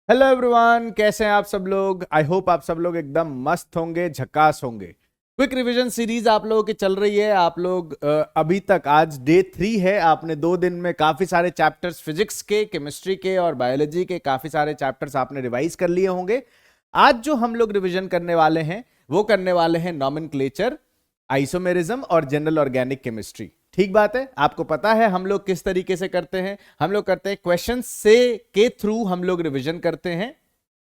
Hello everyone, कैसे हैं आप सब लोग। आई होप आप सब लोग एकदम मस्त होंगे, झकास होंगे। क्विक रिवीजन सीरीज आप लोगों की चल रही है। आप लोग अभी तक आज डे 3 है। आपने 2 दिन में काफी सारे चैप्टर्स फिजिक्स के, केमिस्ट्री के और बायोलॉजी के काफी सारे चैप्टर्स आपने रिवाइज कर लिए होंगे। आज जो हम लोग रिवीजन करने वाले हैं वो करने वाले हैं नॉमेनक्लेचर, आइसोमेरिज्म और जनरल ऑर्गेनिक केमिस्ट्री। ठीक बात है। आपको पता है हम लोग किस तरीके से करते हैं। हम लोग करते हैं क्वेश्चन से के थ्रू हम लोग रिवीजन करते हैं।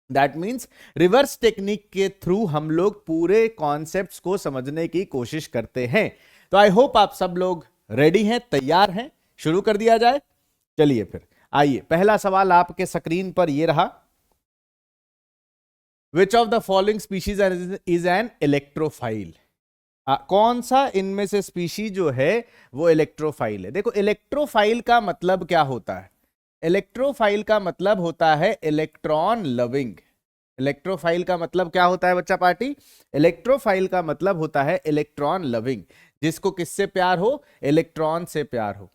दैट मीन्स रिवर्स टेक्निक के थ्रू हम लोग पूरे कॉन्सेप्ट्स को समझने की कोशिश करते हैं। तो आई होप आप सब लोग रेडी हैं, तैयार हैं। शुरू कर दिया जाए। चलिए फिर आइए, पहला सवाल आपके स्क्रीन पर ये रहा। विच of the following species is an electrophile. कौन सा इनमें से स्पीशी जो है वो इलेक्ट्रोफाइल है। देखो, इलेक्ट्रोफाइल का मतलब क्या होता है। इलेक्ट्रोफाइल का मतलब होता है इलेक्ट्रॉन लविंग। इलेक्ट्रोफाइल का मतलब क्या होता है बच्चा पार्टी। इलेक्ट्रोफाइल का मतलब होता है इलेक्ट्रॉन लविंग, जिसको किससे प्यार हो, इलेक्ट्रॉन से प्यार हो।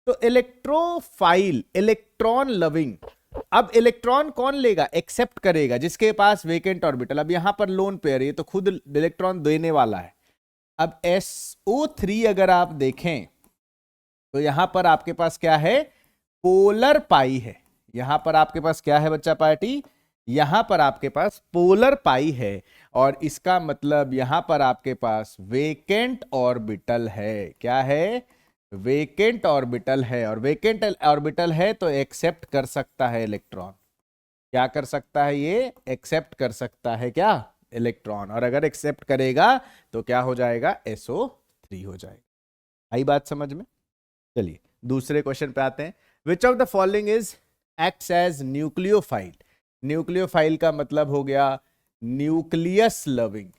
तो इलेक्ट्रोफाइल इलेक्ट्रॉन लविंग। अब इलेक्ट्रॉन कौन लेगा, एक्सेप्ट करेगा, जिसके पास वेकेंट ऑर्बिटल। अब यहां पर लोन पेयर, ये तो खुद इलेक्ट्रॉन देने वाला है। अब SO3 अगर आप देखें तो यहां पर आपके पास क्या है, पोलर पाई है। यहां पर आपके पास क्या है बच्चा पार्टी, यहां पर आपके पास पोलर पाई है। और इसका मतलब यहां पर आपके पास वेकेंट ऑर्बिटल है। क्या है, वेकेंट ऑर्बिटल है। और वेकेंट ऑर्बिटल है तो एक्सेप्ट कर सकता है इलेक्ट्रॉन। क्या कर सकता है, ये एक्सेप्ट कर सकता है क्या, इलेक्ट्रॉन। और अगर एक्सेप्ट करेगा तो क्या हो जाएगा, SO3 हो जाएगा। आई बात समझ में। चलिए दूसरे क्वेश्चन पे आते हैं। Which of the following is acts as nucleophile. Nucleophile का मतलब हो गया न्यूक्लियस लविंग,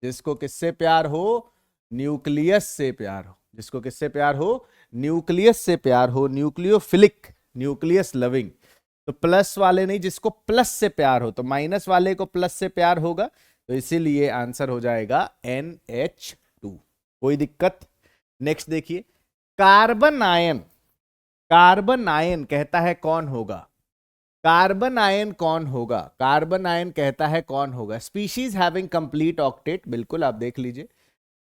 जिसको किससे प्यार हो, न्यूक्लियस से प्यार हो। जिसको किससे प्यार हो, न्यूक्लियस से प्यार हो। Nucleophilic, nucleus loving. तो प्लस वाले नहीं, जिसको प्लस से प्यार हो। तो माइनस वाले को प्लस से प्यार होगा, तो इसीलिए आंसर हो जाएगा NH2। कोई दिक्कत। नेक्स्ट देखिए, कार्बन आयन। कार्बन आयन कहता है कौन होगा, कार्बन आयन कौन होगा, कार्बन आयन कहता है कौन होगा। स्पीशीज हैविंग कंप्लीट ऑक्टेट, बिल्कुल आप देख लीजिए।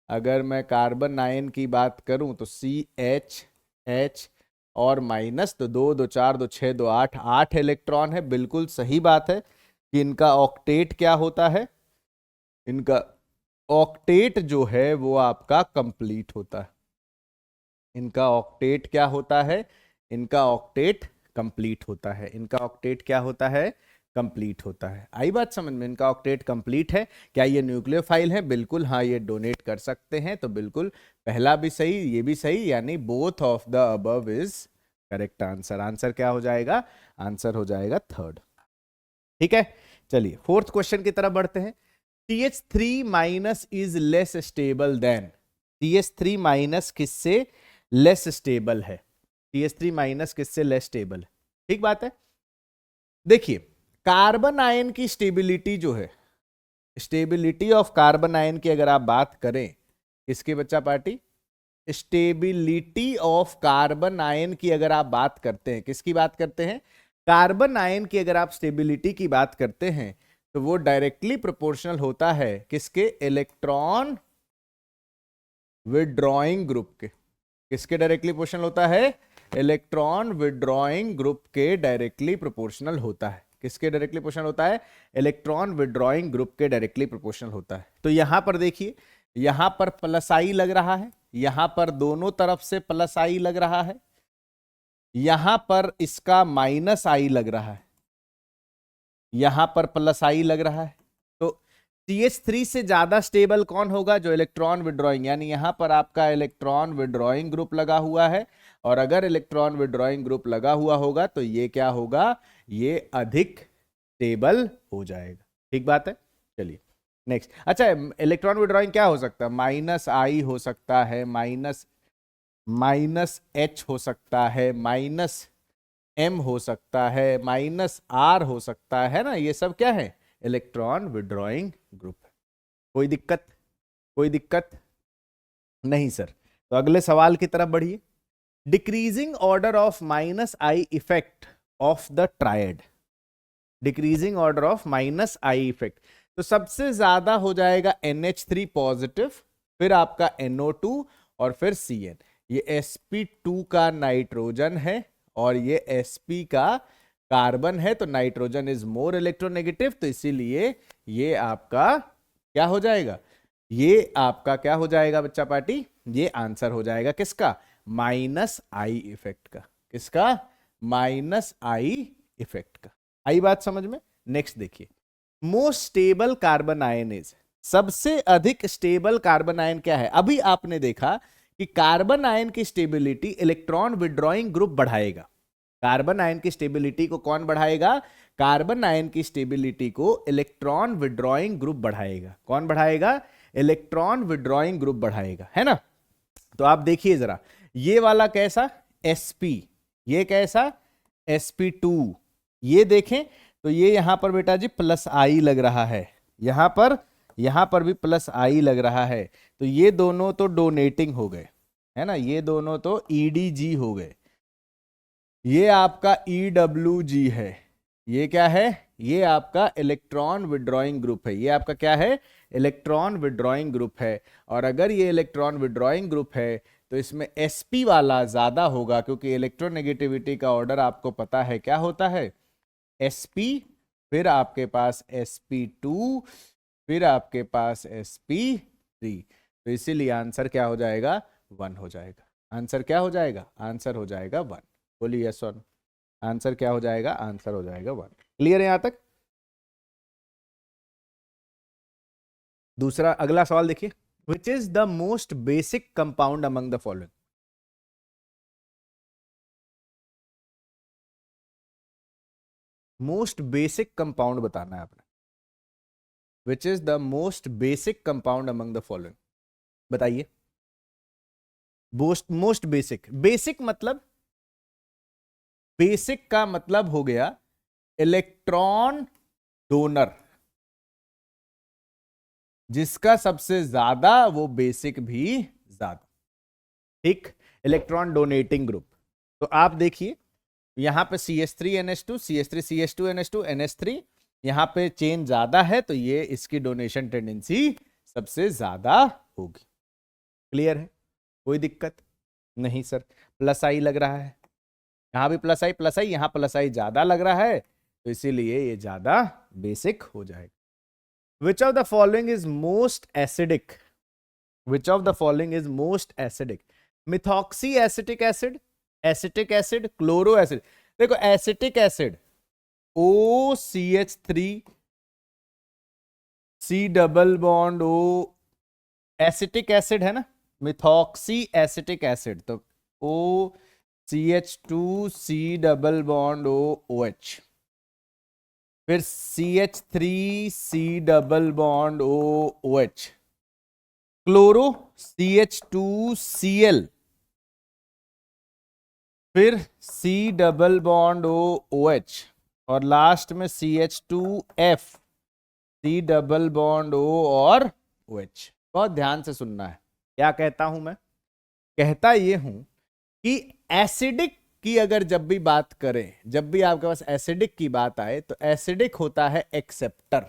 अगर मैं कार्बन आयन की बात करूं तो CH और माइनस, तो 2 2 4 2 6 2 8, 8 इलेक्ट्रॉन है। बिल्कुल सही बात है कि इनका ऑक्टेट क्या होता है, इनका ऑक्टेट जो है वो आपका कंप्लीट होता है। इनका ऑक्टेट क्या होता है, इनका ऑक्टेट कंप्लीट होता है। इनका ऑक्टेट क्या होता है, कंप्लीट होता है। आई बात समझ में, इनका ऑक्टेट कंप्लीट है। क्या ये न्यूक्लियोफाइल है, बिल्कुल हाँ, ये डोनेट कर सकते हैं। तो बिल्कुल पहला भी सही, ये भी सही, यानी both of the above is correct answer. Answer क्या हो जाएगा, आंसर हो जाएगा थर्ड। ठीक है, चलिए फोर्थ क्वेश्चन की तरफ बढ़ते हैं। CH3 minus is less stable then. CH3 minus किससे लेस स्टेबल है, CH3 माइनस किससे लेस स्टेबल है। ठीक बात है। देखिए, कार्बन आयन की स्टेबिलिटी जो है, स्टेबिलिटी ऑफ कार्बन आयन की अगर आप बात करें, किसके बच्चा party, stability of carbon ion की अगर आप बात करते हैं, किसकी बात करते हैं, कार्बन आयन की अगर आप स्टेबिलिटी की बात करते हैं, तो वो डायरेक्टली प्रोपोर्शनल होता है किसके, इलेक्ट्रॉन विड्रॉइंग ग्रुप के। किसके डायरेक्टली प्रोपोर्शनल होता है, इलेक्ट्रॉन विड्रॉइंग ग्रुप के डायरेक्टली प्रोपोर्शनल होता है। किसके डायरेक्टली प्रोपोर्शनल होता है, इलेक्ट्रॉन विड्रॉइंग ग्रुप के डायरेक्टली प्रोपोर्शनल होता है। तो यहां पर देखिए, यहां पर प्लस आई लग रहा है, यहां पर दोनों तरफ से प्लस आई लग रहा है, यहां पर इसका माइनस आई लग रहा है, यहां पर प्लस आई लग रहा है। तो CH3 से ज्यादा स्टेबल कौन होगा, जो इलेक्ट्रॉन विड्रॉइंग, यानी यहां पर आपका इलेक्ट्रॉन विड्रॉइंग ग्रुप लगा हुआ है। और अगर इलेक्ट्रॉन विड्रॉइंग ग्रुप लगा हुआ होगा तो ये क्या होगा, ये अधिक स्टेबल हो जाएगा। ठीक बात है। चलिए नेक्स्ट। अच्छा, इलेक्ट्रॉन विड्रॉइंग क्या हो सकता है, माइनस आई हो सकता है, माइनस H हो सकता है, माइनस M हो सकता है, माइनस R हो सकता है ना। ये सब क्या है, इलेक्ट्रॉन विड्रॉइंग ग्रुप। कोई दिक्कत, कोई दिक्कत नहीं सर। तो अगले सवाल की तरफ बढ़िए। Decreasing order of minus I effect of the triad. Decreasing order of minus I effect. तो सबसे ज्यादा हो जाएगा NH3 पॉजिटिव, फिर आपका NO2 और फिर Cn। ये sp2 का नाइट्रोजन है और ये sp का कार्बन है, तो नाइट्रोजन इज मोर इलेक्ट्रोनेगेटिव, तो इसीलिए ये आपका क्या हो जाएगा, ये आपका क्या हो जाएगा बच्चा पार्टी, ये आंसर हो जाएगा किसका, माइनस आई इफेक्ट का। किसका, माइनस आई इफेक्ट का। आई बात समझ में। नेक्स्ट देखिए, most stable carbon ion is, सबसे अधिक स्टेबल कार्बन आयन क्या है। अभी आपने देखा कि कार्बन आयन की स्टेबिलिटी इलेक्ट्रॉन विड्रॉइंग ग्रुप बढ़ाएगा। कार्बन आयन की स्टेबिलिटी को कौन बढ़ाएगा, कार्बन आयन की स्टेबिलिटी को इलेक्ट्रॉन विड्रॉइंग ग्रुप बढ़ाएगा। कौन बढ़ाएगा, इलेक्ट्रॉन विड्रॉइंग ग्रुप बढ़ाएगा, है ना। तो आप देखिए जरा, ये वाला कैसा sp, ये कैसा sp2, ये देखें तो ये यहां पर बेटा जी प्लस आई लग रहा है, यहां पर भी प्लस आई लग रहा है, तो ये दोनों तो डोनेटिंग हो गए, है ना, ये दोनों तो EDG हो गए। ये आपका EWG है, ये क्या है, ये आपका इलेक्ट्रॉन विड्रॉइंग ग्रुप है। ये आपका क्या है, इलेक्ट्रॉन विड्रॉइंग ग्रुप है। और अगर ये इलेक्ट्रॉन विड्रॉइंग ग्रुप है तो इसमें sp वाला ज्यादा होगा, क्योंकि इलेक्ट्रोनेगेटिविटी का ऑर्डर आपको पता है क्या होता है, sp, फिर आपके पास sp2, फिर आपके पास sp3। तो इसीलिए आंसर क्या हो जाएगा, 1 हो जाएगा। आंसर क्या हो जाएगा, आंसर हो जाएगा 1। बोलिए यस और नो। आंसर क्या हो जाएगा, आंसर हो जाएगा 1। क्लियर है यहां तक। दूसरा अगला सवाल देखिए, which is the most basic compound among the following. Most basic compound बताना है आपने। Which is the most basic compound among the following, बताइए। मोस्ट बेसिक, बेसिक मतलब, बेसिक का मतलब हो गया इलेक्ट्रॉन डोनर, जिसका सबसे ज्यादा वो बेसिक भी ज्यादा, ठीक, इलेक्ट्रॉन डोनेटिंग ग्रुप। तो आप देखिए यहां पे CH3NH2, CH3CH2NH2, NH3, यहां पे चेन ज्यादा है, तो ये इसकी डोनेशन टेंडेंसी सबसे ज्यादा होगी। क्लियर है, कोई दिक्कत नहीं सर। प्लस आई लग रहा है, यहां भी प्लस आई, यहां प्लस आई ज्यादा लग रहा है, तो इसीलिए ये ज्यादा बेसिक हो जाएगा। Which of the following is most acidic? Which of the following is most acidic? Methoxy acetic acid, acetic acid, chloro acid। देखो acetic acid OCH3 C double bond O, acetic acid है ना, methoxy acetic acid, तो OCH2 C double bond O OH, फिर CH3 C double bond O OH, chloro CH2Cl, फिर C double bond O OH, और last में CH2F C double bond O और OH। बहुत ध्यान से सुनना है, क्या कहता हूं मैं, कहता ये हूं कि एसिडिक की अगर जब भी बात करें, जब भी आपके पास एसिडिक की बात आए, तो एसिडिक होता है एक्सेप्टर,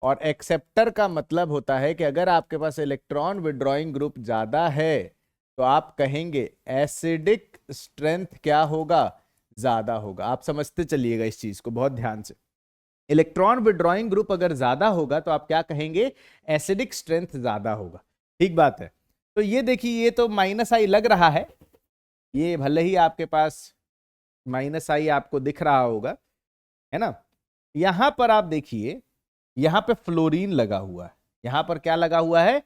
और एक्सेप्टर का मतलब होता है कि अगर आपके पास इलेक्ट्रॉन विड्रॉइंग ग्रुप ज्यादा है तो आप कहेंगे एसिडिक स्ट्रेंथ क्या होगा, ज्यादा होगा। आप समझते चलिएगा इस चीज को बहुत ध्यान से। इलेक्ट्रॉन विड्रॉइंग ग्रुप अगर ज्यादा होगा तो आप क्या कहेंगे, एसिडिक स्ट्रेंथ ज्यादा होगा। ठीक बात है। तो ये देखिए, ये तो माइनस आई लग रहा है, ये भले ही आपके पास माइनस आई आपको दिख रहा होगा, है ना। यहां पर आप देखिए, यहां पे फ्लोरीन लगा हुआ है, यहां पर क्या लगा हुआ है,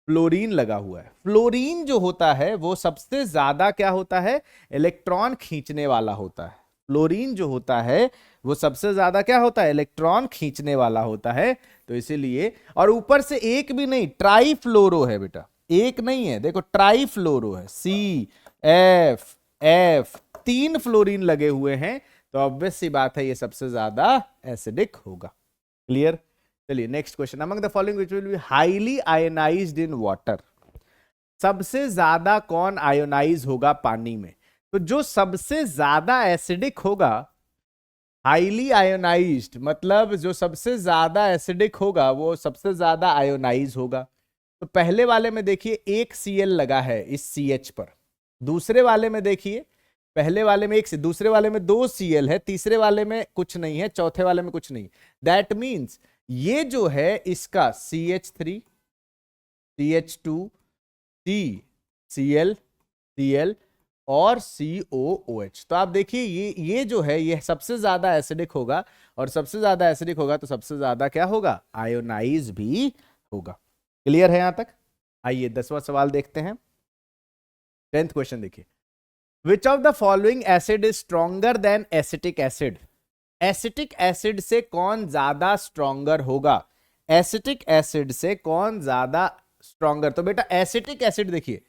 फ्लोरीन लगा हुआ है। फ्लोरीन जो होता है वो सबसे ज्यादा क्या होता है, इलेक्ट्रॉन खींचने वाला होता है। फ्लोरीन जो होता है वो सबसे ज्यादा क्या होता है, इलेक्ट्रॉन खींचने वाला होता है। तो इसीलिए, और ऊपर से एक भी नहीं, ट्राई फ्लोरो है बेटा, एक नहीं है, देखो ट्राई फ्लोरो है, CF, 3 फ्लोरीन लगे हुए हैं, तो ऑब्वियस सी बात है ये सबसे ज्यादा एसिडिक होगा। क्लियर। चलिए next question, among the following which will be highly ionised in water. सबसे ज्यादा कौन आयोनाइज होगा पानी में, तो जो सबसे ज्यादा एसिडिक होगा हाईली आयोनाइज्ड मतलब जो सबसे ज्यादा एसिडिक होगा वो सबसे ज्यादा आयोनाइज होगा। तो पहले वाले में देखिए एक Cl लगा है इस CH पर, दूसरे वाले में देखिए पहले वाले में एक से, दूसरे वाले में 2 Cl है, तीसरे वाले में कुछ नहीं है, चौथे वाले में कुछ नहीं। दैट मीन्स ये जो है इसका CH3 CH2 Cl Cl और COOH। तो आप देखिए ये जो है ये सबसे ज्यादा एसिडिक होगा, और सबसे ज्यादा एसिडिक होगा तो सबसे ज्यादा क्या होगा, आयोनाइज भी होगा। क्लियर है यहां तक? आइए 10वां सवाल देखते हैं। 10th क्वेश्चन देखिए, विच of the following acid is stronger than acetic acid? Acetic acid से कौन ज्यादा स्ट्रॉन्गर होगा? एसिटिक एसिड से कौन ज्यादा स्ट्रॉन्गर? तो बेटा एसिटिक एसिड देखिए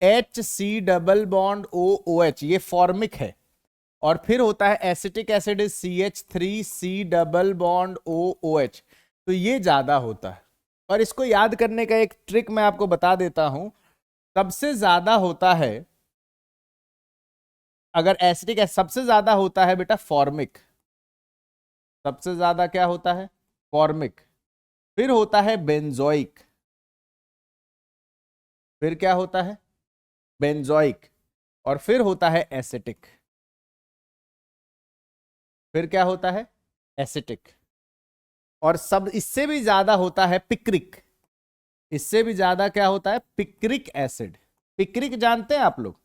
HC डबल बॉन्ड OOH ये फॉर्मिक है, और फिर होता है acetic acid is CH3C double bond OOH, तो ये ज्यादा होता है। और इसको याद करने का एक ट्रिक मैं आपको बता देता हूं, सबसे ज्यादा होता है अगर एसिटिक सबसे ज्यादा होता है बेटा फॉर्मिक, सबसे ज्यादा क्या होता है, फॉर्मिक, फिर होता है बेंजोइक, फिर क्या होता है, बेंजोइक, और फिर होता है एसिटिक, फिर क्या होता है, एसिटिक, और सब इससे भी ज्यादा होता है पिक्रिक, इससे भी ज्यादा क्या होता है, पिक्रिक एसिड। पिक्रिक जानते हैं आप लोग?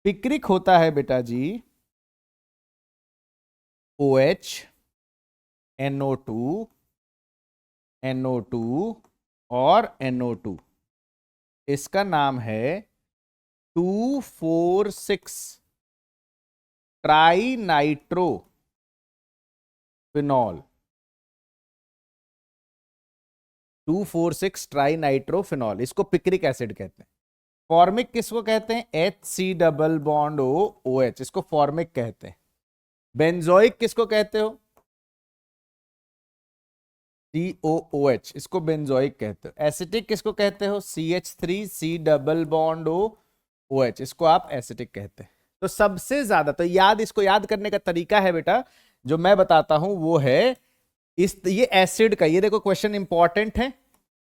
पिक्रिक होता है बेटा जी OH NO2 NO2 और NO2, इसका नाम है 2,4,6 tri nitro phenol, 2,4,6 try nitrophenol, इसको पिक्रिक एसिड कहते हैं। फॉर्मिक किसको कहते हैं, HC डबल बॉन्ड OH, इसको फॉर्मिक कहते हैं। बेंजोइक किसको कहते हो, COOH, इसको बेंजोइक कहते हो। एसिटिक किसको कहते हो, CH3C डबल बॉन्ड OH, इसको आप एसिटिक कहते हैं। तो सबसे ज्यादा, तो इसको याद करने का तरीका है बेटा जो मैं बताता हूं वो है ये एसिड का, ये देखो क्वेश्चन इंपॉर्टेंट है,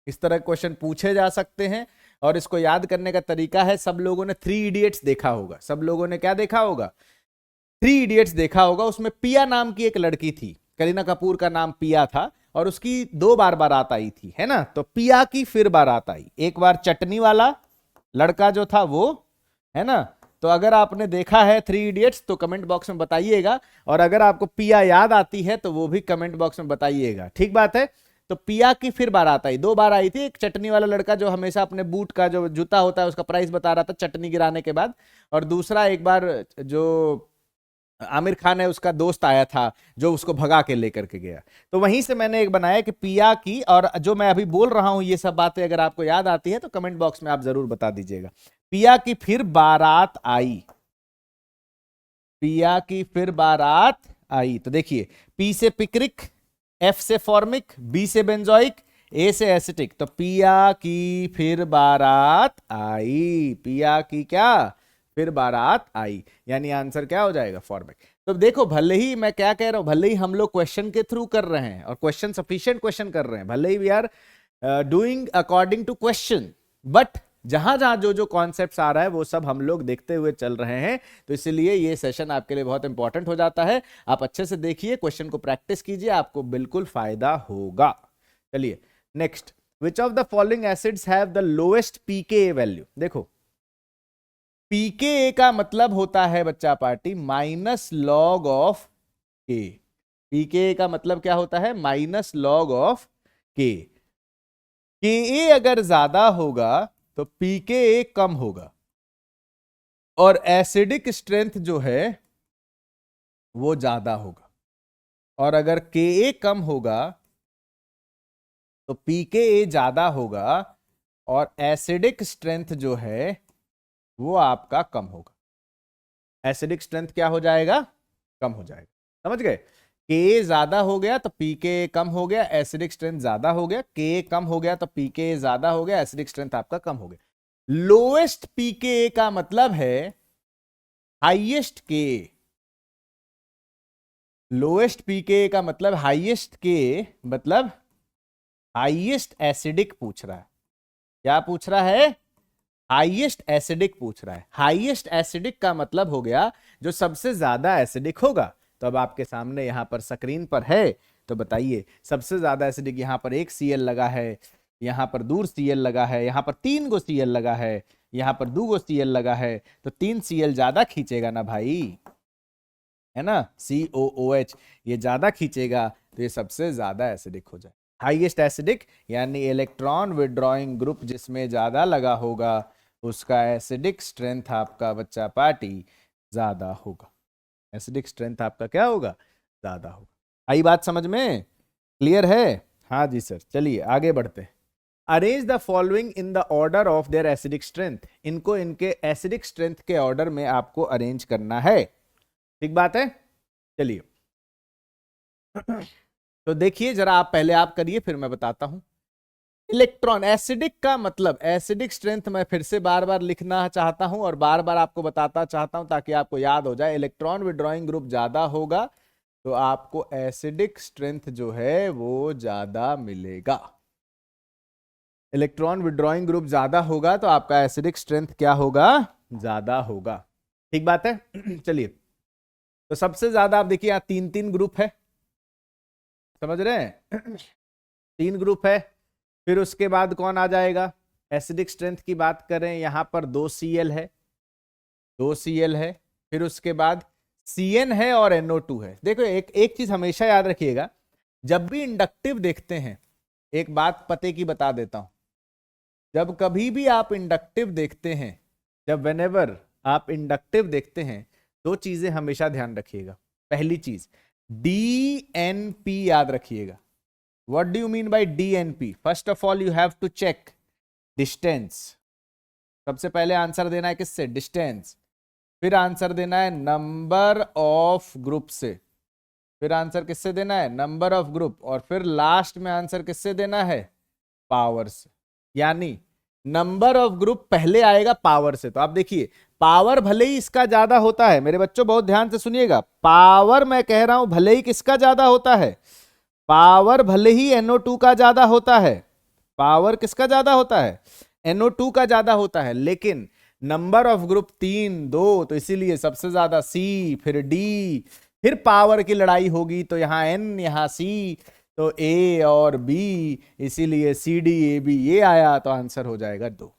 इस तरह क्वेश्चन पूछे जा सकते हैं। और इसको याद करने का तरीका है, सब लोगों ने 3 इडियट्स देखा होगा, सब लोगों ने क्या देखा होगा, 3 इडियट्स देखा होगा। उसमें पिया नाम की एक लड़की थी, करीना कपूर का नाम पिया था, और उसकी 2 बार बारात आई थी, है ना। तो पिया की फिर बारात आई, एक बार चटनी वाला लड़का जो था वो, है ना। तो अगर आपने देखा है 3 इडियट्स तो कमेंट बॉक्स में बताइएगा, और अगर आपको पिया याद आती है तो वो भी कमेंट बॉक्स में बताइएगा, ठीक बात है। तो पिया की फिर बारात आई, 2 बार आई थी। एक चटनी वाला लड़का जो हमेशा अपने बूट का जो जूता होता है उसका प्राइस बता रहा था चटनी गिराने के बाद, और दूसरा एक बार जो आमिर खान है उसका दोस्त आया था जो उसको भगा के लेकर के गया। तो वहीं से मैंने एक बनाया कि पिया की, और जो मैं अभी बोल रहा हूं ये सब बातें अगर आपको याद आती है तो कमेंट बॉक्स में आप जरूर बता दीजिएगा। पिया की फिर बारात आई, पिया की फिर बारात आई। तो देखिए पी से पिक्रिक, एफ से फॉर्मिक, बी से बेंजोइक, ए से एसिटिक। तो पिया की फिर बारात आई, पिया की क्या, फिर बारात आई, यानी आंसर क्या हो जाएगा, फॉर्मिक। तो देखो भले ही मैं क्या कह रहा हूं, भले ही हम लोग क्वेश्चन के थ्रू कर रहे हैं और क्वेश्चन सफिशिएंट क्वेश्चन कर रहे हैं, भले ही we are doing according to question, but जहां जहां जो जो कॉन्सेप्ट्स आ रहा है वो सब हम लोग देखते हुए चल रहे हैं। तो इसलिए ये सेशन आपके लिए बहुत इंपॉर्टेंट हो जाता है। आप अच्छे से देखिए, क्वेश्चन को प्रैक्टिस कीजिए, आपको बिल्कुल फायदा होगा। चलिए next, which of the following acids have the lowest pKa value? देखो pKa का मतलब होता है बच्चा पार्टी माइनस लॉग ऑफ के। pKa का मतलब क्या होता है, माइनस लॉग ऑफ के। Ka अगर ज्यादा होगा तो pKa कम होगा, और एसिडिक स्ट्रेंथ जो है वो ज्यादा होगा। और अगर Ka कम होगा तो pKa ज्यादा होगा, और एसिडिक स्ट्रेंथ जो है वो आपका कम होगा। एसिडिक स्ट्रेंथ क्या हो जाएगा, कम हो जाएगा, समझ गए। Ka ज्यादा हो गया तो pKa कम हो गया, एसिडिक स्ट्रेंथ ज्यादा हो गया। Ka कम हो गया तो pKa ज्यादा हो गया, एसिडिक स्ट्रेंथ आपका कम हो गया। लोएस्ट pKa का मतलब है हाईएस्ट Ka, लोएस्ट पीके का मतलब हाईएस्ट के मतलब हाईएस्ट एसिडिक पूछ रहा है। क्या पूछ रहा है? हाईएस्ट एसिडिक पूछ रहा है। हाईएस्ट एसिडिक का मतलब हो गया जो सबसे ज्यादा एसिडिक होगा। तो अब आपके सामने यहां पर स्क्रीन पर है, तो बताइए सबसे ज्यादा एसिडिक यहां पर एक Cl लगा है, यहां पर दूर Cl लगा है, यहां पर 3 गो Cl लगा है, यहां पर 2 गो Cl लगा है, तो 3 Cl ज्यादा खींचेगा ना भाई, है ना, COOH ये ज्यादा खींचेगा, तो ये सबसे ज्यादा एसिडिक हो जाए। हाईएस्ट एसिडिक यानी इलेक्ट्रॉन विड्रॉइंग ग्रुप जिसमें ज्यादा लगा होगा उसका एसिडिक स्ट्रेंथ आपका बच्चा पार्टी ज्यादा होगा। एसिडिक स्ट्रेंथ आपका क्या होगा? ज्यादा होगा। आई बात समझ में? क्लियर है? हाँ जी सर। चलिए आगे बढ़ते हैं। Arrange the following in the order of their acidic strength. इनको इनके एसिडिक स्ट्रेंथ के ऑर्डर में आपको अरेंज करना है। ठीक बात है? चलिए तो देखिए जरा, आप पहले आप करिए फिर मैं बताता हूं। इलेक्ट्रॉन एसिडिक का मतलब, एसिडिक स्ट्रेंथ मैं फिर से बार बार लिखना चाहता हूं और बार बार आपको बताता चाहता हूं ताकि आपको याद हो जाए। इलेक्ट्रॉन विड्रॉइंग ग्रुप ज्यादा होगा तो आपको एसिडिक स्ट्रेंथ जो है वो ज्यादा मिलेगा। इलेक्ट्रॉन विड्रॉइंग ग्रुप ज्यादा होगा तो आपका एसिडिक स्ट्रेंथ क्या होगा? ज्यादा होगा। ठीक बात है? चलिए तो सबसे ज्यादा आप देखिए यहां 3 ग्रुप है, समझ रहे हैं? 3 ग्रुप है। फिर उसके बाद कौन आ जाएगा? एसिडिक स्ट्रेंथ की बात करें यहां पर 2 Cl है, 2 Cl है। फिर उसके बाद Cn है और NO2 है। देखो एक चीज हमेशा याद रखिएगा, जब भी इंडक्टिव देखते हैं, एक बात पते की बता देता हूं, जब कभी भी आप इंडक्टिव देखते हैं, जब व्हेनेवर आप इंडक्टिव देखते हैं, 2 चीजें हमेशा ध्यान रखिएगा। पहली चीज DNP याद रखिएगा। What do you mean by DNP? First of all, you have to check distance. सबसे पहले आंसर देना है किससे? डिस्टेंस। फिर आंसर देना है नंबर ऑफ ग्रुप से। फिर आंसर किससे देना है? Number of group. और फिर लास्ट में आंसर किससे देना है? पावर से। यानी नंबर ऑफ ग्रुप पहले आएगा पावर से। तो आप देखिए पावर भले ही इसका ज्यादा होता है, मेरे बच्चों बहुत ध्यान से सुनिएगा, पावर मैं कह रहा हूं भले ही किसका ज्यादा होता है, पावर भले ही NO2 का ज्यादा होता है, पावर किसका ज्यादा होता है? NO2 का ज्यादा होता है, लेकिन नंबर ऑफ ग्रुप 3 2, तो इसीलिए सबसे ज्यादा C, फिर D, फिर पावर की लड़ाई होगी तो यहां N यहां C, तो A और B, इसीलिए CDAB ये आया, तो आंसर हो जाएगा 2।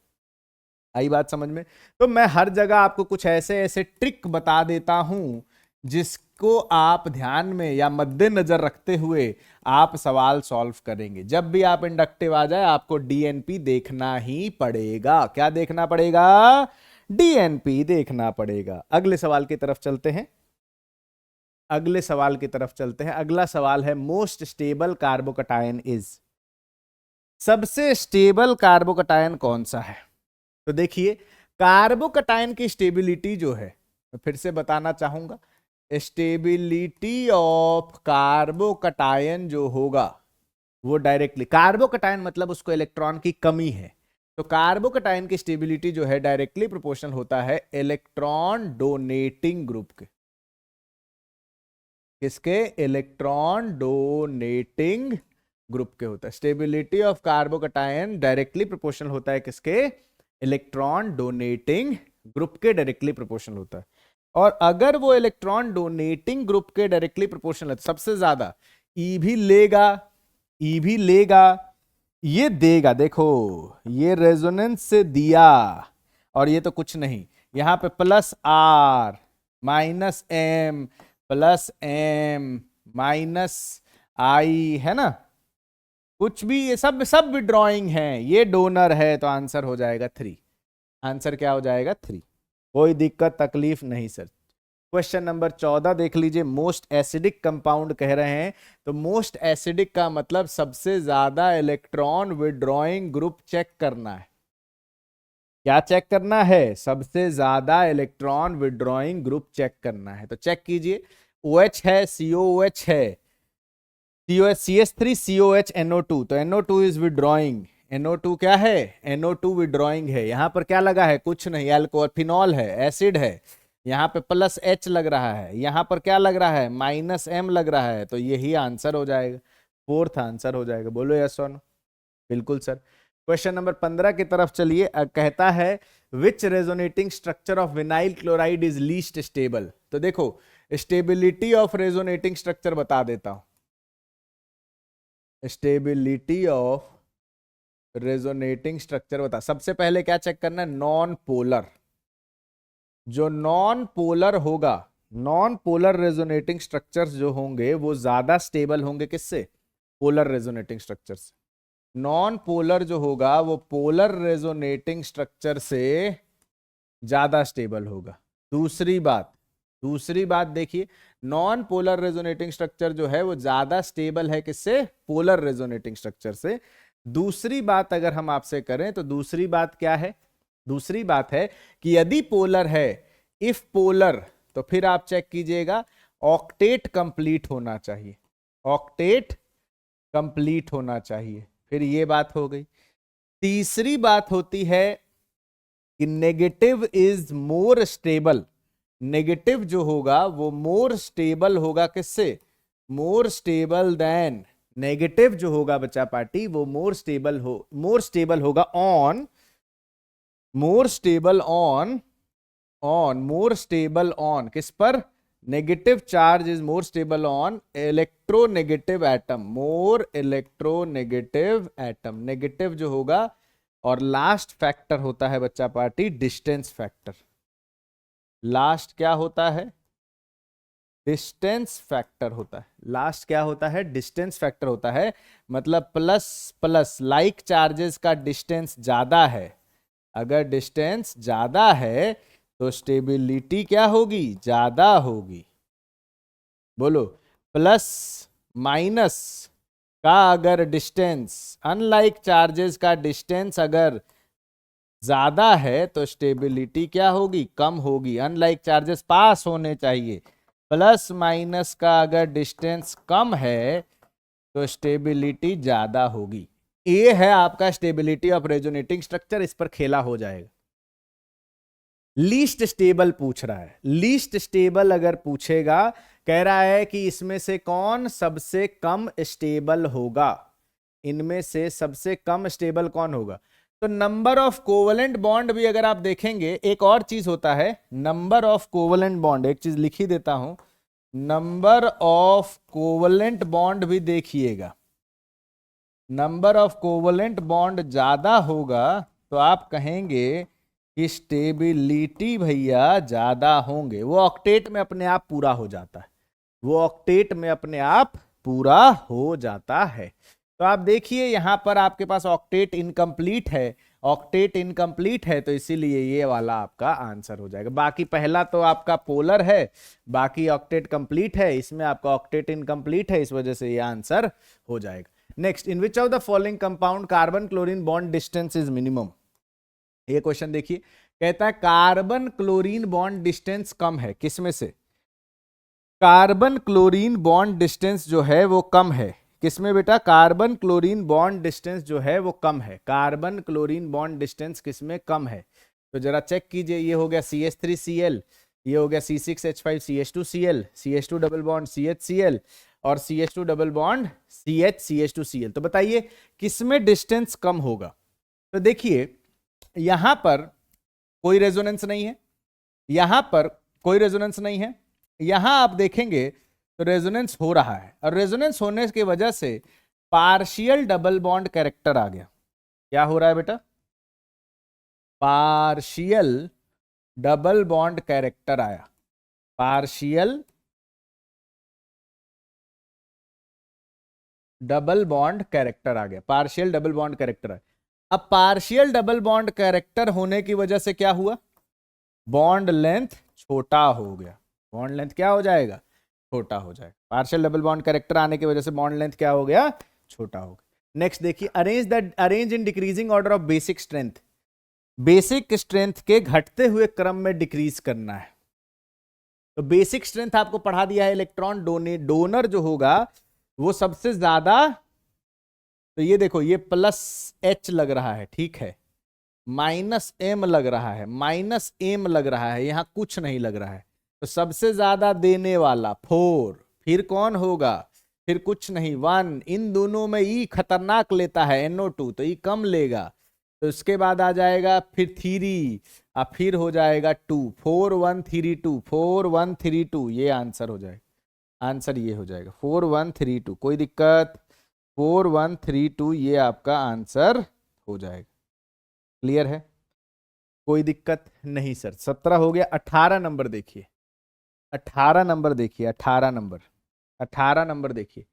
आई बात समझ में? तो मैं हर जगह आपको कुछ ऐसे ऐसे ट्रिक बता देता हूं जिसको आप ध्यान में या मद्देनजर रखते हुए आप सवाल सॉल्व करेंगे। जब भी आप इंडक्टिव आ जाए आपको DNP देखना ही पड़ेगा। क्या देखना पड़ेगा? DNP देखना पड़ेगा। अगले सवाल की तरफ चलते हैं। अगले सवाल की तरफ चलते हैं। अगला सवाल है मोस्ट स्टेबल कार्बोकटायन इज। सबसे स्टेबल कार्बोकटायन कौन सा है? तो देखिए कार्बोकटायन की स्टेबिलिटी जो है, मैं फिर से बताना चाहूंगा, स्टेबिलिटी ऑफ कार्बोकटायन जो होगा वो डायरेक्टली, कार्बोकटायन मतलब उसको इलेक्ट्रॉन की कमी है, तो कार्बोकटायन की स्टेबिलिटी जो है डायरेक्टली प्रोपोर्शनल होता है इलेक्ट्रॉन डोनेटिंग ग्रुप के। किसके? इलेक्ट्रॉन डोनेटिंग ग्रुप के होता है। Stability of carbocation directly proportional होता है किसके? इलेक्ट्रॉन डोनेटिंग ग्रुप के डायरेक्टली प्रोपोर्शनल होता है। और अगर वो इलेक्ट्रॉन डोनेटिंग ग्रुप के डायरेक्टली प्रोपोर्शनल है तो सबसे ज्यादा ई भी लेगा, ई भी लेगा, ये देगा। देखो ये रेजोनेंस से दिया और ये तो कुछ नहीं, यहां पे +R -M +M -I है ना, कुछ भी, ये सब विड्रॉइंग है, ये डोनर है, तो आंसर हो जाएगा 3। आंसर क्या हो जाएगा? 3। कोई दिक्कत तकलीफ नहीं सर। क्वेश्चन नंबर 14 देख लीजिए। मोस्ट एसिडिक कंपाउंड कह रहे हैं, तो मोस्ट एसिडिक का मतलब सबसे ज्यादा इलेक्ट्रॉन विड्रॉइंग ग्रुप चेक करना है। क्या चेक करना है? सबसे ज्यादा इलेक्ट्रॉन विड्रॉइंग ग्रुप चेक करना है। तो चेक कीजिए, OH है, COOH है, CH3 COH NO2, तो NO2 इज विड्रॉइंग। NO2 क्या है? NO2 विड्रॉइंग है। यहां पर क्या लगा है? कुछ नहीं, अल्कोहल फिनॉल है, एसिड है। यहाँ पे प्लस एच लग रहा है, यहाँ पर क्या लग रहा है, माइनस एम लग रहा है, तो यही आंसर हो जाएगा, फोर्थ आंसर हो जाएगा। बोलो यस और नो। बिल्कुल सर। क्वेश्चन नंबर 15 की तरफ चलिए। कहता है which resonating structure of vinyl chloride is least stable. तो देखो स्टेबिलिटी ऑफ रेजोनेटिंग स्ट्रक्चर बता देता हूं। स्टेबिलिटी ऑफ रेजोनेटिंग स्ट्रक्चर बता, सबसे पहले क्या चेक करना है, नॉन पोलर। जो नॉन पोलर होगा, नॉन पोलर रेजोनेटिंग स्ट्रक्चर्स जो होंगे वो ज्यादा स्टेबल होंगे किससे, पोलर रेजोनेटिंग स्ट्रक्चर से। नॉन पोलर जो होगा वो पोलर रेजोनेटिंग स्ट्रक्चर से ज्यादा स्टेबल होगा। दूसरी बात देखिए, नॉन पोलर रेजोनेटिंग स्ट्रक्चर जो है वो ज्यादा स्टेबल है किससे, पोलर रेजोनेटिंग स्ट्रक्चर से। दूसरी बात अगर हम आपसे करें तो दूसरी बात क्या है, दूसरी बात है कि यदि पोलर है, इफ पोलर, तो फिर आप चेक कीजिएगा ऑक्टेट कंप्लीट होना चाहिए, ऑक्टेट कंप्लीट होना चाहिए। फिर ये बात हो गई। तीसरी बात होती है कि negative is more stable. Negative जो होगा वो मोर स्टेबल होगा किससे, मोर स्टेबल देन, नेगेटिव जो होगा बच्चा पार्टी वो मोर स्टेबल होगा ऑन, मोर स्टेबल ऑन किस पर, negative charge is more stable on electronegative atom, more electronegative atom. Negative जो होगा, और लास्ट फैक्टर होता है बच्चा पार्टी डिस्टेंस फैक्टर। लास्ट क्या होता है, डिस्टेंस फैक्टर होता है। लास्ट क्या होता है, डिस्टेंस फैक्टर होता है। मतलब प्लस प्लस लाइक चार्जेस का डिस्टेंस ज्यादा है, अगर डिस्टेंस ज्यादा है तो स्टेबिलिटी क्या होगी, ज्यादा होगी। बोलो, प्लस माइनस का अगर डिस्टेंस, अनलाइक चार्जेस का डिस्टेंस अगर ज्यादा है तो स्टेबिलिटी क्या होगी, कम होगी। अनलाइक चार्जेस पास होने चाहिए, प्लस माइनस का अगर डिस्टेंस कम है तो स्टेबिलिटी ज्यादा होगी। ये है आपका स्टेबिलिटी ऑफ रेजोनेटिंग स्ट्रक्चर, इस पर खेला हो जाएगा। लीस्ट स्टेबल पूछ रहा है, लीस्ट स्टेबल अगर पूछेगा, कह रहा है कि इसमें से कौन सबसे कम स्टेबल होगा, इनमें से सबसे कम स्टेबल कौन होगा। तो नंबर ऑफ कोवलेंट बॉन्ड भी अगर आप देखेंगे, एक और चीज होता है नंबर ऑफ कोवलेंट बॉन्ड, एक चीज लिख ही देता हूं, नंबर ऑफ कोवलेंट बॉन्ड भी देखिएगा। नंबर ऑफ कोवलेंट बॉन्ड ज्यादा होगा तो आप कहेंगे कि स्टेबिलिटी भैया ज्यादा होंगे। वो ऑक्टेट में अपने आप पूरा हो जाता है, वो ऑक्टेट में अपने आप पूरा हो जाता है। तो आप देखिए यहां पर आपके पास ऑक्टेट इनकम्प्लीट है, ऑक्टेट इनकम्प्लीट है, तो इसीलिए ये वाला आपका आंसर हो जाएगा। बाकी पहला तो आपका पोलर है, बाकी ऑक्टेट कंप्लीट है, इसमें आपका ऑक्टेट इनकम्प्लीट है, इस वजह से ये आंसर हो जाएगा। Next, in which of the following compound carbon chlorine bond distance is minimum. ये क्वेश्चन देखिए, कहता है कार्बन क्लोरीन बॉन्ड डिस्टेंस कम है, किसमें से, कार्बन क्लोरीन बॉन्ड डिस्टेंस जो है वो कम है, किसमें बेटा, कार्बन क्लोरीन बॉन्ड डिस्टेंस जो है वो कम है, कार्बन क्लोरीन बॉन्ड डिस्टेंस किसमें कम है। तो जरा चेक कीजिए, ये हो गया CH3Cl, ये हो गया C6H5CH2Cl, CH2 double bond CHCl और CH2 डबल बॉन्ड CH2Cl। तो बताइए किसमें डिस्टेंस कम होगा। तो देखिए यहां पर कोई रेजोनेंस नहीं है, यहां पर कोई रेजोनेंस नहीं है, यहां आप देखेंगे तो रेजोनेंस हो रहा है, और रेजोनेंस होने की वजह से पार्शियल डबल बॉन्ड कैरेक्टर आ गया। क्या हो रहा है बेटा, पार्शियल डबल बॉन्ड कैरेक्टर आया, पार्शियल डबल बॉन्ड कैरेक्टर आ गया, पार्शियल डबल बॉन्ड कैरेक्टर आया। अब पार्शियल डबल बॉन्ड कैरेक्टर होने की वजह से क्या हुआ, बॉन्ड लेंथ छोटा हो गया, बॉन्ड लेंथ क्या हो जाएगा, छोटा हो जाएगा। पार्शियल डबल बॉन्ड कैरेक्टर आने की वजह से बॉन्ड लेंथ क्या हो गया, छोटा हो गया। नेक्स्ट देखिए, arrange in decreasing order of basic strength. Basic strength के घटते हुए क्रम में डिक्रीज करना है। तो बेसिक स्ट्रेंथ आपको पढ़ा दिया है, इलेक्ट्रॉन डोनर जो होगा वो सबसे ज्यादा, तो ये देखो ये प्लस H लग रहा है, ठीक है, माइनस एम लग रहा है, माइनस एम लग रहा है, यहां कुछ नहीं लग रहा है। तो सबसे ज्यादा देने वाला 4, फिर कौन होगा, फिर कुछ नहीं 1, इन दोनों में ई खतरनाक लेता है NO2, तो ई कम लेगा। तो इसके बाद आ जाएगा फिर 3 और फिर हो जाएगा 2, 4 1 3 2, 4 1 3 2, ये आंसर हो जाएगा। आंसर ये हो जाएगा 4 1 3 2। कोई दिक्कत, 4 1 3 2 ये आपका आंसर हो जाएगा। क्लियर है, कोई दिक्कत नहीं सर। 17 हो गया। 18 नंबर देखिए, 18 नंबर देखिए, 18 नंबर, 18 नंबर देखिए।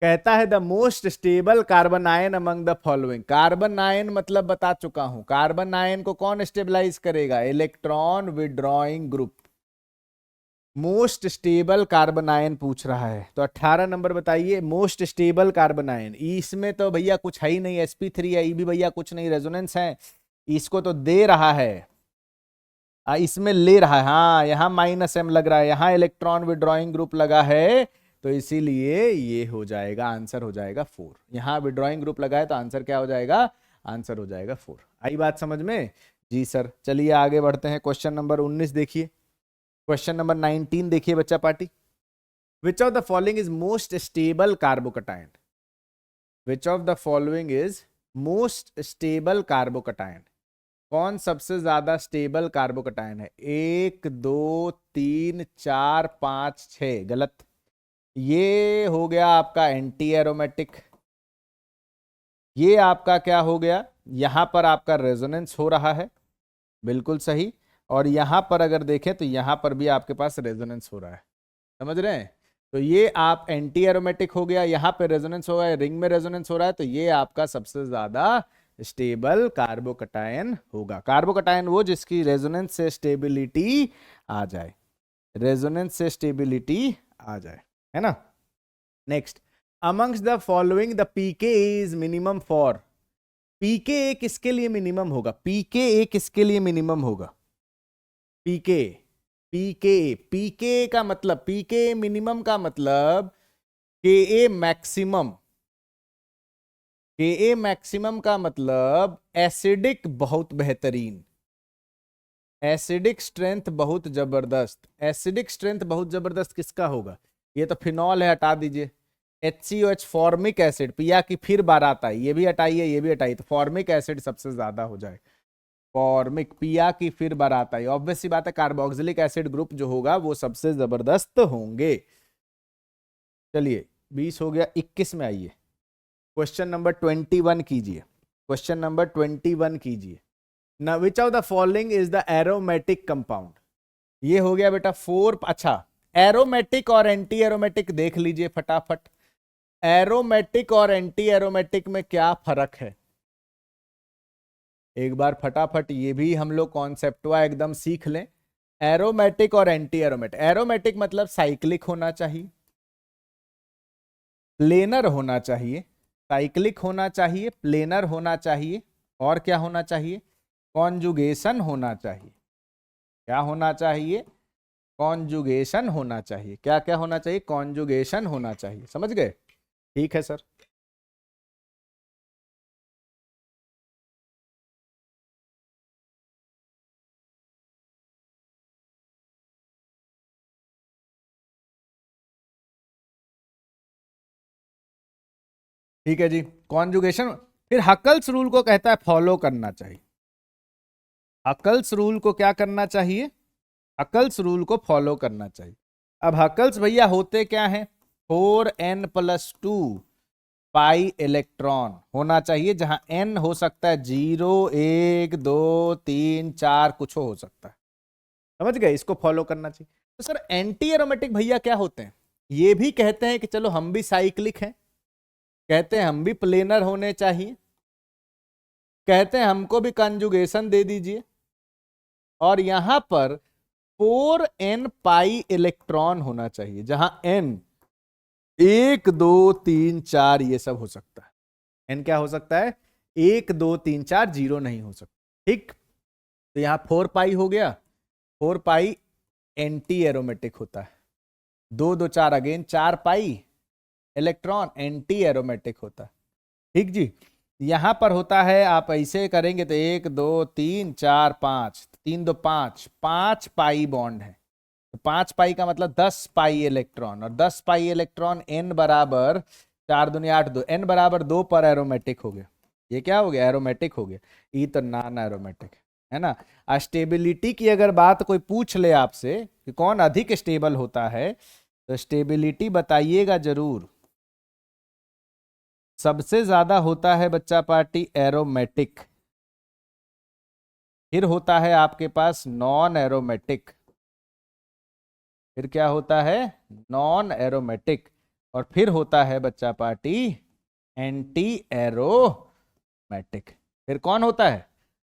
कहता है the most stable carbon ion among the following. Carbon ion मतलब बता चुका हूं, कार्बन आयन को कौन स्टेबलाइज करेगा, electron withdrawing group. Most stable carbon ion पूछ रहा है, तो 18 नंबर बताइए मोस्ट स्टेबल कार्बन आयन। इसमें तो भैया कुछ है ही नहीं, sp3 है, भी भैया कुछ नहीं, रेजोनेंस है, इसको तो दे रहा है, इसमें ले रहा है। हाँ यहाँ माइनस एम लग रहा है, यहाँ इलेक्ट्रॉन विड्रॉइंग ग्रुप लगा है, तो इसीलिए ये हो जाएगा, आंसर हो जाएगा 4। यहाँ विड्रॉइंग ग्रुप लगा है तो आंसर क्या हो जाएगा, आंसर हो जाएगा 4। आई बात समझ में? जी सर। चलिए आगे बढ़ते हैं, क्वेश्चन नंबर 19 देखिए, क्वेश्चन नंबर 19 देखिए बच्चा party. Which of the following is most stable carbocation. Which of the following is most stable carbocation. कौन सबसे ज्यादा स्टेबल कार्बोकटायन है? 1 2 3 4 5 6। गलत। ये हो गया आपका एंटी एरोमेटिक। ये आपका क्या हो गया, यहां पर आपका रेजोनेंस हो रहा है, बिल्कुल सही। और यहां पर अगर देखें तो यहां पर भी आपके पास रेजोनेंस हो रहा है, समझ रहे हैं? तो ये आप एंटी एरोमेटिक हो गया, यहां पे रेजोनेंस हो रहा है, रिंग में रेजोनेंस हो रहा है, तो ये आपका सबसे ज्यादा स्टेबल कार्बोकटायन होगा। कार्बोकटायन वो जिसकी रेजोनेंस से स्टेबिलिटी आ जाए, रेजोनेंस से स्टेबिलिटी आ जाए, है ना। Next, amongst the following the pK is minimum for. PK किसके लिए मिनिमम होगा, पीके किसके लिए मिनिमम होगा, पीके, पीके, पीके का मतलब, पीके मिनिमम का मतलब के ए मैक्सिमम, के ए मैक्सिमम का मतलब एसिडिक बहुत बेहतरीन, एसिडिक स्ट्रेंथ बहुत जबरदस्त। एसिडिक स्ट्रेंथ बहुत जबरदस्त किसका होगा, ये तो फिनॉल है, हटा दीजिए। HCOH फॉर्मिक एसिड, पिया की फिर बार आता है, ये भी हटाइए, ये भी हटाइए, तो फॉर्मिक एसिड सबसे ज्यादा हो जाए। फॉर्मिक, पिया की फिर बार आता है, ऑब्वियस सी बात है कार्बोक्सिलिक एसिड ग्रुप जो होगा वो सबसे जबरदस्त होंगे। चलिए 20 हो गया। 21 में आइए, क्वेश्चन नंबर 21 कीजिए, क्वेश्चन नंबर 21 कीजिए। ना विच of the following is the aromatic compound. ये हो गया बेटा 4। अच्छा, एरोमेटिक और एंटी एरोमेटिक देख लीजिए फटाफट। एरोमेटिक और एंटी एरोमेटिक में क्या फर्क है, एक बार फटाफट ये भी हम लोग कॉन्सेप्टवा एकदम सीख लें। एरोमेटिक और एंटी एरोमेटिक। एरोमेटिक मतलब साइक्लिक होना चाहिए, प्लेनर होना चाहिए, साइक्लिक होना चाहिए, प्लेनर होना चाहिए, और क्या होना चाहिए, कॉन्जुगेशन होना चाहिए। क्या होना चाहिए, कॉन्जुगेशन होना चाहिए। क्या क्या होना चाहिए, कॉन्जुगेशन होना चाहिए। समझ गए? ठीक है सर। ठीक है जी, कॉन्जुगेशन। फिर हकल्स रूल को कहता है फॉलो करना चाहिए। हकल्स रूल को क्या करना चाहिए, हकल्स रूल को फॉलो करना चाहिए। अब हकल्स भैया होते क्या हैं, 4n+2 पाई इलेक्ट्रॉन होना चाहिए, जहां n हो सकता है 0 1 2 3 4, कुछ हो सकता है। समझ गए? इसको फॉलो करना चाहिए। तो सर एंटी एरोमेटिक भैया क्या होते हैं, ये भी कहते हैं कि चलो हम भी साइक्लिक हैं, कहते हैं हम भी प्लेनर होने चाहिए, कहते हैं हमको भी कंजुगेशन दे दीजिए, और यहां पर 4n पाई इलेक्ट्रॉन होना चाहिए, जहां n 1 2 3 4 ये सब हो सकता है। n क्या हो सकता है, 1 2 3 4, 0 नहीं हो सकता। ठीक, तो यहां 4 पाई हो गया, 4 पाई एंटी एरोमेटिक होता है। 2 2 4 again 4 pi electron anti aromatic होता है। ठीक जी। यहां पर होता है, आप ऐसे करेंगे तो 1 2 3 4 5, 3 2 5, 5 पाई बॉन्ड है। तो 5 पाई का मतलब 10 पाई इलेक्ट्रॉन, और 10 पाई इलेक्ट्रॉन n बराबर 4 दूनी 8, 2 n बराबर 2 पर एरोमेटिक हो गया। ये क्या हो गया? एरोमेटिक हो गया। ई तो नॉन एरोमेटिक है ना। स्टेबिलिटी की अगर बात कोई पूछ ले आपसे कि कौन अधिक स्टेबल होता है, तो स्टेबिलिटी बताइएगा जरूर। सबसे ज्यादा होता है बच्चा पार्टी एरोमेटिक, फिर होता है आपके पास नॉन एरोमेटिक, फिर क्या होता है? नॉन एरोमेटिक, और फिर होता है बच्चा पार्टी एंटी एरोमेटिक। फिर कौन होता है?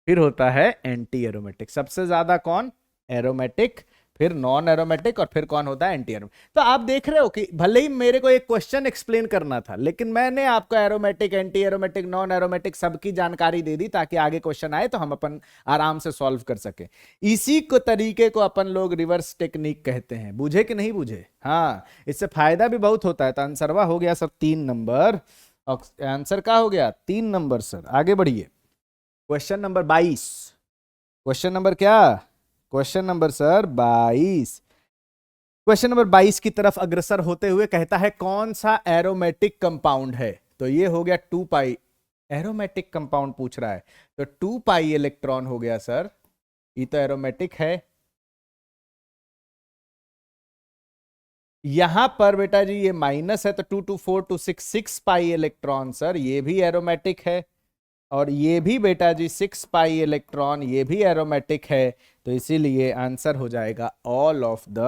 फिर होता है एंटी एरोमेटिक। सबसे ज्यादा कौन? एरोमेटिक, फिर नॉन एरोमेटिक, और फिर कौन होता है? Anti aromatic. तो आप देख रहे हो कि भले ही मेरे को एक क्वेश्चन एक्सप्लेन करना था, लेकिन मैंने आपको aromatic, anti aromatic, non aromatic सबकी जानकारी दे दी, ताकि आगे क्वेश्चन आए तो हम अपन आराम से सॉल्व कर सके। इसी को तरीके को अपन लोग रिवर्स टेक्निक कहते हैं। बुझे कि नहीं बुझे? हाँ, इससे फायदा भी बहुत होता है। तो आंसरवा हो गया सर 3 नंबर, आंसर का हो गया 3 नंबर सर। आगे बढ़िए, क्वेश्चन नंबर 22। क्वेश्चन नंबर क्या? Question number sir 22। Question number 22 की तरफ अग्रसर होते हुए कहता है कौन सा एरोमेटिक कंपाउंड है? तो ये हो गया 2 पाई, एरोमेटिक कंपाउंड पूछ रहा है, तो 2 पाई इलेक्ट्रॉन हो गया सर, ये तो एरोमेटिक है। यहां पर बेटा जी ये माइनस है, तो 2 2 4 2 6, 6 पाई इलेक्ट्रॉन सर, ये भी एरोमेटिक है। और ये भी बेटा जी 6 पाई इलेक्ट्रॉन, ये भी एरोमेटिक है। तो इसीलिए आंसर हो जाएगा ऑल ऑफ द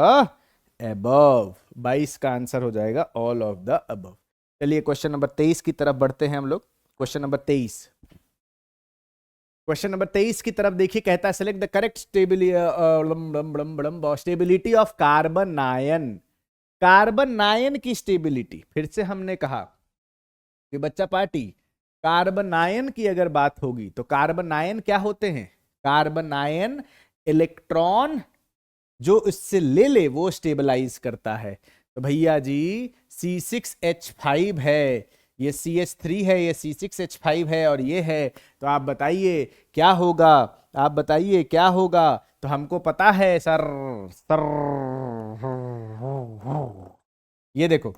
अबव। 22 का आंसर हो जाएगा ऑल ऑफ द अबव। चलिए क्वेश्चन नंबर 23 की तरफ बढ़ते हैं हम लोग। क्वेश्चन नंबर 23, क्वेश्चन नंबर 23 की तरफ देखिए, कहता है select the correct stability of carbon ion. Carbon ion की स्टेबिलिटी, फिर से हमने कहा कि बच्चा पार्टी कार्बन आयन की अगर बात होगी तो कार्बन आयन क्या होते हैं? कार्बन आयन इलेक्ट्रॉन जो इससे ले ले वो स्टेबलाइज करता है। तो भैया जी C6H5 है, ये CH3 है, ये C6H5 है, और ये है। तो आप बताइए क्या होगा? आप बताइए क्या होगा? तो हमको पता है सर, सर ये देखो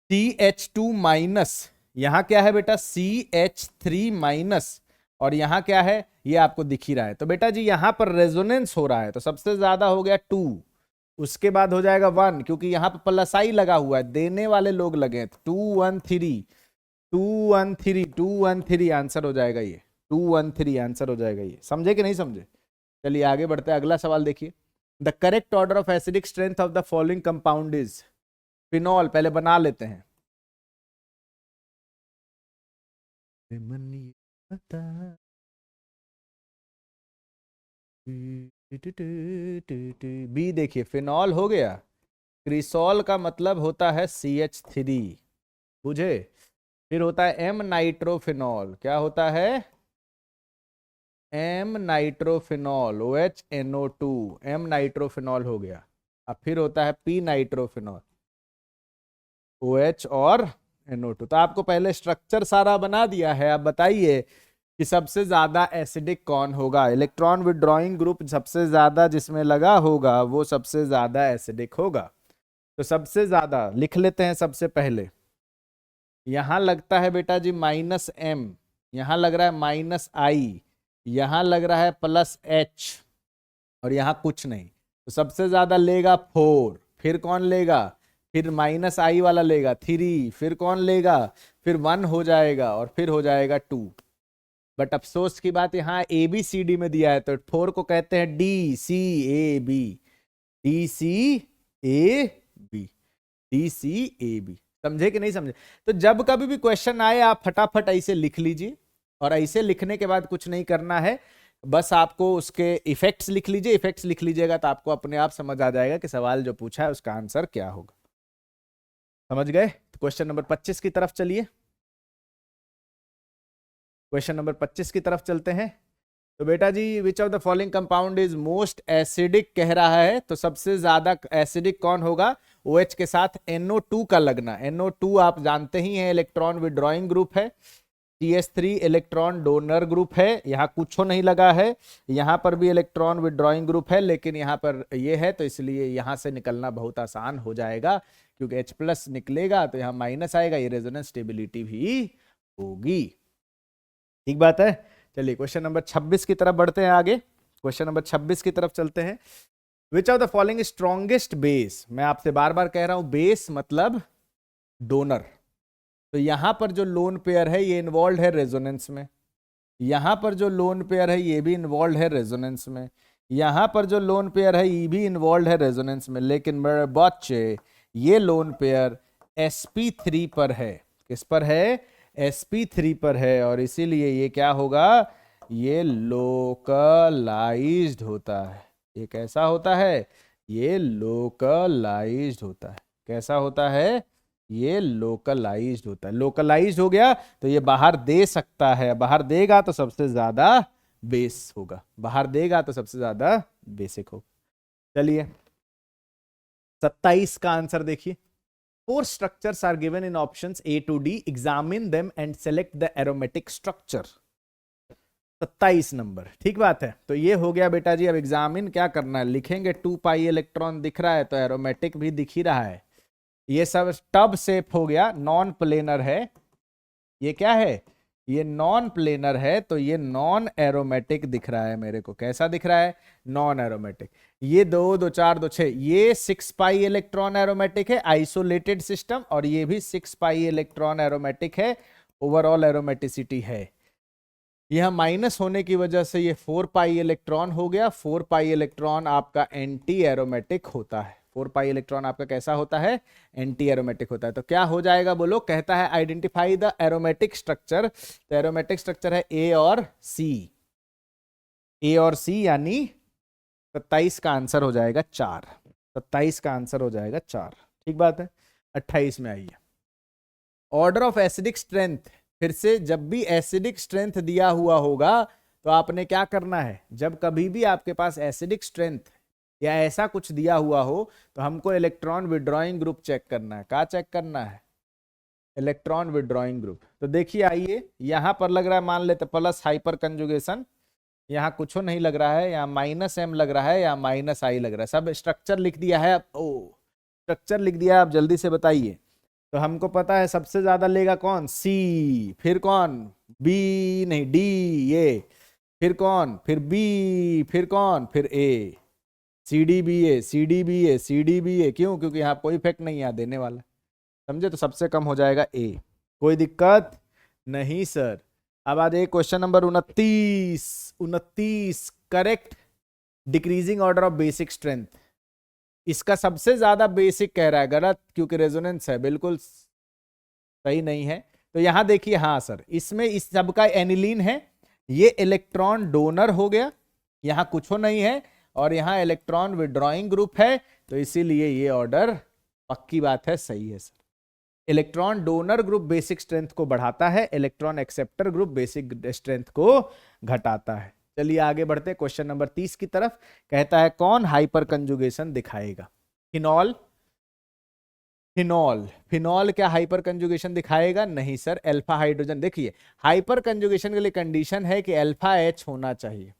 CH2 माइनस, यहां क्या है बेटा? CH3 माइनस, और यहां क्या है? ये आपको दिख ही रहा है। तो बेटा जी यहां पर रेजोनेंस हो रहा है, तो सबसे ज्यादा हो गया 2, उसके बाद हो जाएगा 1, क्योंकि यहां पर प्लस आई लगा हुआ है, देने वाले लोग लगे हैं। 2 1 3, 2 1 3, 2 1 3 आंसर हो जाएगा ये, 2 1 3 आंसर हो जाएगा ये। समझे कि नहीं समझे? चलिए आगे बढ़ते हैं, अगला सवाल देखिए। The correct order of acidic strength of the following compound is. Phenol पहले बना लेते हैं। बी देखिए, फिनॉल हो गया। क्रिसॉल का मतलब होता है CH3, बुझे? फिर होता है एम नाइट्रोफिनॉल, क्या होता है? M nitrophenol, OHNO2, M nitrophenol हो गया। अब फिर होता है पी नाइट्रोफिनॉल, OH और NO2। तो आपको पहले स्ट्रक्चर सारा बना दिया है। अब बताइए कि सबसे ज्यादा एसिडिक कौन होगा? इलेक्ट्रॉन विड्रॉइंग ग्रुप सबसे ज्यादा जिसमें लगा होगा वो सबसे ज्यादा एसिडिक होगा। तो सबसे ज्यादा लिख लेते हैं। सबसे पहले यहां लगता है बेटा जी -M, यहां लग रहा है -I, यहां लग रहा है +H, और यहां कुछ नहीं। तो सबसे ज्यादा लेगा 4, फिर कौन लेगा? फिर -I वाला लेगा 3, फिर कौन लेगा? फिर 1 हो जाएगा, और फिर हो जाएगा 2। बट अफसोस की बात यहाँ ABCD में दिया है, तो 4 को कहते हैं DCAB, DCAB, DCAB। समझे कि नहीं समझे? तो जब कभी भी क्वेश्चन आए आप फटाफट ऐसे लिख लीजिए, और ऐसे लिखने के बाद कुछ नहीं करना है, बस आपको उसके इफेक्ट्स लिख लीजिए। इफेक्ट्स लिख लीजिएगा तो आपको अपने आप समझ आ जाएगा कि सवाल जो पूछा है उसका आंसर क्या होगा। समझ गए? तो क्वेश्चन नंबर 25 की तरफ चलिए। क्वेश्चन नंबर 25 की तरफ चलते हैं। तो बेटा जी which of the following compound is most acidic कह रहा है, तो सबसे ज्यादा एसिडिक कौन होगा? OH के साथ NO2 का लगना। NO2 आप जानते ही हैं इलेक्ट्रॉन विड्रॉइंग ग्रुप है। CH3 इलेक्ट्रॉन डोनर ग्रुप है, यहाँ कुछ नहीं लगा है, यहाँ पर भी इलेक्ट्रॉन विड्रॉइंग ग्रुप है, लेकिन यहाँ पर ये है तो इसलिए यहाँ से निकलना बहुत आसान हो जाएगा, क्योंकि H+ निकलेगा तो यहाँ माइनस आएगा, ये रेजोनेंस स्टेबिलिटी भी होगी। ठीक बात है। चलिए क्वेश्चन नंबर 26 की तरफ बढ़ते हैं आगे। क्वेश्चन नंबर 26 की तरफ चलते हैं। Which of the following strongest base, मैं आपसे बार बार कह रहा हूं बेस मतलब डोनर, तो यहां पर जो लोन पेयर है ये इन्वॉल्व है रेजोनेंस में, यहां पर जो लोन पेयर है ये भी इन्वॉल्व है रेजोनेंस में, यहां पर जो लोन पेयर है ये भी इन्वॉल्व है रेजोनेंस में, लेकिन मेरे बच्चे ये लोन पेयर sp3 पर है। किस पर है? sp3 पर है, और इसीलिए ये क्या होगा, ये लोकलाइज्ड होता है। ये कैसा होता है? ये लोकलाइज्ड होता है। कैसा होता है? ये लोकलाइज्ड होता है। लोकलाइज्ड हो गया तो ये बाहर दे सकता है, बाहर देगा तो सबसे ज्यादा बेस होगा, बाहर देगा तो सबसे ज्यादा बेसिक होगा। चलिए 27 का आंसर देखिए। 4 structures are given in options A to D. Examine them and select the aromatic structure. 27 number. ठीक बात है। तो ये हो गया बेटा जी। अब एग्जामिन क्या करना है, लिखेंगे 2 पाई इलेक्ट्रॉन दिख रहा है तो एरोमेटिक भी दिख ही रहा है। ये सब टब शेप हो गया, नॉन प्लेनर है। ये क्या है? ये नॉन प्लेनर है, तो ये नॉन एरोमेटिक दिख रहा है मेरे को। कैसा दिख रहा है? Non aromatic. ये 2 2 4 2 6, ये 6 पाई इलेक्ट्रॉन एरोमेटिक है, आइसोलेटेड सिस्टम, और ये भी 6 पाई इलेक्ट्रॉन एरोमेटिक है, ओवरऑल एरोमेटिसिटी है। यह माइनस होने की वजह से ये 4 पाई इलेक्ट्रॉन हो गया। 4 पाई इलेक्ट्रॉन आपका एंटी एरोमेटिक होता है। 4 पाई इलेक्ट्रॉन आपका कैसा होता है? एंटी एरोमेटिक होता है। तो क्या हो जाएगा बोलो? कहता है आइडेंटिफाई द एरोमेटिक स्ट्रक्चर। तो एरोमेटिक स्ट्रक्चर है ए और सी। ए और सी यानी 27 का आंसर हो जाएगा 4। 27 का आंसर हो जाएगा 4। ठीक बात है। 28 में आइए। Order of acidic strength. फिर से जब भी एसिडिक स्ट्रेंथ दिया हुआ होगा तो आपने क्या करना है, जब कभी भी आपके पास एसिडिक स्ट्रेंथ या ऐसा कुछ दिया हुआ हो तो हमको इलेक्ट्रॉन विड्रॉइंग ग्रुप चेक करना है। क्या चेक करना है? Electron withdrawing group. तो देखिए आइए, यहां पर लग रहा है, मान लेते प्लस हाइपर कंजुगेशन, यहाँ कुछ नहीं लग रहा है, यहाँ -m लग रहा है, यहाँ -i लग रहा है। सब स्ट्रक्चर लिख दिया है। स्ट्रक्चर लिख दिया है। आप जल्दी से बताइए। तो हमको पता है सबसे ज्यादा लेगा कौन? C, फिर कौन? B, नहीं D, ये, फिर कौन? फिर B, फिर कौन? फिर A। CDBA, CDBA, CDBA। क्यों? क्योंकि यहाँ कोई इफेक्ट नहीं है देने वाला। समझे? तो सबसे कम हो जाएगा A। कोई दिक्कत नहीं सर। अब आ जाइए question number 29। Correct decreasing order of basic strength. इसका सबसे ज्यादा बेसिक कह रहा है, गलत, क्योंकि रेजोनेंस है, बिल्कुल सही नहीं है। तो यहां देखिए, हाँ सर, इसमें इस सबका एनिलीन है, ये इलेक्ट्रॉन डोनर हो गया, यहां कुछ नहीं है, और यहां इलेक्ट्रॉन विड्रॉइंग ग्रुप है, तो इसीलिए ये ऑर्डर पक्की बात है, सही है sir. Electron donor group basic strength को बढ़ाता है, electron acceptor group basic strength को घटाता है। चलिए आगे बढ़ते हैं क्वेश्चन नंबर 30 की तरफ। कहता है कौन हाइपर कंजुगेशन दिखाएगा? फिनॉल। फिनॉल, फिनॉल क्या हाइपर कंजुगेशन दिखाएगा? नहीं सर। Alpha hydrogen. देखिए हाइपर कंजुगेशन के लिए कंडीशन है कि अल्फा H होना चाहिए।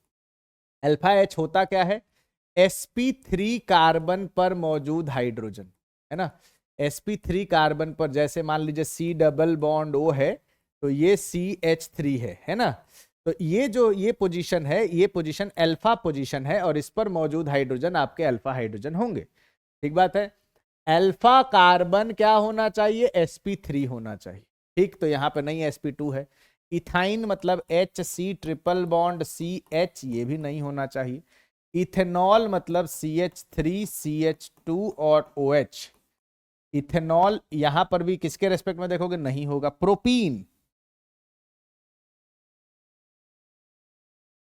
अल्फा H होता क्या है? sp3 कार्बन पर मौजूद हाइड्रोजन, है ना। sp3 कार्बन पर, जैसे मान लीजिए C डबल बॉन्ड O है तो ये CH3 है ना। तो ये जो ये पोजीशन है, ये पोजीशन अल्फा पोजीशन है, और इस पर मौजूद हाइड्रोजन आपके अल्फा हाइड्रोजन होंगे। ठीक बात है। अल्फा कार्बन क्या होना चाहिए? sp3 होना चाहिए। ठीक, तो यहां पर नहीं, sp2 है। इथाइन मतलब HC ट्रिपल बॉन्ड CH, ये भी नहीं होना चाहिए। इथेनॉल मतलब CH3 CH2 और OH। इथेनॉल यहां पर भी किसके रेस्पेक्ट में देखोगे? नहीं होगा। प्रोपीन,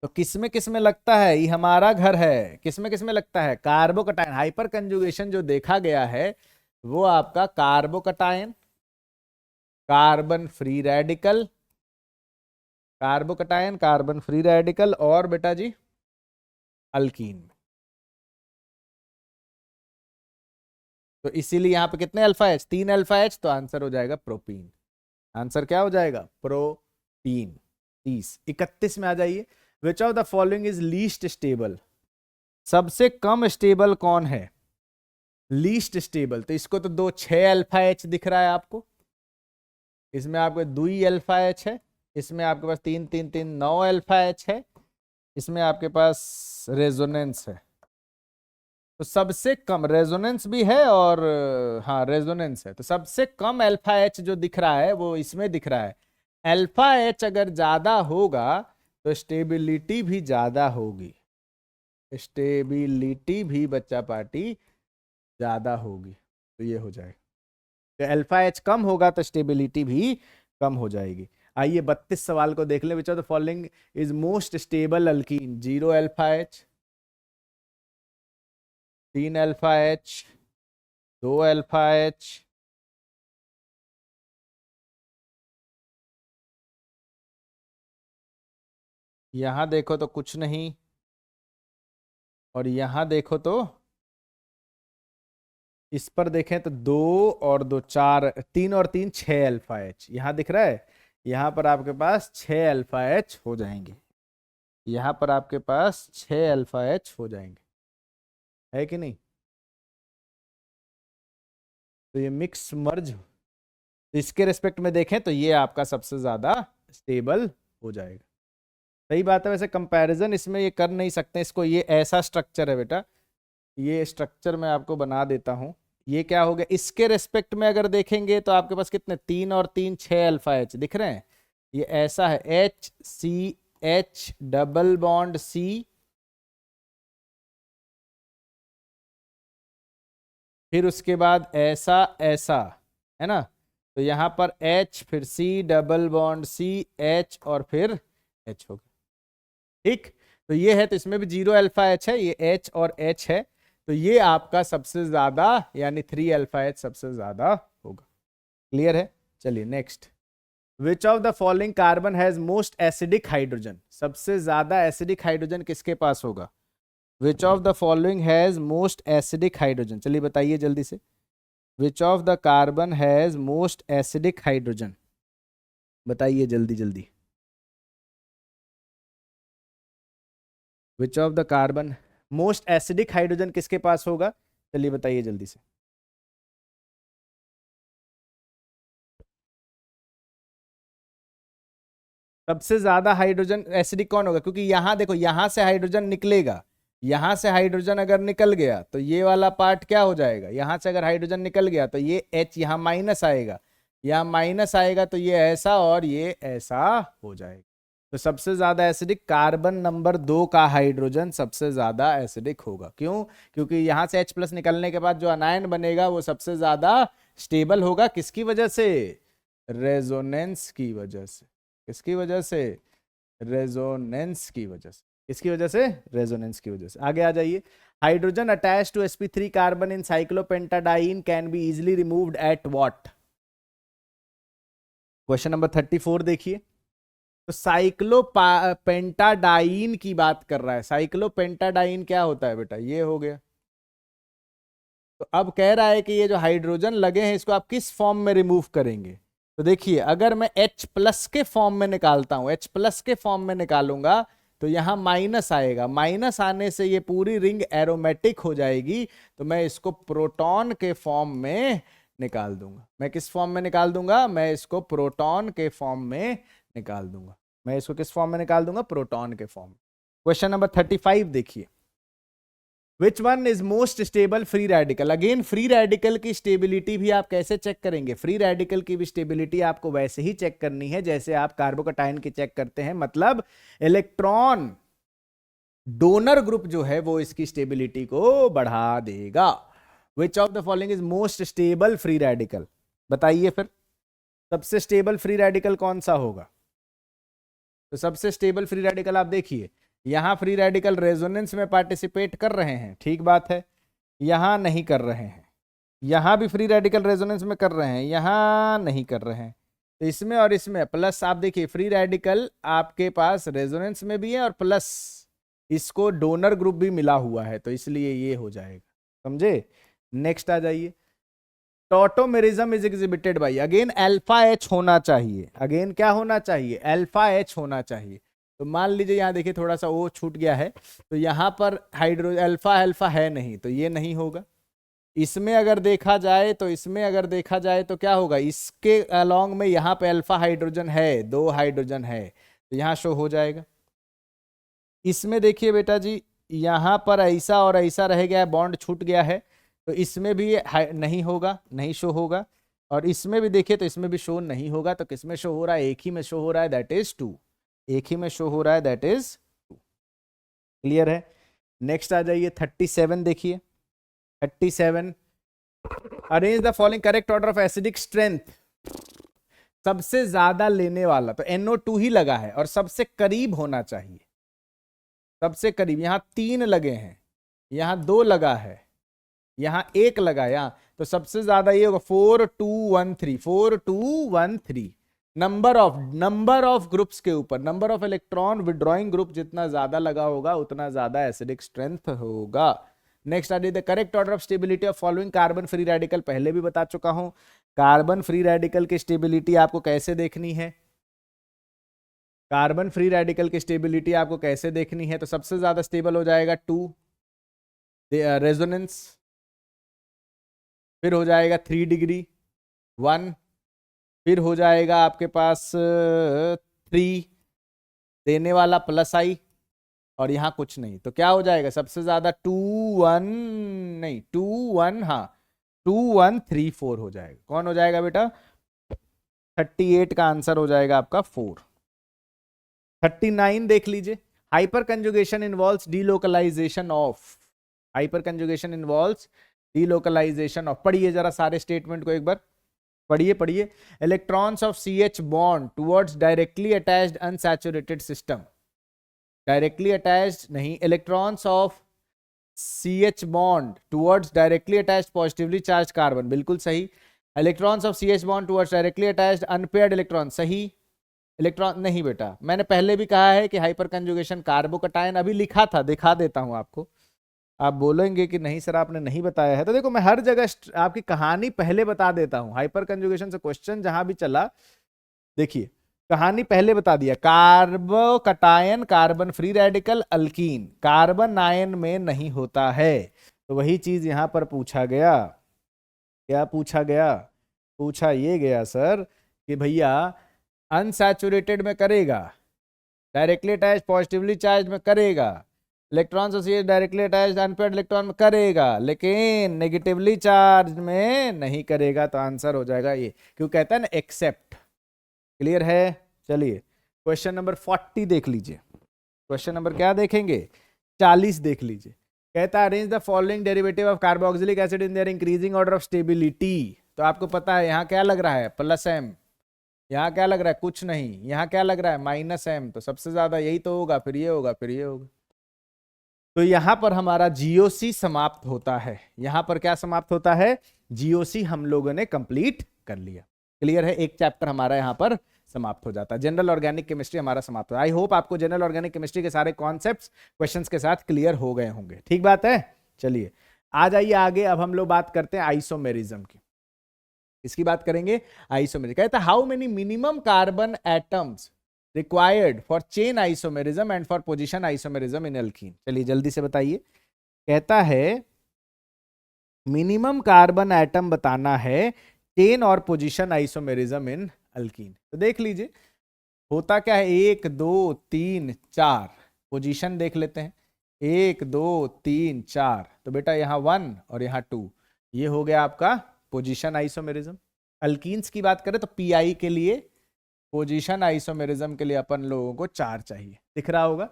तो किसमें किसमें लगता है? ये हमारा घर है। किसमें किसमें लगता है? कार्बोकटायन। हाइपर कंजुगेशन जो देखा गया है वो आपका carbocation, carbon free radical, carbocation, carbon free radical, और बेटा जी अल्कीन। तो इसीलिए यहां पे कितने अल्फा H? 3 अल्फा H, तो आंसर हो जाएगा प्रोपीन। आंसर क्या हो जाएगा? प्रोपीन। 3 30 31 में आ जाइए। Which of the following is least stable, सबसे कम स्टेबल कौन है? लीस्ट स्टेबल, तो इसको तो 6 अल्फा एच दिख रहा है आपको, इसमें आपको 2 अल्फा एच है, इसमें आपके पास 3 3 3 9 अल्फा एच है, इसमें आपके पास रेजोनेंस है। तो सबसे कम रेजोनेंस भी है और हाँ रेजोनेंस है, तो सबसे कम अल्फा एच जो दिख रहा है वो इसमें दिख रहा है। अल्फा एच अगर ज्यादा होगा तो स्टेबिलिटी भी ज्यादा होगी, स्टेबिलिटी भी बच्चा पार्टी ज्यादा होगी, तो ये हो जाएगा। तो अल्फा एच कम होगा तो स्टेबिलिटी भी कम हो जाएगी। आइए 32 सवाल को देख लें। विच of the following is most stable alkyne? 0 alpha H, 3 alpha H, 2 alpha H, यहां देखो तो कुछ नहीं, और यहां देखो तो इस पर देखें तो 2 और 2 4, 3 और 3 6 अल्फा एच यहां दिख रहा है। यहां पर आपके पास 6 अल्फा एच हो जाएंगे, यहां पर आपके पास 6 अल्फा एच हो जाएंगे, है कि नहीं? तो ये मिक्स मर्ज, तो इसके रेस्पेक्ट में देखें तो ये आपका सबसे ज्यादा स्टेबल हो जाएगा। सही बात है। वैसे कंपैरिजन इसमें ये कर नहीं सकते, इसको ये ऐसा स्ट्रक्चर है बेटा, ये स्ट्रक्चर मैं आपको बना देता हूं। ये क्या हो गया, इसके रेस्पेक्ट में अगर देखेंगे तो आपके पास कितने 3 और 3 6 अल्फा एच दिख रहे हैं। ये ऐसा है H C H double bond C, फिर उसके बाद ऐसा ऐसा, है ना? तो यहां पर H फिर C double bond C H और फिर H हो गया। ठीक, तो ये है, तो इसमें भी 0 अल्फा H है, ये H और H है, तो ये आपका सबसे ज्यादा यानी 3 अल्फा H सबसे ज्यादा होगा। क्लियर है? चलिए next. Which of the following carbon has most acidic hydrogen? सबसे ज्यादा एसिडिक हाइड्रोजन किसके पास होगा? विच of the following has most acidic hydrogen, चलिए बताइए जल्दी से। विच of the carbon has most acidic hydrogen, बताइए जल्दी जल्दी। विच of the carbon most acidic hydrogen किसके पास होगा? चलिए बताइए जल्दी से। सबसे ज्यादा हाइड्रोजन एसिडिक कौन होगा? क्योंकि यहां देखो, यहां से हाइड्रोजन निकलेगा, यहां से हाइड्रोजन अगर निकल गया तो ये वाला पार्ट क्या हो जाएगा? यहां से अगर हाइड्रोजन निकल गया तो ये H यहां माइनस आएगा, यहां माइनस आएगा, तो ये ऐसा और ये ऐसा हो जाएगा। तो सबसे ज्यादा एसिडिक कार्बन नंबर 2 का हाइड्रोजन सबसे ज्यादा एसिडिक होगा। क्यों? क्योंकि यहां से H+ निकलने के बाद जो अनायन बनेगा वो सबसे ज्यादा स्टेबल होगा। किसकी वजह से? रेजोनेंस की वजह से। किसकी वजह से? रेजोनेंस की वजह से। किसकी वजह से? रेजोनेंस की वजह से। आगे आ जाइए। Hydrogen attach to sp3 carbon in cyclopentadiene can be easily removed at what? Question number 34 देखिए। तो साइक्लोपेंटाडाइन की बात कर रहा है। साइक्लोपेंटाडाइन क्या होता है बेटा? ये हो गया। तो अब कह रहा है कि ये जो हाइड्रोजन लगे हैं इसको आप किस फॉर्म में रिमूव करेंगे? तो देखिए, अगर मैं H+ के फॉर्म में निकालता हूं, H+ के फॉर्म में निकालूंगा तो यहां माइनस आएगा, माइनस आने से ये पूरी रिंग एरोमेटिक हो जाएगी, तो मैं इसको प्रोटॉन के फॉर्म में निकाल दूंगा। मैं किस फॉर्म में निकाल दूंगा? मैं इसको प्रोटॉन के फॉर्म में निकाल दूंगा। मैं इसको किस फॉर्म में निकाल दूंगा? प्रोटॉन के फॉर्म में। क्वेश्चन नंबर 35 देखिए। Which one is most stable free radical? Again free radical की स्टेबिलिटी भी आप कैसे चेक करेंगे? फ्री रेडिकल की भी स्टेबिलिटी आपको वैसे ही चेक करनी है जैसे आप कार्बोकैटायन की चेक करते हैं, मतलब इलेक्ट्रॉन डोनर ग्रुप जो है वो इसकी स्टेबिलिटी को बढ़ा देगा। विच of the following is most stable free radical? बताइए फिर, सबसे स्टेबल फ्री रेडिकल कौन सा होगा? तो सबसे स्टेबल फ्री रेडिकल आप देखिए, यहां फ्री रेडिकल रेजोनेंस में पार्टिसिपेट कर रहे हैं, ठीक बात है, यहां नहीं कर रहे हैं। यहां भी फ्री रेडिकल रेजोनेंस में कर रहे हैं, यहां नहीं कर रहे हैं। तो इसमें और इसमें प्लस, आप देखिए फ्री रेडिकल आपके पास रेजोनेंस में भी है और प्लस इसको डोनर ग्रुप भी मिला हुआ है, तो इसलिए ये हो जाएगा। समझे? नेक्स्ट आ जाइए। Tautomerism is exhibited by, again alpha H होना चाहिए, अगेन क्या होना चाहिए, अल्फा एच होना चाहिए। तो मान लीजिए यहाँ देखिए थोड़ा सा वो छूट गया है, तो यहाँ पर हाइड्रोजन अल्फा अल्फा है नहीं, तो ये नहीं होगा। इसमें अगर देखा जाए तो इसमें अगर देखा जाए तो क्या होगा, इसके अलोंग में यहाँ पे अल्फा हाइड्रोजन है, 2 हाइड्रोजन है, तो यहाँ शो हो जाएगा। इसमें देखिए बेटा जी, यहाँ पर ऐसा और ऐसा रह गया है, बॉन्ड छूट गया है, तो इसमें भी नहीं होगा, नहीं शो होगा। और इसमें भी देखिए तो इसमें भी शो नहीं होगा, तो किसमें शो हो रहा है, एक ही में शो हो रहा है, दैट इज 2, एक ही में शो हो रहा है, दैट इज 2। क्लियर है। नेक्स्ट आ जाइए 37, देखिए 37, arrange the following correct order of acidic strength. सबसे ज्यादा लेने वाला तो NO2 ही लगा है, और सबसे करीब होना चाहिए, सबसे करीब। यहां 3 लगे हैं, यहां 2 लगा है, यहां 1 लगा, यहां तो सबसे ज्यादा ये होगा 4213, 4213। नंबर ऑफ ग्रुप्स के ऊपर, number of electron withdrawing group जितना ज्यादा लगा होगा उतना ज्यादा एसिडिक स्ट्रेंथ होगा। नेक्स्ट आ the correct order of stability of following carbon free radical, पहले भी बता चुका हूं। कार्बन फ्री रेडिकल की स्टेबिलिटी आपको कैसे देखनी है, कार्बन फ्री रेडिकल की स्टेबिलिटी आपको कैसे देखनी है, तो सबसे ज्यादा स्टेबल हो जाएगा 2 रेजोनेंस, फिर हो जाएगा 3 डिग्री 1, फिर हो जाएगा आपके पास 3 देने वाला प्लस आई, और यहां कुछ नहीं, तो क्या हो जाएगा सबसे ज्यादा 2 1 नहीं 2 1, हाँ 2 1 3 4 हो जाएगा। कौन हो जाएगा बेटा, 38 का आंसर हो जाएगा आपका 4। 39 देख लीजिए, hyperconjugation involves delocalisation of, hyperconjugation involves delocalisation of, पढ़िए जरा सारे स्टेटमेंट को एक बार पढ़िए पढ़िए। Electrons of CH bond towards directly attached unsaturated system, directly attached नहीं, electrons of CH bond towards directly attached positively charge carbon, बिल्कुल सही। Electrons of CH bond towards directly attached unpaired electron, सही। Electron नहीं बेटा, मैंने पहले भी कहा है कि हाइपर कंजुगेशन कार्बोकटायन, अभी लिखा था, दिखा देता हूं आपको। आप बोलेंगे कि नहीं सर आपने नहीं बताया है, तो देखो मैं हर जगह आपकी कहानी पहले बता देता हूं। हाइपर कंजुगेशन से क्वेश्चन जहां भी चला, देखिए कहानी पहले बता दिया। Carbocation carbon free radical alkyne, carbon ion में नहीं होता है, तो वही चीज यहां पर पूछा गया। क्या पूछा गया, पूछा ये गया सर कि भैया अनसैचुरेटेड में करेगा, डायरेक्टली अटैच पॉजिटिवली चार्ज में करेगा, इलेक्ट्रॉन से डायरेक्टली अटैच्ड अनपेयर्ड इलेक्ट्रॉन में करेगा, लेकिन नेगेटिवली चार्ज में नहीं करेगा, तो आंसर हो जाएगा ये, क्यों कहता है ना एक्सेप्ट। क्लियर है। चलिए क्वेश्चन नंबर 40 देख लीजिए, क्वेश्चन नंबर क्या देखेंगे, 40 देख लीजिए। कहता है arrange the following derivative of carboxylic acid in their increasing order of stability. तो आपको पता है यहाँ क्या लग रहा है, प्लस m, यहाँ क्या लग रहा है, कुछ नहीं, यहाँ क्या लग रहा है, माइनस m, तो सबसे ज्यादा यही तो होगा, फिर ये होगा, फिर ये होगा। तो यहां पर हमारा GOC समाप्त होता है, यहां पर क्या समाप्त होता है, GOC हम लोगों ने कंप्लीट कर लिया। क्लियर है, एक चैप्टर हमारा यहां पर समाप्त हो जाता है, जनरल ऑर्गेनिक केमिस्ट्री हमारा समाप्त हो। आई होप आपको जनरल ऑर्गेनिक केमिस्ट्री के सारे कॉन्सेप्ट्स क्वेश्चंस के साथ क्लियर हो गए होंगे, ठीक बात है। चलिए आ जाइए आगे, अब हम लोग बात करते हैं आइसोमेरिज्म की। इसकी बात करेंगे आइसोमेरिज्म। कहता है how many minimum carbon atoms required for chain isomerism and for position isomerism in alkene. चलिए जल्दी से बताइए। कहता है मिनिमम कार्बन एटम बताना है चेन और पोजीशन आइसोमेरिज्म इन अल्कीन। तो देख लीजिए होता क्या है, 1 2 3 4, पोजीशन देख लेते हैं, 1 2 3 4, तो बेटा यहाँ 1 और यहाँ 2, ये हो गया आपका पोजीशन आइसोमेरिज्म। अल्कीन्स की बात करें तो पीआई के लिए, पोजीशन आइसोमेरिज्म के लिए अपन लोगों को 4 चाहिए, दिख रहा होगा।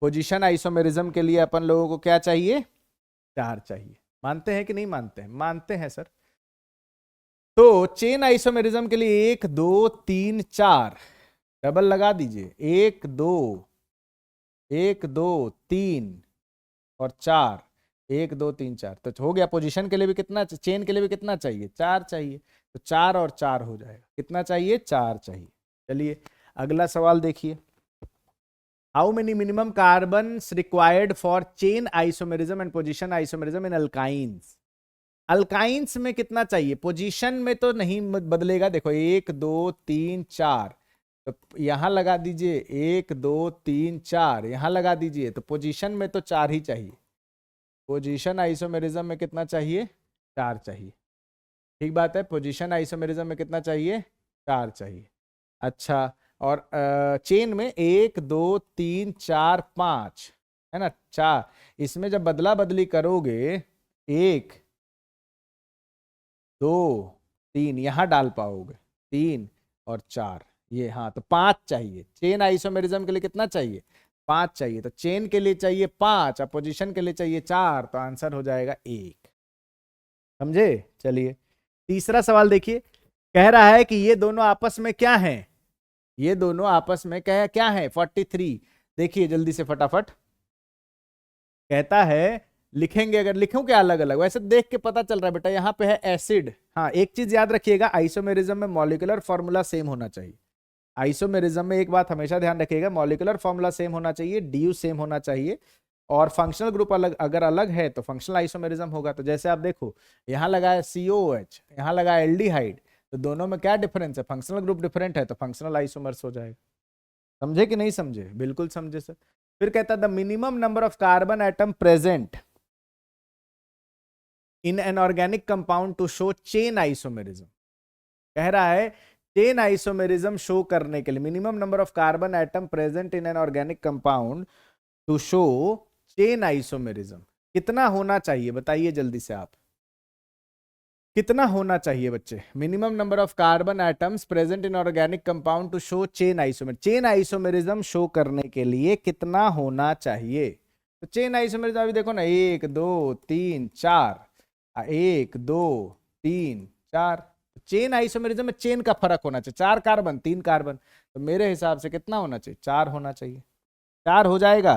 पोजीशन आइसोमेरिज्म के लिए अपन लोगों को क्या चाहिए, 4 चाहिए। मानते हैं कि नहीं मानते हैं, मानते हैं सर। तो चेन आइसोमेरिज्म के लिए 1 2 3 4 डबल लगा दीजिए, 1 2 3 और 4, 1 2 3 4, तो हो गया। पोजीशन के लिए भी कितना, चेन के लिए भी कितना चाहिए, 4 चाहिए, तो 4 और 4 हो जाएगा, कितना चाहिए, 4 चाहिए। चलिए अगला सवाल देखिए, how many minimum carbon required for chain isomerism and position isomerism in alkynes. Alkynes में कितना चाहिए, पोजीशन में तो नहीं बदलेगा, देखो 1 2 3 4, तो यहां लगा दीजिए 1 2 3 4, यहां लगा दीजिए, तो पोजीशन में तो 4 ही चाहिए, पोजीशन आइसोमेरिज्म में कितना चाहिए, 4 चाहिए। ठीक बात है, पोजीशन आइसोमेरिज्म में कितना चाहिए, 4 चाहिए। अच्छा, और चेन में 1 2 3 4 5 है ना, 4, इसमें जब बदला बदली करोगे 1 2 3 यहां डाल पाओगे, 3 और 4 ये, हाँ तो 5 चाहिए। चेन आइसोमेरिज्म के लिए कितना चाहिए, 5 चाहिए, तो चेन के लिए चाहिए 5 और पोजीशन के लिए चाहिए 4, तो आंसर हो जाएगा 1। समझे? चलिए तीसरा सवाल देखिए, कह रहा है कि ये दोनों आपस में क्या हैं, ये दोनों आपस में क्या है 43। देखिए जल्दी से फटाफट, कहता है लिखेंगे, अगर लिखूं क्या अलग अलग, वैसे देख के पता चल रहा है बेटा, यहां पे है एसिड। हाँ एक चीज याद रखिएगा, आइसोमेरिज्म में मॉलिक्यूलर फॉर्मूला सेम होना चाहिए। आइसोमेरिज्म में एक बात हमेशा ध्यान रखिएगा, मॉलिक्यूलर फॉर्मूला सेम होना चाहिए, डी सेम होना चाहिए, और फंक्शनल ग्रुप अलग, अगर अलग है तो फंक्शनल आइसोमेरिज्म होगा। तो जैसे आप देखो यहाँ लगा है COOH, यहाँ लगा है एल्डिहाइड, तो दोनों में क्या डिफरेंस है, फंक्शनल ग्रुप डिफरेंट है, तो फंक्शनल आइसोमर्स हो जाएगा। समझे कि नहीं समझे? बिल्कुल समझे सर। फिर कहता है the minimum number of carbon atom present in an organic compound to show chain isomerism. कह रहा है चेन आइसोमेरिज्म शो करने के लिए minimum number of carbon atom present in an organic compound to show chain isomerism कितना होना चाहिए, बताइए जल्दी से आप, कितना होना चाहिए बच्चे? Minimum number of carbon atoms present in organic compound to show chain isomer, chain isomerism show करने के लिए कितना होना चाहिए? तो चेन आइसोमेरिज्म अभी देखो ना, 1 2 3 4, 1 2 3 4, चेन आइसोमेरिज्म में चेन का फर्क होना चाहिए, 4 कार्बन 3 कार्बन, तो मेरे हिसाब से कितना होना चाहिए, 4 होना चाहिए। 4 हो जाएगा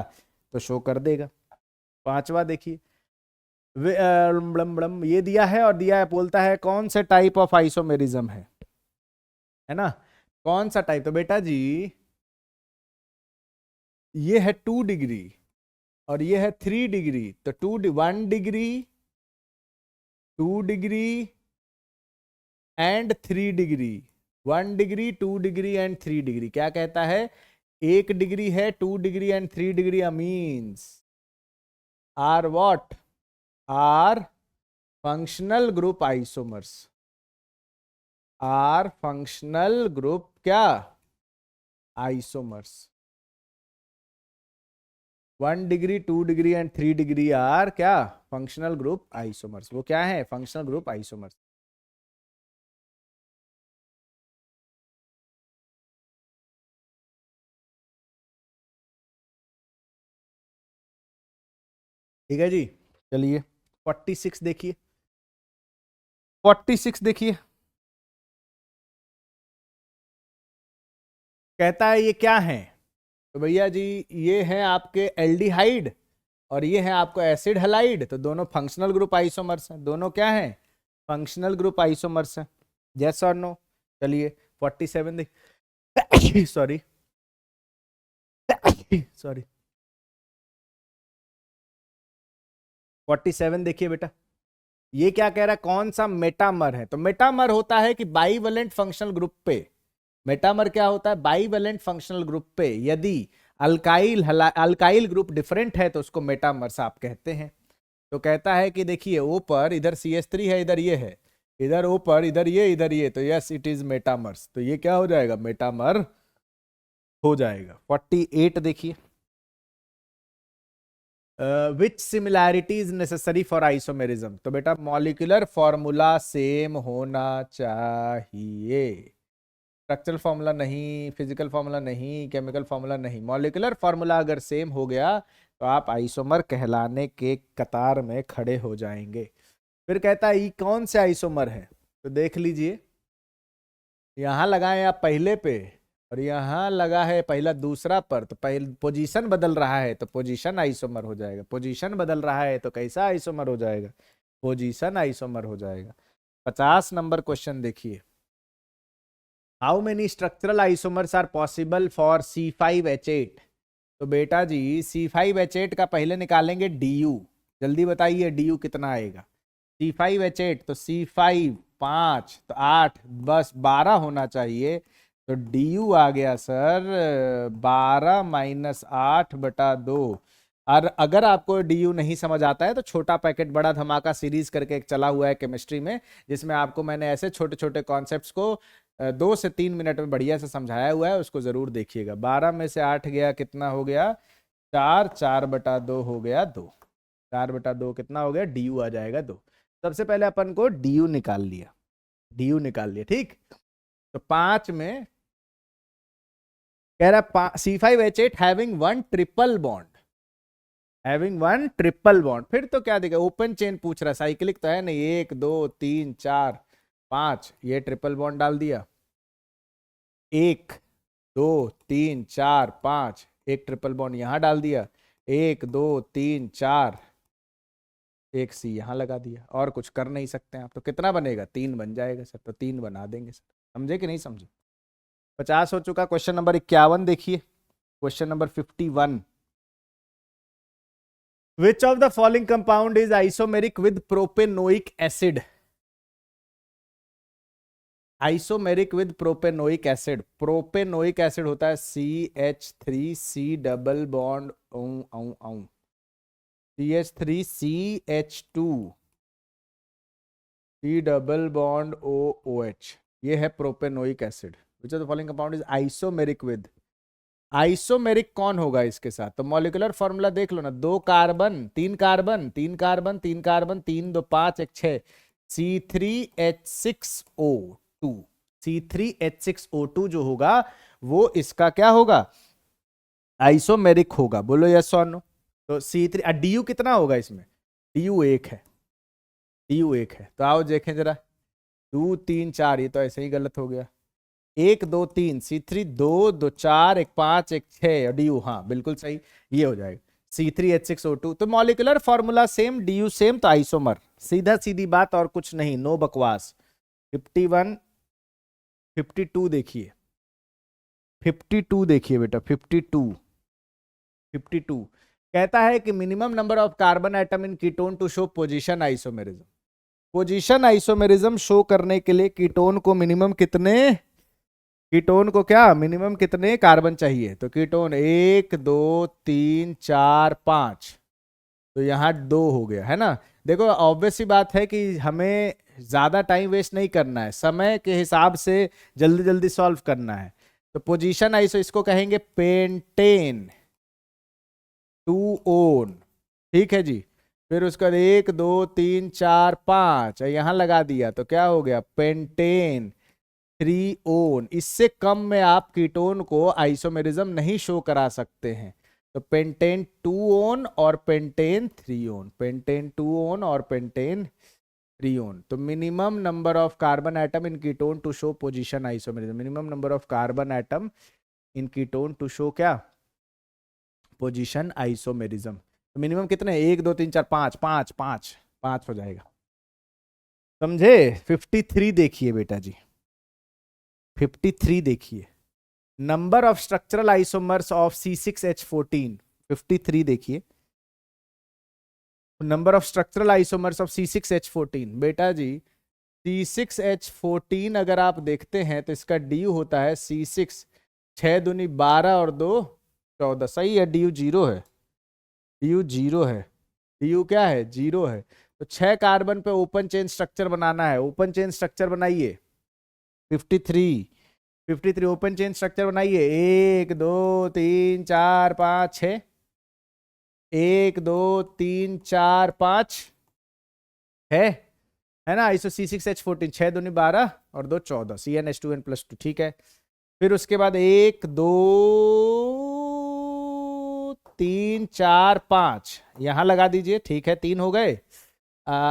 तो शो कर देगा। पांचवा देखिए, ये दिया है और दिया है, बोलता है कौन से टाइप ऑफ आइसोमेरिज्म है ना, कौन सा टाइप, तो बेटा जी ये है 2 डिग्री और ये है 3 डिग्री, तो 1 degree 2 degree and 3 degree, 1 degree 2 degree and 3 degree, क्या कहता है, 1 डिग्री है 2 degree and 3 degree means are what, are functional group isomers, are functional group क्या, isomers. 1 degree 2 degree and 3 degree are क्या, फंक्शनल ग्रुप आइसोमर्स। वो क्या है, functional group isomers. ठीक है जी, चलिए 46 देखिए, 46 देखिए, कहता है ये क्या है, तो भैया जी ये है आपके एल्डिहाइड और ये है आपको एसिड हलाइड, तो दोनों फंक्शनल ग्रुप आइसोमर्स हैं, दोनों क्या हैं, फंक्शनल ग्रुप आइसोमर्स हैं। यस और नो? चलिए 47 देख सॉरी सॉरी 47 देखिए बेटा, ये क्या कह रहा है, कौन सा मेटामर है, तो मेटामर होता है कि बाइवेलेंट फंक्शनल ग्रुप पे, मेटामर क्या होता है, बाइवेलेंट फंक्शनल ग्रुप पे यदि अल्काइल ग्रुप डिफरेंट है तो उसको मेटामर्स आप कहते हैं। तो कहता है कि देखिए ओ पर इधर CH3 है, इधर ये है, इधर ओ पर इधर ये, तो यस इट इज मेटामर्स, तो ये क्या हो जाएगा, मेटामर हो जाएगा। 48 देखिए, which similarity is necessary for isomerism, तो बेटा मॉलिक्यूलर फॉर्मूला सेम होना चाहिए, स्ट्रक्चरल फॉर्मूला नहीं, फिजिकल फॉर्मूला नहीं, केमिकल फॉर्मूला नहीं, मॉलिक्यूलर फॉर्मूला अगर सेम हो गया तो आप आइसोमर कहलाने के कतार में खड़े हो जाएंगे। फिर कहता है ये कौन से आइसोमर है, तो देख लीजिए यहां लगाए आप पहले पे और यहां लगा है पहला दूसरा पर, तो पहले पोजीशन बदल रहा है तो पोजीशन आइसोमर हो जाएगा, पोजीशन बदल रहा है तो कैसा आइसोमर हो जाएगा, पोजीशन आइसोमर हो जाएगा। 50 नंबर क्वेश्चन देखिए, how many structural isomers are possible for C5H8, तो बेटा जी C5H8 का पहले निकालेंगे DU, जल्दी बताइए DU कितना आएगा, C5H8 तो C5 5 तो 8, बस 12 होना चाहिए। तो DU आ गया सर 12 माइनस 8/2। और अगर आपको DU नहीं समझ आता है तो छोटा पैकेट बड़ा धमाका सीरीज करके एक चला हुआ है केमिस्ट्री में, जिसमें आपको मैंने ऐसे छोटे छोटे कॉन्सेप्ट्स को 2 से 3 मिनट में बढ़िया से समझाया हुआ है, उसको जरूर देखिएगा। 12 में से 8 गया, कितना हो गया 4, 4/2 हो गया 2, 4/2 कितना हो गया, DU आ जाएगा 2। सबसे पहले अपन को DU निकाल लिया, DU निकाल लिया, ठीक। तो 5 में कह रहा C5H8 having one triple bond, having one triple bond. फिर तो क्या देगा, ओपन चेन पूछ रहा है, साइक्लिक तो है नहीं। 1 2 3 4 5, ये ट्रिपल बॉन्ड डाल दिया। 1 2 3 4 5, एक ट्रिपल बॉन्ड यहां डाल दिया। 1 2 3 4, एक C यहां लगा दिया। और कुछ कर नहीं सकते आप, तो कितना बनेगा, 3 बन जाएगा सर। तो 3 बना देंगे सर। समझे कि नहीं समझे। 50 हो चुका। क्वेश्चन नंबर 51 देखिए, question number 51। Which of the following compound is isomeric with propanoic acid? Isomeric with propanoic acid. Propanoic acid होता है CH3C double bond CH3CH2 C double bond OOH, ये है propanoic acid. Which of the following compound is isomeric with. Isomeric कौन होगा इसके साथ, तो molecular formula देख लो ना। 2 carbon 3 carbon 3 carbon 3 carbon 3 2 5 1 6, C3H6O2। C3H6O2 जो होगा वो इसका क्या होगा, आइसोमेरिक होगा। बोलो यस और नो। तो C3 DU कितना होगा इसमें, DU 1 है, DU 1 है। तो आओ देखें जरा, 2 3 4, ये तो ऐसे ही गलत हो गया। 1 2 3 C3 2 2 4 1 5 1 6 और DU, हाँ बिल्कुल सही, ये हो जाएगा C3H6O2। तो molecular formula same, DU same, तो आइसोमर। सीधा सीधी बात, और कुछ नहीं, नो बकवास। 51 52 देखिए, 52 देखिए बेटा, 52 कहता है कि minimum number of carbon atom in ketone to show position isomerism. Position isomerism show करने के लिए कीटोन को मिनिमम कितने, कीटोन को क्या मिनिमम कितने कार्बन चाहिए, तो कीटोन 1 2 3 4 5, तो यहाँ 2 हो गया है ना। देखो ऑब्वियस सी बात है कि हमें ज्यादा टाइम वेस्ट नहीं करना है, समय के हिसाब से जल्दी जल्दी सॉल्व करना है। तो पोजीशन आइसो इसको कहेंगे पेंटेन 2 ओन, ठीक है जी। फिर उसके बाद 1 2 3 4 5 यहां लगा दिया, तो क्या हो गया, पेंटेन 3 ओन। इससे कम में आप कीटोन को आइसोमेरिज्म नहीं शो करा सकते हैं। तो पेंटेन 2 ओन और पेंटेन 3 ओन, पेंटेन 2 ओन और पेंटेन 3 ओन। तो minimum number of carbon atom in ketone to show position isomerism, minimum number of carbon atom in ketone to show क्या, पोजीशन आइसोमेरिज्म। तो minimum कितने, 1 2 3 4 5 5 5 5 हो जाएगा। समझे। 53 देखिए बेटा जी, 53 देखिए, number of structural isomers of C6H14। 53 देखिए, number of structural isomers of C6H14। बेटा जी C6H14 अगर आप देखते हैं तो इसका DU होता है C6, 6 दूनी 12 और 2 14, सही है। DU 0 है, DU 0 है, DU क्या है, 0 है। तो 6 कार्बन पे ओपन चेन स्ट्रक्चर बनाना है, ओपन चेन स्ट्रक्चर बनाइए। 53 ओपन चेन स्ट्रक्चर बनाइए। 1 2 3 4 5 6, 1 2 3 4 5 है ना। आइसो C6H14, 6 दूनी 12 और 2 14, CnH2n+2, ठीक है। फिर उसके बाद 1 2 3 4 5 यहां लगा दीजिए, ठीक है, 3 हो गए।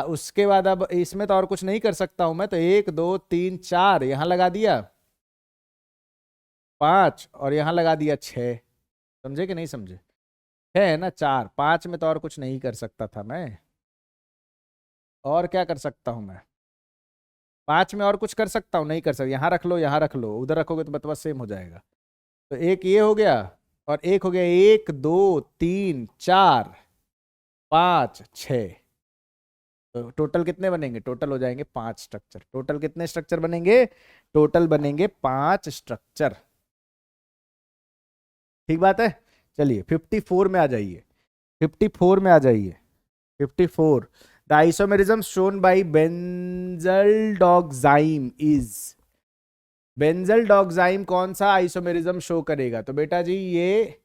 उसके बाद अब इसमें तो और कुछ नहीं कर सकता हूं मैं, तो 1 2 3 4 यहां लगा दिया 5 और यहां लगा दिया 6। समझे कि नहीं समझे, है ना 4 5 में तो और कुछ नहीं कर सकता था मैं, और क्या कर सकता हूं मैं, 5 में और कुछ कर सकता हूं, नहीं कर सकता। यहां रख लो, यहां रख लो, उधर रखोगे तो बतवा सेम हो जाएगा। तो एक ये हो गया और एक हो गया, 1 2 3 4 5 6, तो टोटल कितने बनेंगे? टोटल हो जाएंगे 5 स्ट्रक्चर। टोटल कितने स्ट्रक्चर बनेंगे? टोटल बनेंगे 5 स्ट्रक्चर। ठीक बात है। चलिए 54 में आ जाइए। 54 में आ जाइए। 54 the isomerism shown by benzaldoxime is. Benzaldoxime कौन सा आइसोमेरिज्म शो करेगा? तो बेटा जी ये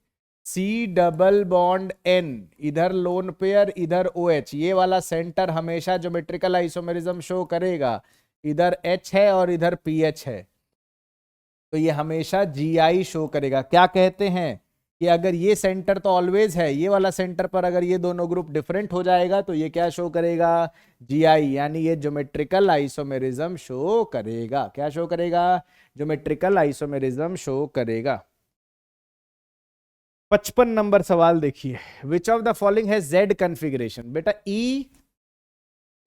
C डबल बॉन्ड N, इधर लोन पेयर इधर OH, ये वाला सेंटर हमेशा ज्योमेट्रिकल आइसोमेरिज्म शो करेगा। इधर H है और इधर PH है, तो ये हमेशा GI शो करेगा। क्या कहते हैं कि अगर ये सेंटर तो ऑलवेज है, ये वाला सेंटर पर अगर ये दोनों ग्रुप डिफरेंट हो जाएगा तो ये क्या शो करेगा? GI, यानी ये ज्योमेट्रिकल आइसोमेरिज्म शो करेगा। क्या शो करेगा? ज्योमेट्रिकल आइसोमेरिज्म शो करेगा। 55 नंबर सवाल देखिए, विच ऑफ द फॉलोइंग है Z कॉन्फ़िगरेशन? बेटा E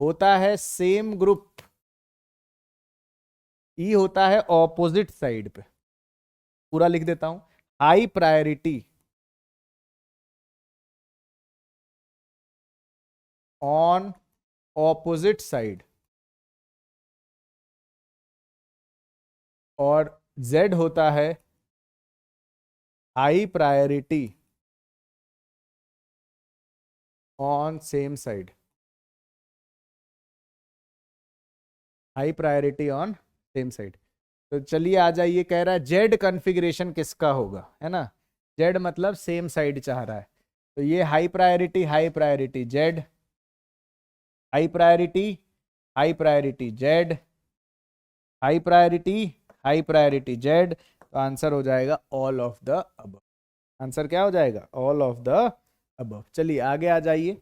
होता है सेम ग्रुप, E होता है ऑपोजिट साइड पे। पूरा लिख देता हूं, high priority on opposite side, और Z होता है high priority on same side. High priority on same side. तो चलिए आ जाइए, कह रहा है जेड कॉन्फ़िगरेशन किसका होगा, है ना? जेड मतलब सेम साइड चाह रहा है, तो ये high priority Z, high priority Z, high priority Z. तो आंसर हो जाएगा all of the above. Answer क्या हो जाएगा? All of the above. चलिए आगे आ जाइए,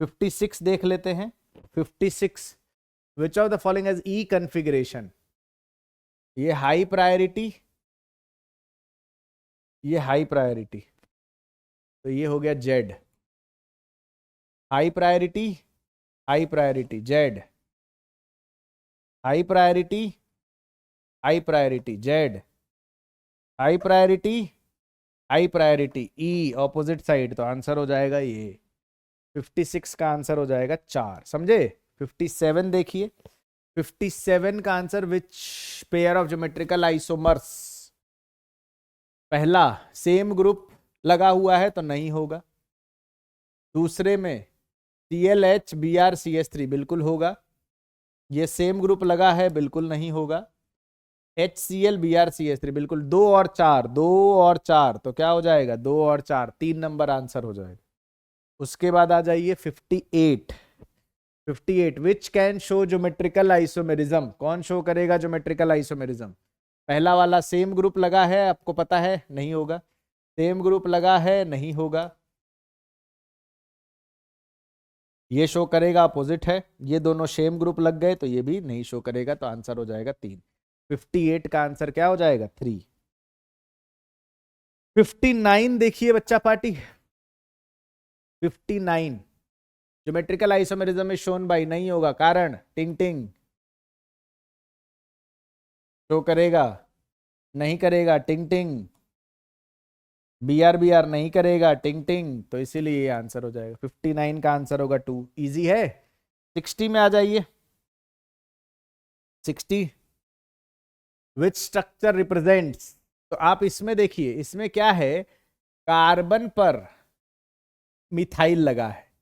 56 देख लेते हैं। 56 विच of the following has E configuration? ये हाई प्रायोरिटी, ये हाई प्रायोरिटी, तो ये हो गया Z. High priority Z, high priority Z, high priority E opposite side. तो आंसर हो जाएगा ये 56 का आंसर हो जाएगा 4। समझे? 57 देखिए, 57 का answer which pair of geometrical isomers? पहला सेम ग्रुप लगा हुआ है तो नहीं होगा। दूसरे में ClH Br CH3 बिल्कुल होगा। ये सेम ग्रुप लगा है, बिल्कुल नहीं होगा। HCl Br CH3 बिल्कुल। 2 और 4, 2 और 4, तो क्या हो जाएगा? 2 और 4, 3 नंबर आंसर हो जाएगा। उसके बाद आ जाइए 58। 58 which can show geometrical isomerism? कौन शो करेगा ज्योमेट्रिकल आइसोमेरिज्म? पहला वाला सेम ग्रुप लगा है, आपको पता है, नहीं होगा। सेम ग्रुप लगा है, नहीं होगा। ये शो करेगा, अपोजिट है। ये दोनों सेम ग्रुप लग गए तो ये भी नहीं शो करेगा, तो आंसर हो जाएगा 3। 58 का आंसर क्या हो जाएगा? 3। 59 देखिए बच्चा party. 59 geometrical isomerism is shown by, नहीं होगा, कारण टिंग टिंग। शो करेगा, नहीं करेगा, टिंग टिंग। BR नहीं करेगा, टिंग टिंग। तो इसीलिए ये आंसर हो जाएगा 59 का आंसर होगा 2। इजी है। 60 में आ जाइए। 60 विच स्ट्रक्चर रिप्रेजेंट्स? तो आप इसमें देखिए, इसमें क्या है, कार्बन पर मिथाइल लगा है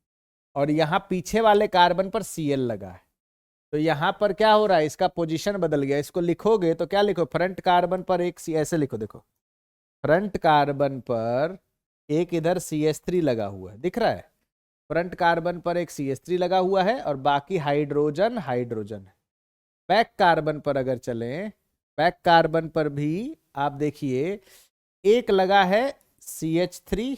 और यहां पीछे वाले कार्बन पर Cl लगा है। तो यहां पर क्या हो रहा है, इसका पोजीशन बदल गया। इसको लिखोगे तो क्या लिखो? फ्रंट कार्बन पर एक ऐसे लिखो, देखो, फ्रंट कार्बन पर एक इधर CH3 लगा हुआ है, दिख रहा है? फ्रंट कार्बन पर एक CH3 लगा हुआ है और बाकी हाइड्रोजन है। बैक कार्बन पर अगर चलें, बैक कार्बन पर भी आप देखिए, एक लगा है CH3,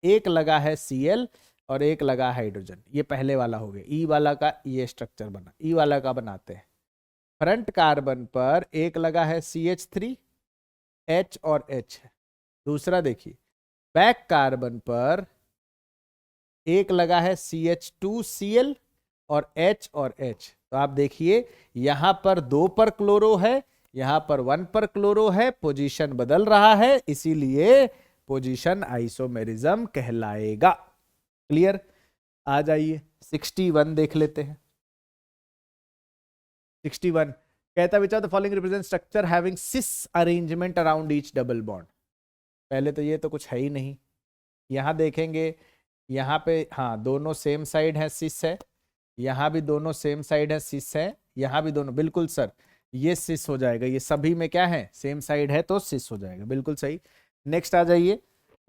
एक लगा है Cl और एक लगा हाइड्रोजन। ये पहले वाला हो गया। E वाला का ये स्ट्रक्चर बना, E वाला का बनाते हैं। फ्रंट कार्बन पर एक लगा है CH3, H और H। दूसरा देखिए, बैक कार्बन पर एक लगा है CH2Cl और H और H। तो आप देखिए, यहां पर 2 पर क्लोरो है, यहां पर 1 पर क्लोरो है, पोजीशन बदल रहा है, इसीलिए पोजीशन आइसोमेरिज्म कहलाएगा। क्लियर? आ जाइए 61 देख लेते हैं। 61 कहता which of the following represent structure having cis arrangement around each double bond. पहले तो ये तो कुछ है ही नहीं, यहाँ देखेंगे यहाँ पे हाँ दोनों सेम साइड है, सिस है, यहाँ भी दोनों सेम साइड है, सिस है, यहाँ भी दोनों, बिल्कुल सर ये सिस हो जाएगा, ये सभी में क्या है सेम साइड है तो सिस हो जाएगा, बिल्कुल सही। नेक्स्ट आ जाइए,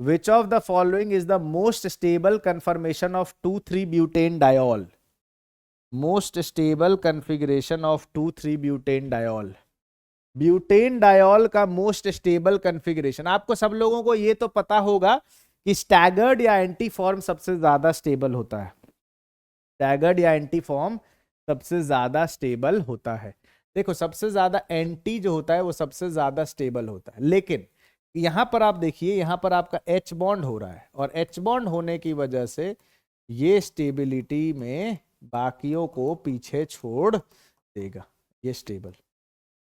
which of the following is the most stable conformation of two three butane diol. Most stable configuration of two three butane diol. Butane diol का मोस्ट स्टेबल कन्फिग्रेशन आपको सब लोगों को ये तो पता होगा कि स्टैगर्ड या एंटी फॉर्म सबसे ज्यादा स्टेबल होता है। स्टैगर्ड या एंटी फॉर्म सबसे ज्यादा स्टेबल होता है। देखो सबसे ज्यादा एंटी जो होता है वो सबसे ज्यादा स्टेबल होता है, लेकिन यहां पर आप देखिए यहाँ पर आपका एच बॉन्ड हो रहा है और एच बॉन्ड होने की वजह से ये स्टेबिलिटी में बाकियों को पीछे छोड़ देगा। ये स्टेबल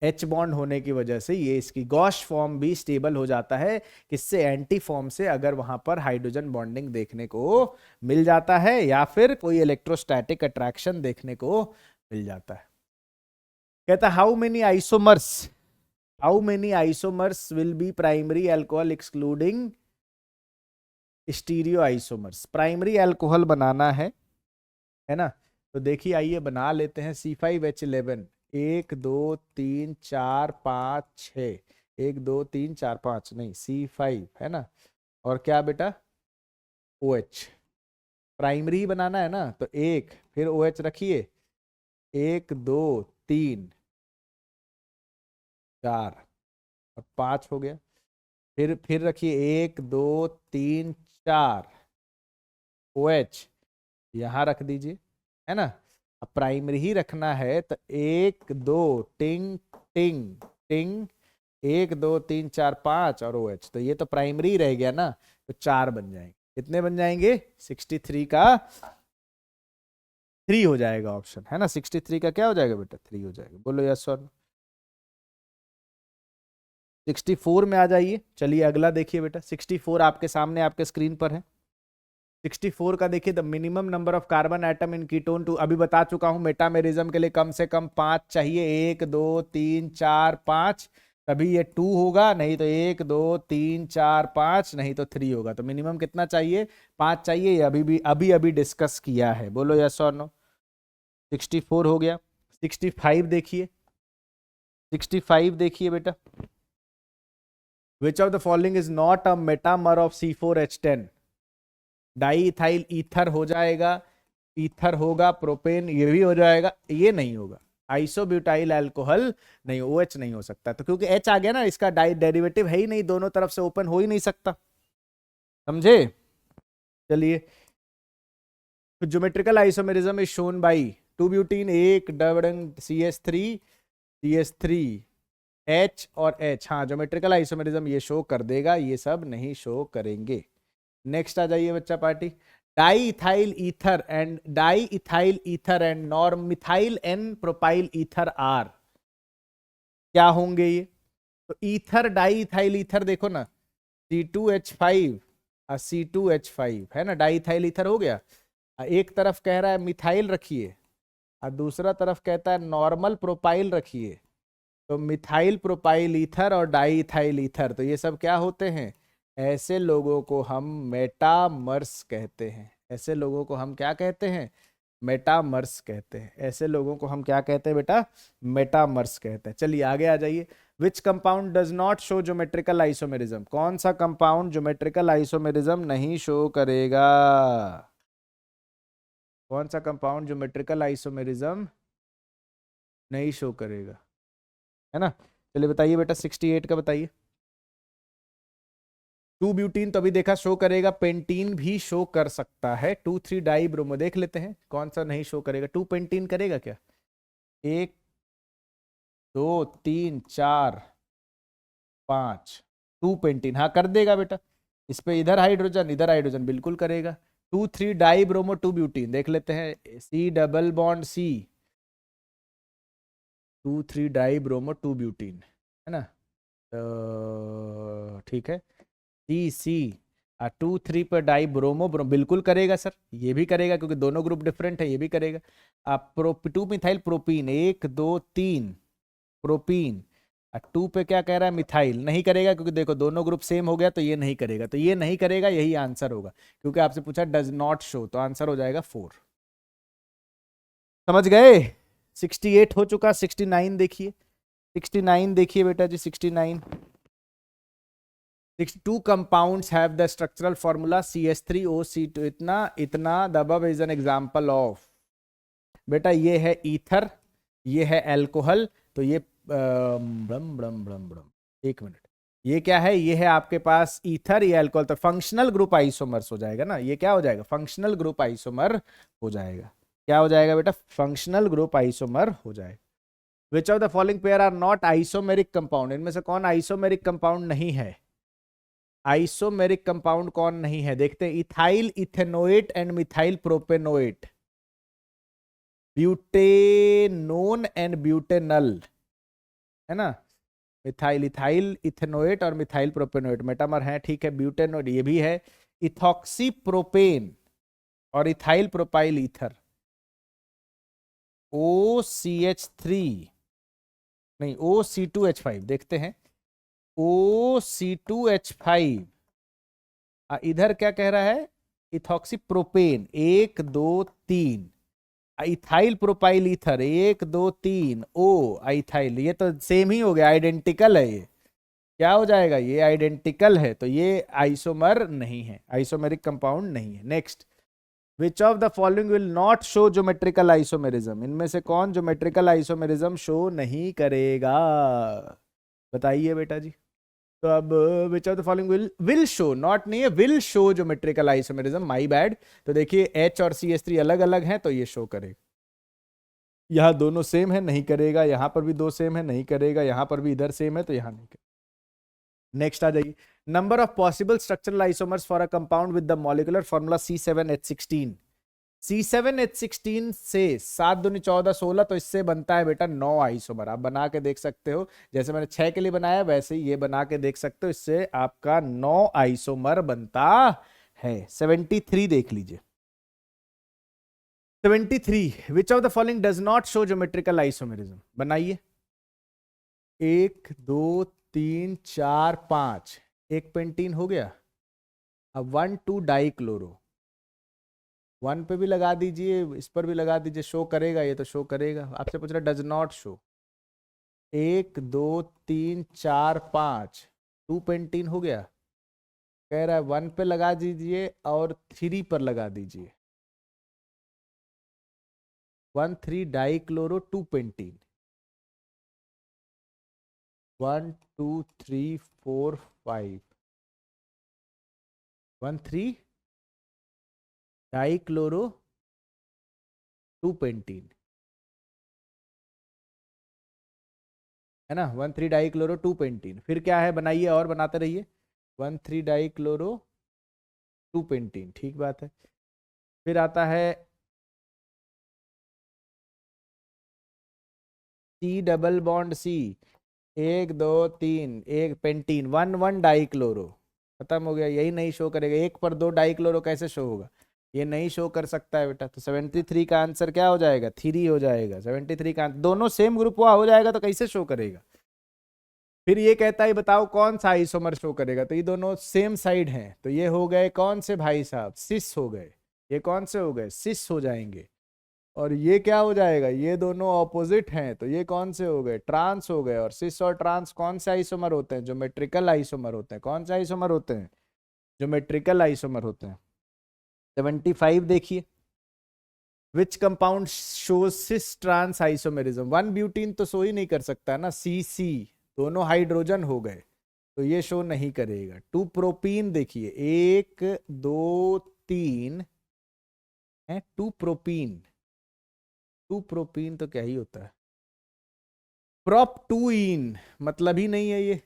एच बॉन्ड होने की वजह से ये इसकी गॉश फॉर्म भी स्टेबल हो जाता है, किससे एंटी फॉर्म से, अगर वहां पर हाइड्रोजन बॉन्डिंग देखने को मिल जाता है या फिर कोई इलेक्ट्रोस्टैटिक अट्रैक्शन देखने को मिल जाता है। कहता how many isomers will be primary alcohol excluding stereo isomers. Primary alcohol बनाना है ना, तो देखिए आइए बना लेते हैं C5H11 1 2 3 4 5 6 1 2 3 4 5 नहीं C5 है ना, और क्या बेटा OH, प्राइमरी ही बनाना है ना, तो एक फिर OH रखिए 1 2 3 4 और 5 हो गया, फिर रखिए 1 2 3 4 OH यहां रख दीजिए, है ना। अब प्राइमरी ही रखना है तो 1 2 टिंग टिंग टिंग 1 2 3 4 5 और OH, तो ये तो प्राइमरी रह गया ना, तो 4 बन जाएंगे। कितने बन जाएंगे 63 का 3 हो जाएगा ऑप्शन, है ना। 63 का क्या हो जाएगा बेटा 3 हो जाएगा, बोलो यस और नो। 64 में आ जाइए, चलिए अगला देखिए बेटा। 64 आपके सामने आपके स्क्रीन पर है। 64 का देखिए, the minimum number of carbon atom in ketone to, अभी बता चुका हूं मेटामेरिज्म के लिए कम से कम 5 चाहिए, 1 2 3 4 5, तभी ये 2 होगा, नहीं तो 1 2 3 4 5, नहीं तो 3 होगा। तो मिनिमम कितना चाहिए 5 चाहिए, ये अभी डिस्कस किया है, बोलो यस और नो। 64 हो गया। 65 देखिए, 65 देखिए बेटा, विच of the following is not a metamer of C4H10। Di ethyl ether हो जाएगा, ईथर होगा, प्रोपेन ये भी हो जाएगा, ये नहीं होगा। आइसोब्यूटाइल अल्कोहल नहीं, OH नहीं हो सकता, तो क्योंकि H आ गया ना, इसका डाई डेरिवेटिव है ही नहीं, दोनों तरफ से ओपन हो ही नहीं सकता, समझे। चलिए, geometrical isomerism is shown by 2 butene 1 double CH3 H और H। हाँ ज्योमेट्रिकल आइसोमेरिज्म ये शो कर देगा, ये सब नहीं शो करेंगे। नेक्स्ट आ जाइए बच्चा party, diethyl ether and norm methyl N propyl ether are क्या होंगे ये। तो ईथर डाईइथाइल ईथर देखो ना, C2H5 और C2H5 है ना, डाईइथाइल ईथर हो गया। एक तरफ कह रहा है मिथाइल रखिए और दूसरा तरफ कहता है नॉर्मल प्रोपाइल रखिए, तो मिथाइल प्रोपाइल ईथर और डाईइथाइल ईथर, तो ये सब क्या होते हैं, ऐसे लोगों को हम मेटामर्स कहते हैं। ऐसे लोगों को हम क्या कहते हैं, मेटामर्स कहते हैं। ऐसे लोगों को हम क्या कहते हैं बेटा, मेटामर्स कहते हैं। चलिए आगे आ जाइए, which compound does not show geometrical isomerism. कौन सा कंपाउंड ज्योमेट्रिकल आइसोमेरिज्म नहीं शो करेगा, कौन सा कंपाउंड ज्योमेट्रिकल आइसोमेरिज्म नहीं शो करेगा, है ना। चलिए बताइए बेटा, 68 का बताइए। 2 ब्यूटीन तो अभी देखा शो करेगा, पेंटीन भी शो कर सकता है। 2,3 डाई ब्रोमो देख लेते हैं कौन सा नहीं शो करेगा। 2 पेंटीन करेगा क्या, 1 2 3 4 5, 2 पेंटीन हाँ कर देगा बेटा। इस पे इधर हाइड्रोजन बिल्कुल करेगा। 2,3 डाई ब्रोमो 2 ब्यूटीन देख लेते हैं, C double bond C, 2,3 die bromo 2 butene है ना, तो ठीक है। C 2,3 पर डाई ब्रोमो बिल्कुल करेगा सर, ये भी करेगा क्योंकि दोनों ग्रुप डिफरेंट है, ये भी करेगा। 2 मिथाइल प्रोपीन, 1 2 3 प्रोपीन। 2 पे क्या कह रहा है, मिथाइल, नहीं करेगा क्योंकि देखो दोनों ग्रुप सेम हो गया, तो ये नहीं करेगा, तो ये नहीं करेगा, यही आंसर होगा, क्योंकि आपसे पूछा डज नॉट शो, तो आंसर हो जाएगा 4। समझ गए? 68 हो चुका, 69 देखिए, 69 देखिए बेटा जी, 69। 2 compounds have the structural formula CH3OC2, इतना इतना the above is an example of, बेटा ये है ईथर, ये है अल्कोहल, तो ये ब्रम ब्रम ब्रम ब्रम, एक मिनट, ये क्या है, ये है आपके पास ईथर, ये अल्कोहल, तो फंक्शनल ग्रुप आइसोमर्स हो जाएगा ना, ये क्या हो जाएगा, फंक्शनल ग्रुप आइसोमर हो जाएगा। क्या हो जाएगा बेटा, फंक्शनल ग्रुप आइसोमर हो जाएगा। Which of the following pair are not isomeric compound, इनमें से कौन आइसोमेरिक कंपाउंड नहीं है, आइसोमेरिक कंपाउंड कौन नहीं है, देखते हैं, ethyl ethanoate and methyl propanoate, butanone and butanal, है ना, मिथाइल इथाइल इथेनोएट और मिथाइल प्रोपेनोएट मेटामर है, ठीक है, ब्यूटेनोएट ये भी है, इथॉक्सी प्रोपेन और इथाइल प्रोपाइल ईथर, OCH3 नहीं OC2H5, देखते हैं OC2H5, इधर क्या कह रहा है, ethoxy propane, 1 2 3, ethyl propyl ether, 1 2 3, ओ इथाइल, ये तो सेम ही हो गया, आइडेंटिकल है, ये क्या हो जाएगा, ये आइडेंटिकल है, तो ये आइसोमर नहीं है, आइसोमेरिक कंपाउंड नहीं है। Next, which of the following will not show geometrical isomerism, इनमें से कौन ज्योमेट्रिकल आइसोमेरिज्म शो नहीं करेगा, बताइए बेटा जी। तो अब विच of the following will show, not नहीं है, will show geometrical isomerism, my bad, तो देखिए H और CH3 अलग अलग हैं, तो ये शो करेगा, यहाँ दोनों सेम है, नहीं करेगा, यहाँ पर भी दो सेम है, नहीं करेगा, यहाँ पर भी इधर सेम है, तो यहाँ नहीं करेगा। नेक्स्ट आ जाइए, number of possible structural isomers for a compound with the molecular formula C7H16, C7H16 से 7 दूनी 14 16, तो इससे बनता है बेटा 9 आइसोमर, आप बना के देख सकते हो, जैसे मैंने 6 के लिए बनाया वैसे ही ये बना के देख सकते हो, इससे आपका 9 आइसोमर बनता है। 73 देख लीजिए, 73, विच of the following does not show geometrical isomerism, बनाइए, 1 2 3 4 5, एक पेंटीन हो गया, अब 1 2 डाई क्लोरो, 1 पे भी लगा दीजिए, इस पर भी लगा दीजिए, शो करेगा, ये तो शो करेगा, आपसे पूछ रहा डज नॉट शो, 1 2 3 4 5, 2 पेंटीन हो गया, कह रहा है 1 पे लगा दीजिए और 3 पर लगा दीजिए, 1 3 di chloro 2 pentene, 1 2 3 4 5, 1 3 di chloro 2 pentene, है ना, 1 3 डाई क्लोरो 2 पेंटीन, फिर क्या है, बनाइए और बनाते रहिए, 1 3 डाई क्लोरो 2 पेंटीन, ठीक बात है, फिर आता है C डबल बॉन्ड C, 1 2 3, एक पेंटीन, 1 1 डाई क्लोरो, खत्म हो गया, यही नहीं शो करेगा, 1 पर 2 डाई क्लोरो कैसे शो होगा, ये नहीं शो कर सकता है बेटा, तो 73 का आंसर क्या हो जाएगा, 3 हो जाएगा, 73 का आंसर, दोनों सेम ग्रुप हुआ हो जाएगा तो कैसे शो करेगा। फिर ये कहता है बताओ कौन सा आइसोमर शो करेगा, तो ये दोनों सेम साइड हैं, तो ये हो गए कौन से भाई साहब, सिस हो गए, ये कौन से हो गए, सिस हो जाएंगे, और ये क्या हो जाएगा, ये दोनों ऑपोजिट हैं, तो ये कौन से हो गए, ट्रांस हो गए, और सिस और ट्रांस कौन से आइसोमर होते हैं, ज्योमेट्रिकल आइसोमर होते हैं, कौन से आइसोमर होते हैं, ज्योमेट्रिकल आइसोमर होते हैं। 75 देखिए, which compound shows cis trans isomerism, 1 butene तो शो ही नहीं कर सकता ना, CC, दोनों हाइड्रोजन हो गए, तो ये शो नहीं करेगा। 2 प्रोपीन देखिए, 1 2 3 है, 2 प्रोपीन, 2 प्रोपीन तो क्या ही होता है, प्रोप 2 इन, मतलब ही नहीं है ये,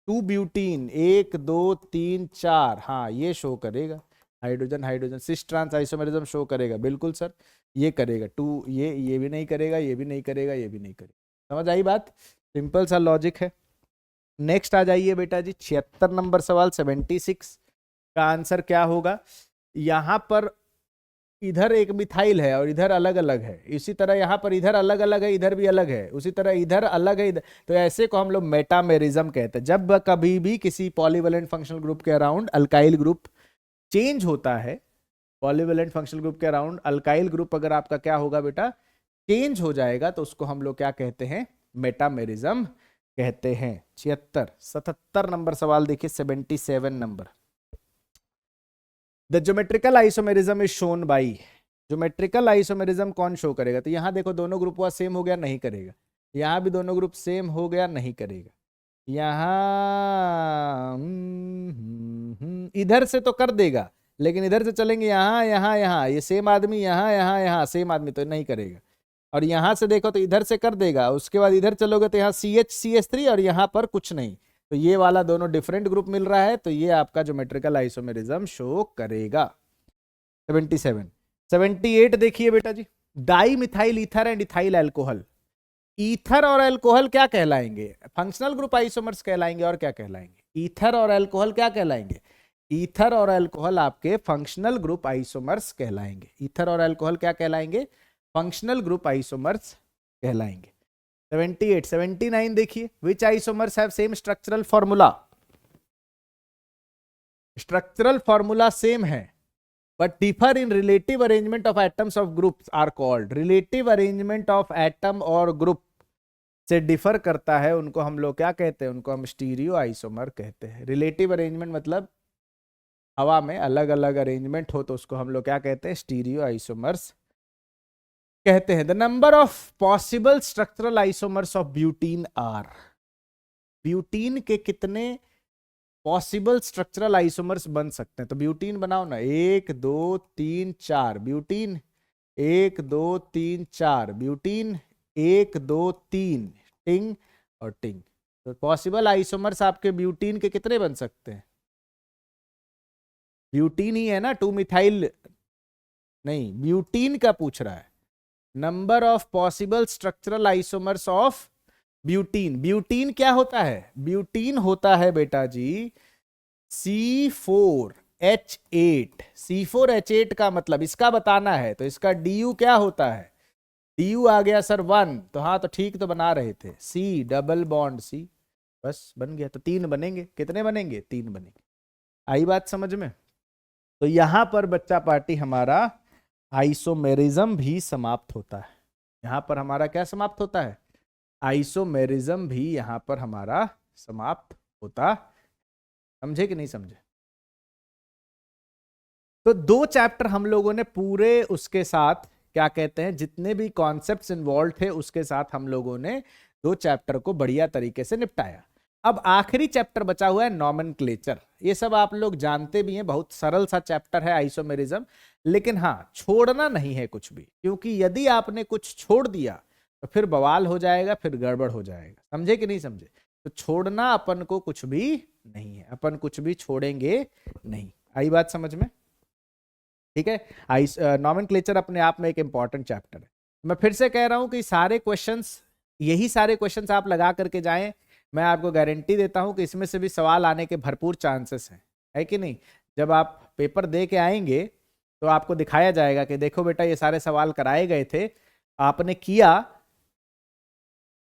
2 ब्यूटीन, 1 2 3 4, हाँ ये शो करेगा, hydrogen hydrogen, cis trans isomerism show करेगा, बिल्कुल सर ये करेगा, 2 ये भी नहीं करेगा, ये भी नहीं करेगा, ये भी नहीं करेगा, समझ आई बात, सिंपल सा लॉजिक है। नेक्स्ट आ जाइए बेटा जी, 76 नंबर सवाल, 76, का आंसर क्या होगा? यहां पर इधर एक मिथाइल है और इधर अलग अलग है, इसी तरह यहां पर इधर अलग अलग है, इधर भी अलग है, उसी तरह इधर अलग है इधर, तो ऐसे को हम लोग मेटामेरिज्म कहते हैं। जब कभी भी किसी पॉलीवेलेंट फंक्शनल ग्रुप के अराउंड अल्काइल ग्रुप चेंज होता है, पॉलीवेलेंट फंक्शनल ग्रुप के अराउंड अल्काइल ग्रुप अगर आपका क्या होगा बेटा, चेंज हो जाएगा, तो उसको हम लोग क्या कहते हैं? मेटामेरिज्म कहते हैं। 77 नंबर सवाल देखिए, 77 number. The geometrical isomerism is shown by, geometrical isomerism कौन शो करेगा? तो यहां देखो दोनों ग्रुप हुआ सेम हो गया, नहीं करेगा। यहां भी दोनों ग्रुप सेम हो गया, नहीं करेगा। यहां इधर से तो कर देगा, लेकिन इधर से चलेंगे यहाँ यहाँ यहाँ, ये सेम आदमी यहाँ यहाँ यहाँ, सेम आदमी, तो नहीं करेगा। और यहां से देखो तो इधर से कर देगा, उसके बाद इधर चलोगे तो यहाँ CH3 और यहाँ पर कुछ नहीं, तो ये वाला दोनों डिफरेंट ग्रुप मिल रहा है, तो ये आपका ज्योमेट्रिकल आइसोमेरिज्म शो करेगा। 77 78 देखिए बेटा जी, di methyl ether and ethyl alcohol. Ether और अल्कोहल क्या कहलाएंगे? फंक्शनल ग्रुप आइसोमर्स कहलाएंगे। और क्या कहलाएंगे? ईथर और अल्कोहल क्या कहलाएंगे? ईथर और अल्कोहल आपके फंक्शनल ग्रुप आइसोमर्स कहलाएंगे। ईथर और अल्कोहल क्या कहलाएंगे? फंक्शनल ग्रुप आइसोमर्स कहलाएंगे। 78 79 देखिए, which isomers have same structural formula? Structural formula same है, but differ in relative arrangement of atoms of groups are called, relative arrangement of atom और group से differ करता है, उनको हम लोग क्या कहते हैं? उनको हम स्टीरियो आइसोमर कहते हैं। रिलेटिव अरेंजमेंट मतलब हवा में अलग अलग अरेंजमेंट हो, तो उसको हम लोग क्या कहते हैं? स्टीरियो आइसोमर्स कहते हैं। The number of possible structural isomers of butene are, butene के कितने पॉसिबल स्ट्रक्चरल आइसोमर्स बन सकते हैं? तो ब्यूटीन बनाओ ना, 1 2 3 4 ब्यूटीन, 1 2 3 4 ब्यूटीन, 1 2 3 टिंग और टिंग। तो पॉसिबल आइसोमर्स आपके ब्यूटीन के कितने बन सकते हैं? ब्यूटीन ही है ना, 2 मिथाइल नहीं, ब्यूटीन का पूछ रहा है। Number of possible structural isomers of butene. Butene क्या होता है? ब्यूटीन होता है बेटा जी C4H8। C4H8 का मतलब इसका बताना है, तो इसका DU क्या होता है? DU आ गया सर 1, तो हाँ तो ठीक तो बना रहे थे, C डबल बॉन्ड C, बस बन गया। तो 3 बनेंगे, कितने बनेंगे? 3 बनेंगे। आई बात समझ में? तो यहां पर बच्चा पार्टी हमारा आइसोमेरिज्म भी समाप्त होता है। यहां पर हमारा क्या समाप्त होता है? आइसोमेरिज्म भी यहां पर हमारा समाप्त होता। समझे कि नहीं समझे? तो 2 चैप्टर हम लोगों ने पूरे उसके साथ क्या कहते हैं, जितने भी कॉन्सेप्ट्स इन्वॉल्व थे उसके साथ हम लोगों ने 2 चैप्टर को बढ़िया तरीके से निपटाया। अब आखिरी चैप्टर बचा हुआ है नॉमेनक्लेचर। ये सब आप लोग जानते भी हैं, बहुत सरल सा चैप्टर है आइसोमेरिज्म, लेकिन हाँ छोड़ना नहीं है कुछ भी, क्योंकि यदि आपने कुछ छोड़ दिया तो फिर बवाल हो जाएगा, फिर गड़बड़ हो जाएगा। समझे कि नहीं समझे? तो छोड़ना अपन को कुछ भी नहीं है, अपन कुछ भी छोड़ेंगे नहीं। आई बात समझ में? ठीक है। नॉमेनक्लेचर अपने आप में एक इंपॉर्टेंट चैप्टर है। मैं फिर से कह रहा हूं कि सारे क्वेश्चंस, यही सारे क्वेश्चंस आप लगा करके जाएं, मैं आपको गारंटी देता हूं कि इसमें से भी सवाल आने के भरपूर चांसेस हैं, है कि नहीं? जब आप पेपर दे के आएंगे तो आपको दिखाया जाएगा कि देखो बेटा ये सारे सवाल कराए गए थे, आपने किया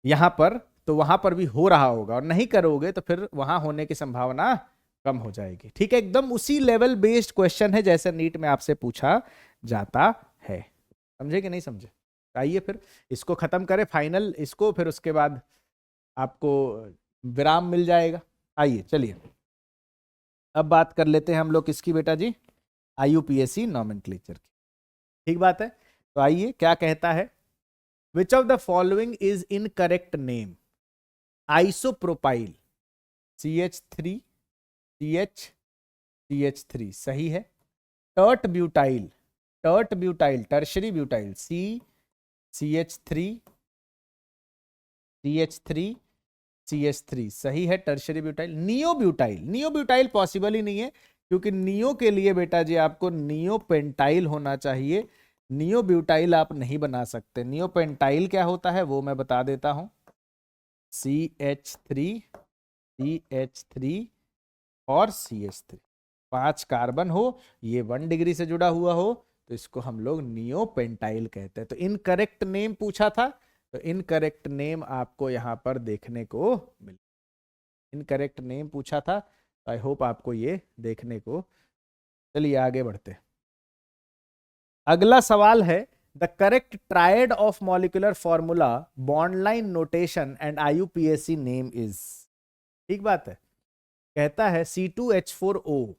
यहां पर, तो वहां पर भी हो रहा होगा, और नहीं करोगे तो फिर वहां होने की संभावना कम हो जाएगी। ठीक है, एकदम उसी लेवल बेस्ड क्वेश्चन है जैसे नीट में आपसे पूछा जाता है। समझे कि नहीं समझे? आइए फिर इसको खत्म करें फाइनल इसको, फिर उसके बाद आपको विराम मिल जाएगा। आइए चलिए अब बात कर लेते हैं हम लोग किसकी बेटा जी? IUPAC नॉमेनक्लेचर की। ठीक बात है। तो आइए क्या कहता है, विच of the following is incorrect name? Isopropyl CH3 CH3 सही है। Tert butyl tertiary butyl CH3 सही है, टर्शरी ब्यूटाइल। नियोब्यूटाइल पॉसिबल ही नहीं है, क्योंकि नियो के लिए बेटा जी आपको नियोपेंटाइल होना चाहिए, नियोब्यूटाइल आप नहीं बना सकते। नियोपेंटाइल क्या होता है वो मैं बता देता हूं, CH3 और CH3। 5 कार्बन हो, ये 1 डिग्री से जुड़ा हुआ हो, तो इसको हम लोग नियोपेंटाइल कहते हैं। तो इनकरेक्ट नेम पूछा था, तो इनकरेक्ट नेम आपको यहां पर देखने को मिल, इनकरेक्ट नेम पूछा था। आई होप आपको ये देखने को। चलिए आगे बढ़ते हैं। अगला सवाल है, the correct triad of molecular formula, bond line notation and IUPAC name is. ठीक बात है, कहता है C2H4O।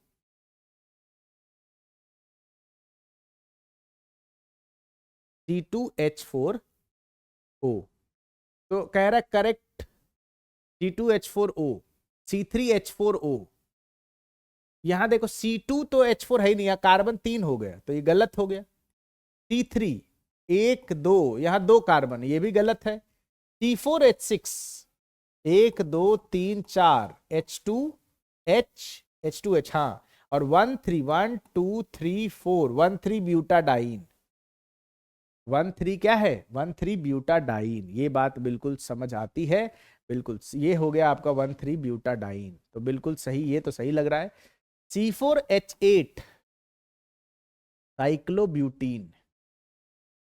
C2H4O, तो कह रहा है करेक्ट C2H4O, C3H4O। यहां देखो C2 तो H4 है ही नहीं, कार्बन 3 हो गया, तो ये गलत हो गया। C3 1 2, यहां 2 कार्बन, ये भी गलत है। C4H6 1 2 3 4, H2H, हाँ, और 1 3 1 2 3 4, 1 3 ब्यूटाडाइन, 1 3 क्या है, 1 3 ब्यूटाडाइन। ये बात बिल्कुल समझ आती है, बिल्कुल ये हो गया आपका 1 3 ब्यूटाडाइन, तो बिल्कुल सही, ये तो सही लग रहा है। C4H8 साइक्लोब्यूटीन,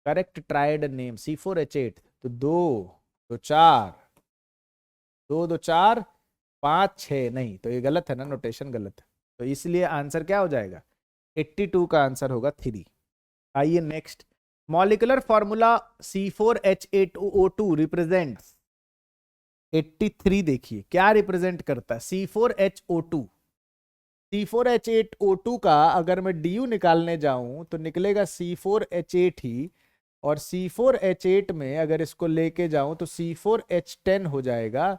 correct triad name C4H8, तो 2 2 4, 2 2 4 5 6, नहीं, तो ये गलत है ना, नोटेशन गलत है, तो इसलिए आंसर क्या हो जाएगा, 82 का आंसर होगा 3। आइए next, molecular formula C4H8O2 represents 83। देखिए क्या रिप्रेजेंट करता है C4H2O। C4H8O2 का अगर मैं DU निकालने जाऊं तो निकलेगा C4H8 ही, और C4H8 में अगर इसको लेके जाऊं तो C4H10 हो जाएगा।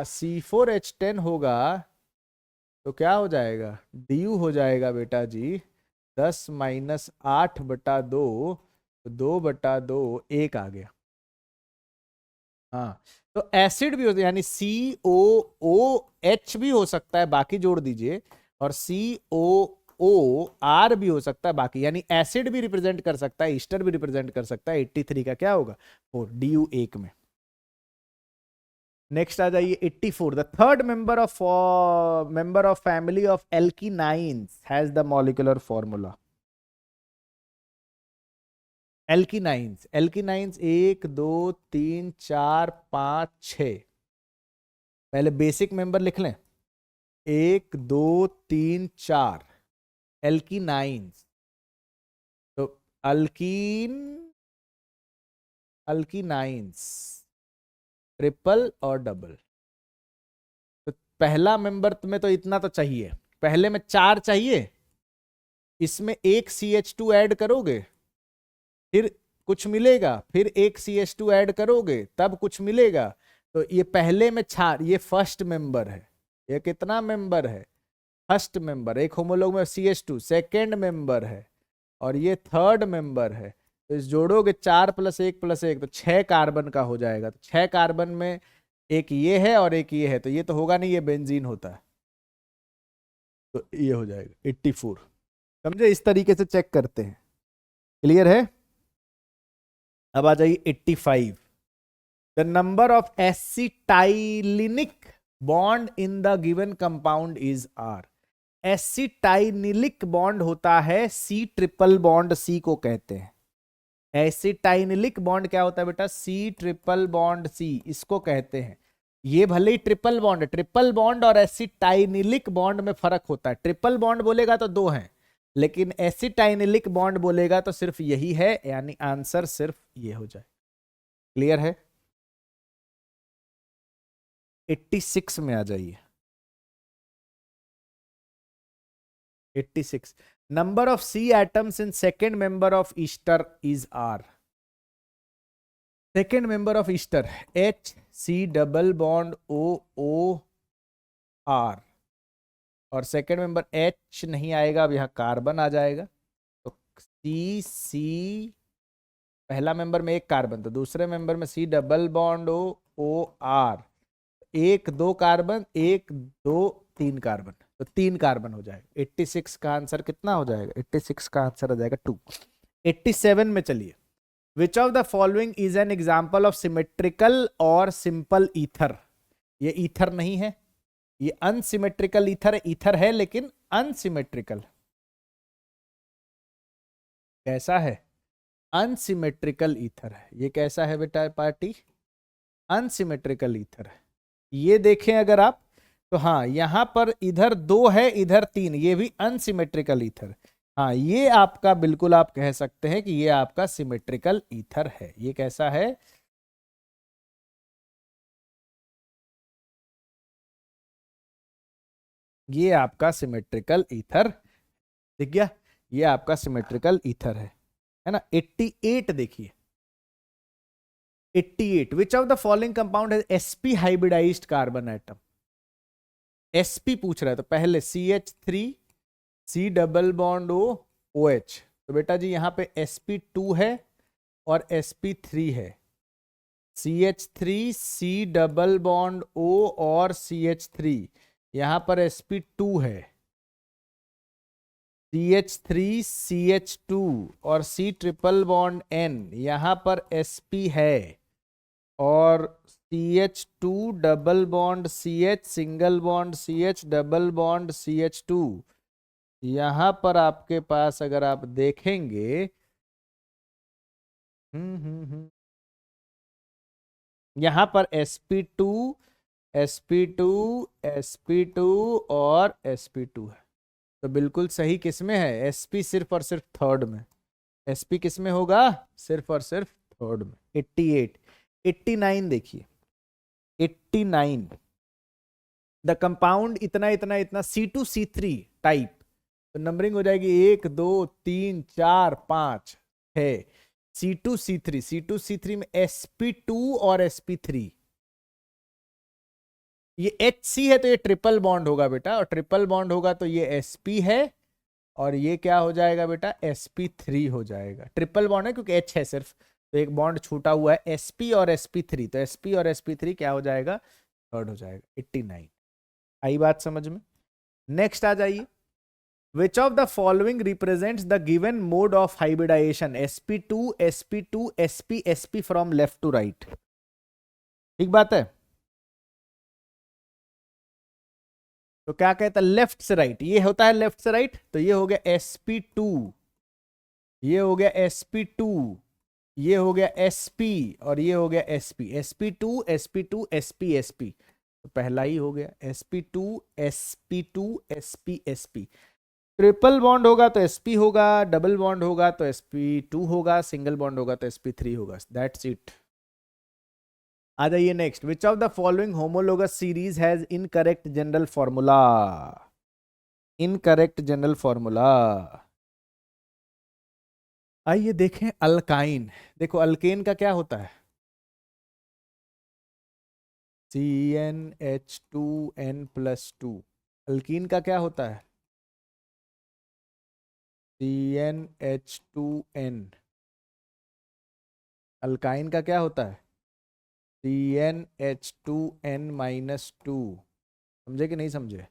C4H10 होगा तो क्या हो जाएगा, DU हो जाएगा बेटा जी 10 - 8/2, 2/2, 1 आ गया। हाँ, तो एसिड भी होता है, यानी COOH भी हो सकता है, बाकी जोड़ दीजिए, और COOR भी हो सकता है बाकी, यानी एसिड भी रिप्रेजेंट कर सकता है, ईस्टर भी रिप्रेजेंट कर सकता है। 83 का क्या होगा, 4, DU 1 में। नेक्स्ट आ जाइए 84, the third member of family of alkynes has the molecular formula. Alkynes 1 2 3 4 5 6, पहले बेसिक मेंबर लिख लें, 1 2 3 4 एल्कीनाइंस, तो अल्कीनाइंस ट्रिपल और डबल। तो पहला मेंबर तुम्हें तो इतना तो चाहिए, पहले में 4 चाहिए, इसमें एक CH2 ऐड करोगे फिर कुछ मिलेगा, फिर एक CH2 ऐड करोगे तब कुछ मिलेगा, तो ये पहले में 4, ये फर्स्ट मेंबर है। ये कितना मेंबर है, फर्स्ट मेंबर। एक होमोलॉग में CH2 सेकेंड मेंबर है, और ये थर्ड मेंबर है। तो इस जोड़ोगे 4 + 1 + 1, तो 6 कार्बन का हो जाएगा। तो 6 कार्बन में एक ये है और एक ये है, तो ये तो होगा नहीं, ये बेंजीन होता है, तो ये हो जाएगा 84। समझे, इस तरीके से चेक करते हैं। क्लियर है। अब आ जाइए 85, the number of acetylenic bond in the given compound is R। Acetylenic bond होता है C ट्रिपल बॉन्ड C को कहते हैं। एसिटाइनिलिक बॉन्ड क्या होता है बेटा, C ट्रिपल बॉन्ड C, इसको कहते हैं। ये भले ही ट्रिपल बॉन्ड है, ट्रिपल बॉन्ड और एसिटाइनिलिक बॉन्ड में फर्क होता है। ट्रिपल बॉन्ड बोलेगा तो 2 हैं, लेकिन एसिटाइनिलिक बॉन्ड बोलेगा तो सिर्फ यही है, यानी आंसर सिर्फ ये हो जाए। क्लियर है। 86 में आ जाइए। 86, number of C atoms in second member of Easter is R। Second member of Easter HC double bond OOR, और सेकेंड मेंबर H नहीं आएगा, अब यहां कार्बन आ जाएगा, तो CC, पहला मेंबर में 1 कार्बन, तो दूसरे मेंबर में C double bond OR, 1 2 carbon, 1 2 3 carbon, तो 3 कार्बन हो जाएगा। 86 का आंसर कितना हो जाएगा, 86 का आंसर हो जाएगा 2। 87 में चलिए, विच of the following is an example of symmetrical और सिंपल ईथर। ये ईथर नहीं है, ये अनसिमेट्रिकल ईथर है लेकिन अनसिमेट्रिकल। कैसा है? अनसिमेट्रिकल ईथर है। ये कैसा है बेटा पार्टी? अनसिमेट्रिकल ईथर है। ये देखें अगर आप तो हाँ, यहां पर इधर 2 है इधर 3, ये भी अनसिमेट्रिकल ईथर। हाँ, ये आपका बिल्कुल आप कह सकते हैं कि ये आपका सिमेट्रिकल ईथर है। ये कैसा है? ये आपका सिमेट्रिकल ईथर दिख गया। ये आपका सिमेट्रिकल ईथर है ना। 88 देखिए, 88 विच ऑफ द फॉलोइंग कंपाउंड है sp hybridised carbon atom. sp पूछ रहा है तो पहले CH3 C double bond O OH। तो बेटा जी यहां पे sp2 है और sp3 है। CH3 C double bond O और CH3, यहां पर sp2 है। CH3 CH2 और C ट्रिपल बॉन्ड N, यहां पर sp है। और CH2 double bond CH single bond CH double bond CH2, यहां पर आपके पास अगर आप देखेंगे यहां पर sp2 sp2 sp2 और sp2 है। तो बिल्कुल सही किसमें है? sp सिर्फ और सिर्फ थर्ड में। sp किसमें होगा? सिर्फ और सिर्फ थर्ड में। 88 89 देखिए, 89 द कंपाउंड इतना इतना इतना C2C3 टाइप। तो नंबरिंग हो जाएगी 1 2 3 4 5 6। C2C3 में sp2 और sp3। ये HC है तो ये ट्रिपल बॉन्ड होगा बेटा, और ट्रिपल बॉन्ड होगा तो ये sp है और ये क्या हो जाएगा बेटा? sp3 हो जाएगा। ट्रिपल बॉन्ड है क्योंकि H है सिर्फ, तो एक बॉन्ड छूटा हुआ है sp और sp3, तो sp और sp3 क्या हो जाएगा? थर्ड हो जाएगा। 89। आई बात समझ में? नेक्स्ट आ जाइए। Which of the following represents the given mode of hybridization? sp2 sp2 sp sp from left to right। ठीक बात है। तो क्या कहता है? लेफ्ट से राइट। ये होता है लेफ्ट से राइट, तो ये हो गया sp2, ये हो गया sp2, ये हो गया sp और ये हो गया sp। sp2 sp2 sp sp, तो पहला ही हो गया sp2 sp2 sp sp। Triple bond होगा तो sp होगा, डबल बॉन्ड होगा तो sp2 होगा, सिंगल बॉन्ड होगा तो sp3 होगा। That's it. आ जाइए next. Which of the following homologous series has incorrect general formula? Incorrect general formula. आइए देखें अल्काइन। देखो अल्केन का क्या होता है? CnH2n+2। अल्कीन का क्या होता है? CnH2n। अल्काइन का क्या होता है? CnH2n-2। समझे कि नहीं समझे?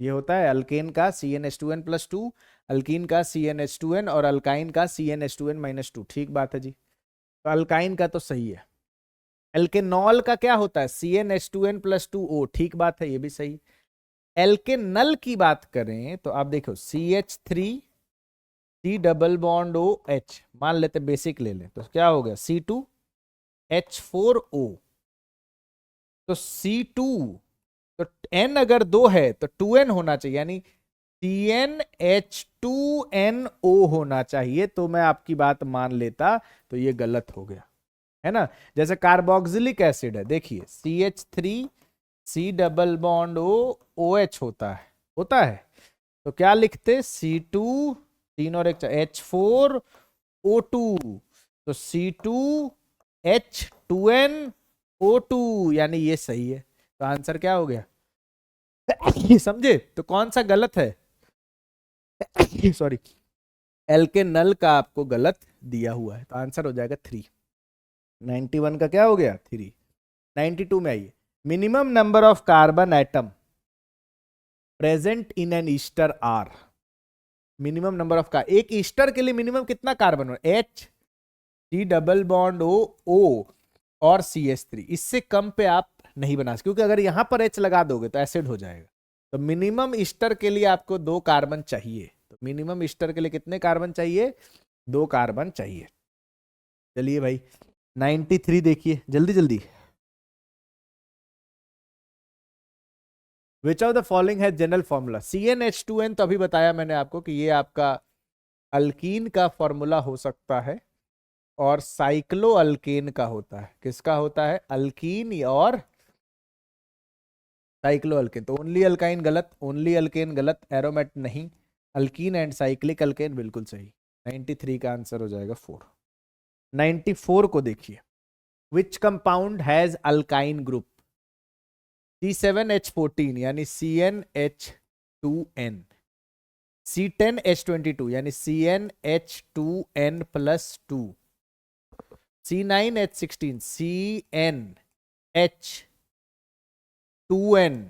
ये होता है अल्केन का CnH2n+2, अल्कीन का CnH2n और अल्काइन का CnH2n-2। ठीक बात है जी। तो अल्काइन का तो सही है। एल्केनॉल का क्या होता है? CnH2n+2O। ठीक बात है, ये भी सही। एल्केनल की बात करें तो आप देखो CH3 C double bond OH, मान लेते बेसिक ले लें तो क्या हो गया? C2H4O। तो C2, तो N अगर 2 है तो 2N होना चाहिए, यानी CnH2nO होना चाहिए। तो मैं आपकी बात मान लेता, तो ये गलत हो गया है ना। जैसे कार्बोक्सिलिक एसिड है, देखिए CH3 C double bond O OH होता है। तो क्या लिखते? C2 3 और 1 H4O2, तो C2H2nO2, यानी ये सही है। तो आंसर क्या हो गया? समझे? तो कौन सा गलत है? सॉरी, एल्केनल का आपको गलत दिया हुआ है, तो आंसर हो जाएगा 3। 91 का क्या हो गया? 3। 92 में आइए। Minimum number of carbon atom present in an ester are. Minimum number of एक ईस्टर के लिए मिनिमम कितना कार्बन हो? H C double bond O O और CH3। इससे कम पे आप नहीं बना सकते, क्योंकि अगर यहां पर H लगा दोगे तो एसिड हो जाएगा। तो मिनिमम ईस्टर के लिए आपको 2 कार्बन चाहिए। तो मिनिमम ईस्टर के लिए कितने कार्बन चाहिए? 2 कार्बन चाहिए। चलिए भाई 93 देखिए जल्दी जल्दी। विच ऑफ द फॉलोइंग है जनरल फॉर्मूला? CnH2n, तो अभी बताया मैंने आपको कि ये आपका अल्कीन का फॉर्मूला हो सकता है और साइक्लो अल्केन का होता है। किसका होता है? अल्कीन और साइक्लो अल्केन। तो ओनली अल्काइन गलत, ओनली अल्केन गलत, एरोमेट नहीं, अल्कीन एंड साइक्लिक अल्केन बिल्कुल सही। 93 का आंसर हो जाएगा 4। 94 को देखिए, which compound has alkyne group? C7H14 यानी CnH2n, C10H22 यानी CnH2n प्लस 2, C9H16 CnH2n,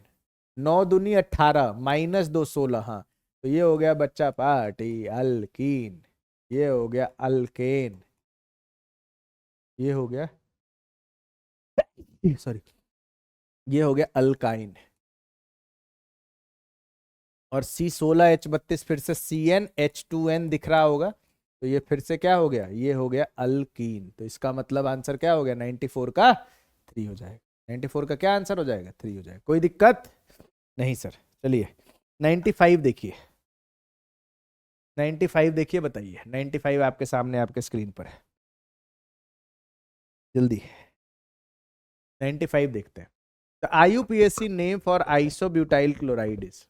9 दूनी 18 माइनस 2 16। हाँ, तो ये हो गया बच्चा पार्टी अल्कीन, ये हो गया अल्केन, ये हो गया सॉरी, ये हो गया अल्काइन। और C16H32 फिर से CnH2n दिख रहा होगा, तो ये फिर से क्या हो गया? ये हो गया अल्कीन। तो इसका मतलब आंसर क्या हो गया? 94 का 3 हो जाएगा। 94 का क्या आंसर हो जाएगा? 3 हो जाएगा। कोई दिक्कत नहीं सर। चलिए 95 देखिए, 95 देखिए, बताइए 95 आपके सामने आपके स्क्रीन पर है, जल्दी 95 देखते हैं। The IUPAC name for isobutyl chloride is,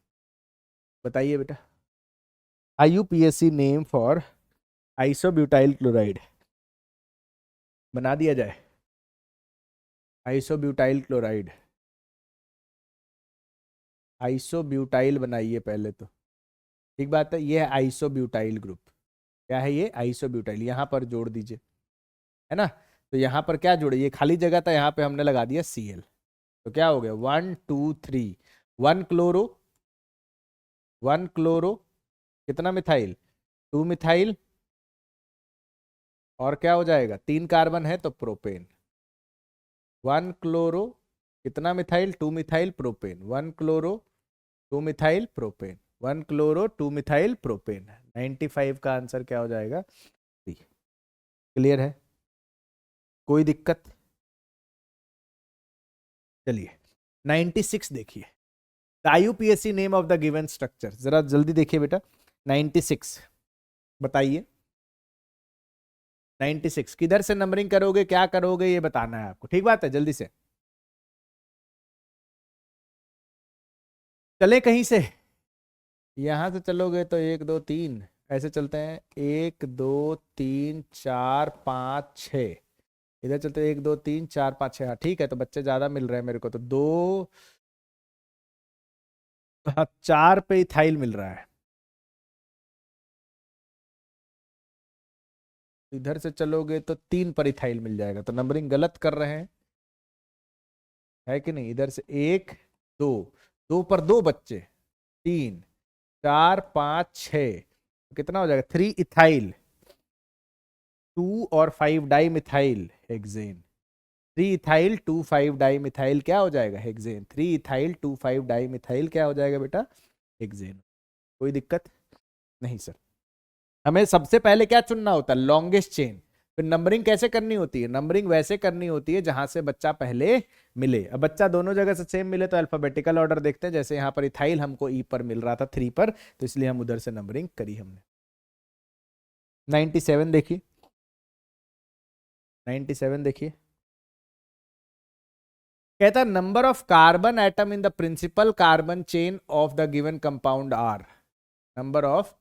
बताइए बेटा। IUPAC name for isobutyl chloride बना दिया जाए। आइसोब्यूटाइल क्लोराइड, आइसोब्यूटाइल बनाइए पहले तो, ठीक बात है। ये है आइसोब्यूटाइल ग्रुप। क्या है ये? आइसोब्यूटाइल। यहां पर जोड़ दीजिए, है ना। तो यहां पर क्या जोड़े? ये खाली जगह था, यहां पे हमने लगा दिया Cl। तो क्या हो गया? 1 2 3, 1 क्लोरो, 1 क्लोरो, कितना मिथाइल? 2 मिथाइल, और क्या हो जाएगा? 3 कार्बन है तो प्रोपेन। 1 क्लोरो, कितना methyl? 2 methyl propane, 1 chloro 2 methyl propane, 1 chloro 2 methyl propane. 95 का आंसर क्या हो जाएगा? क्लियर है? कोई दिक्कत? चलिए 96 देखिए, the IUPAC name of the given structure, जरा जल्दी देखिए बेटा। 96 बताइए। 96 किधर से नंबरिंग करोगे, क्या करोगे, ये बताना है आपको, ठीक बात है। जल्दी से चले कहीं से, यहां से चलोगे तो 1 2 3 ऐसे चलते हैं, 1 2 3 4 5 6, इधर चलते हैं 1 2 3 4 5 6। हाँ ठीक है, तो बच्चे ज्यादा मिल रहे हैं मेरे को, तो 2 हाँ 4 पे इथाइल मिल रहा है। इधर से चलोगे तो 3 पर इथाइल मिल जाएगा, तो नंबरिंग गलत कर रहे हैं, है कि नहीं। इधर से 1 2, 2 पर 2 बच्चे, 3 4 5 6, कितना हो जाएगा? 3 इथाइल, 2 और 5 di methyl hexane, 3 ethyl 2 5 di methyl क्या हो जाएगा? हेक्सेन। 3 इथाइल 2 5 डाई मिथाइल क्या हो जाएगा बेटा? हेक्सेन। कोई दिक्कत नहीं सर। हमें सबसे पहले क्या चुनना होता है? Longest chain. फिर नंबरिंग कैसे करनी होती है? नंबरिंग वैसे करनी होती है जहां से बच्चा पहले मिले। अब बच्चा दोनों जगह से सेम मिले तो अल्फाबेटिकल ऑर्डर देखते हैं। जैसे यहाँ पर इथाइल हमको ई पर मिल रहा था 3 पर, तो इसलिए हम उधर से नंबरिंग करी हमने। 97 देखिए, 97 देखिए, कहता है number of carbon atom in the principal carbon chain of the given compound are. Number of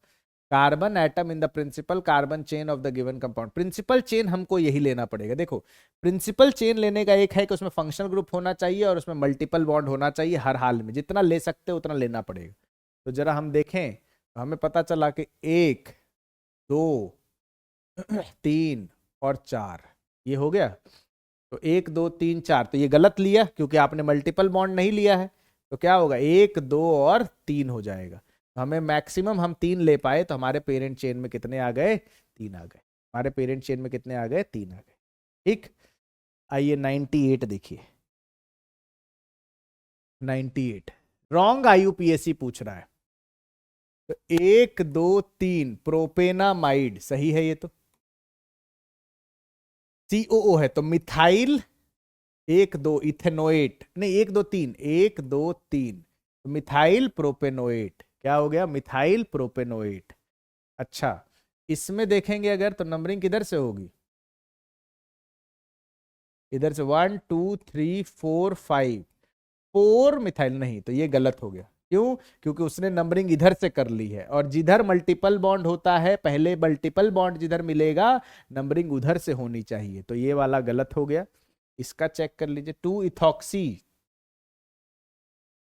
carbon atom in the principal carbon chain of the given compound. Principal chain हमको यही लेना पड़ेगा। देखो प्रिंसिपल चेन लेने का एक है कि उसमें फंक्शनल ग्रुप होना चाहिए और उसमें मल्टीपल बॉन्ड होना चाहिए। हर हाल में जितना ले सकते हो उतना लेना पड़ेगा। तो जरा हम देखें तो हमें पता चला कि 1 2 3 और 4 ये हो गया। तो 1 2 3 4, तो ये गलत लिया क्योंकि आपने मल्टीपल बॉन्ड नहीं लिया है। तो क्या होगा? 1 2 और 3 हो जाएगा। तो हमें मैक्सिमम हम 3 ले पाए, तो हमारे पेरेंट चेन में कितने आ गए? 3 आ गए। हमारे पेरेंट चेन में कितने आ गए? 3 आ गए। ठीक, आइए 98 देखिए। 98। रॉन्ग आईयूपीएसी पूछ रहा है। तो 1 2 3 प्रोपेनामाइड सही है ये तो। COO है तो मिथाइल 1 2 इथेनोएट, नहीं 1 2 3 1 2 3 तो मिथाइल प्रोपेनोएट क्या हो गया, मिथाइल प्रोपेनोएट। अच्छा इसमें देखेंगे अगर तो नंबरिंग किधर से होगी, इधर से 1 2 3 4 5 4 मिथाइल नहीं, तो ये गलत हो गया। क्यों, क्योंकि उसने नंबरिंग इधर से कर ली है, और जिधर मल्टीपल बॉन्ड होता है पहले मल्टीपल बॉन्ड जिधर मिलेगा नंबरिंग उधर से होनी चाहिए, तो ये वाला गलत हो गया। इसका चेक कर लीजिए 2 इथॉक्सी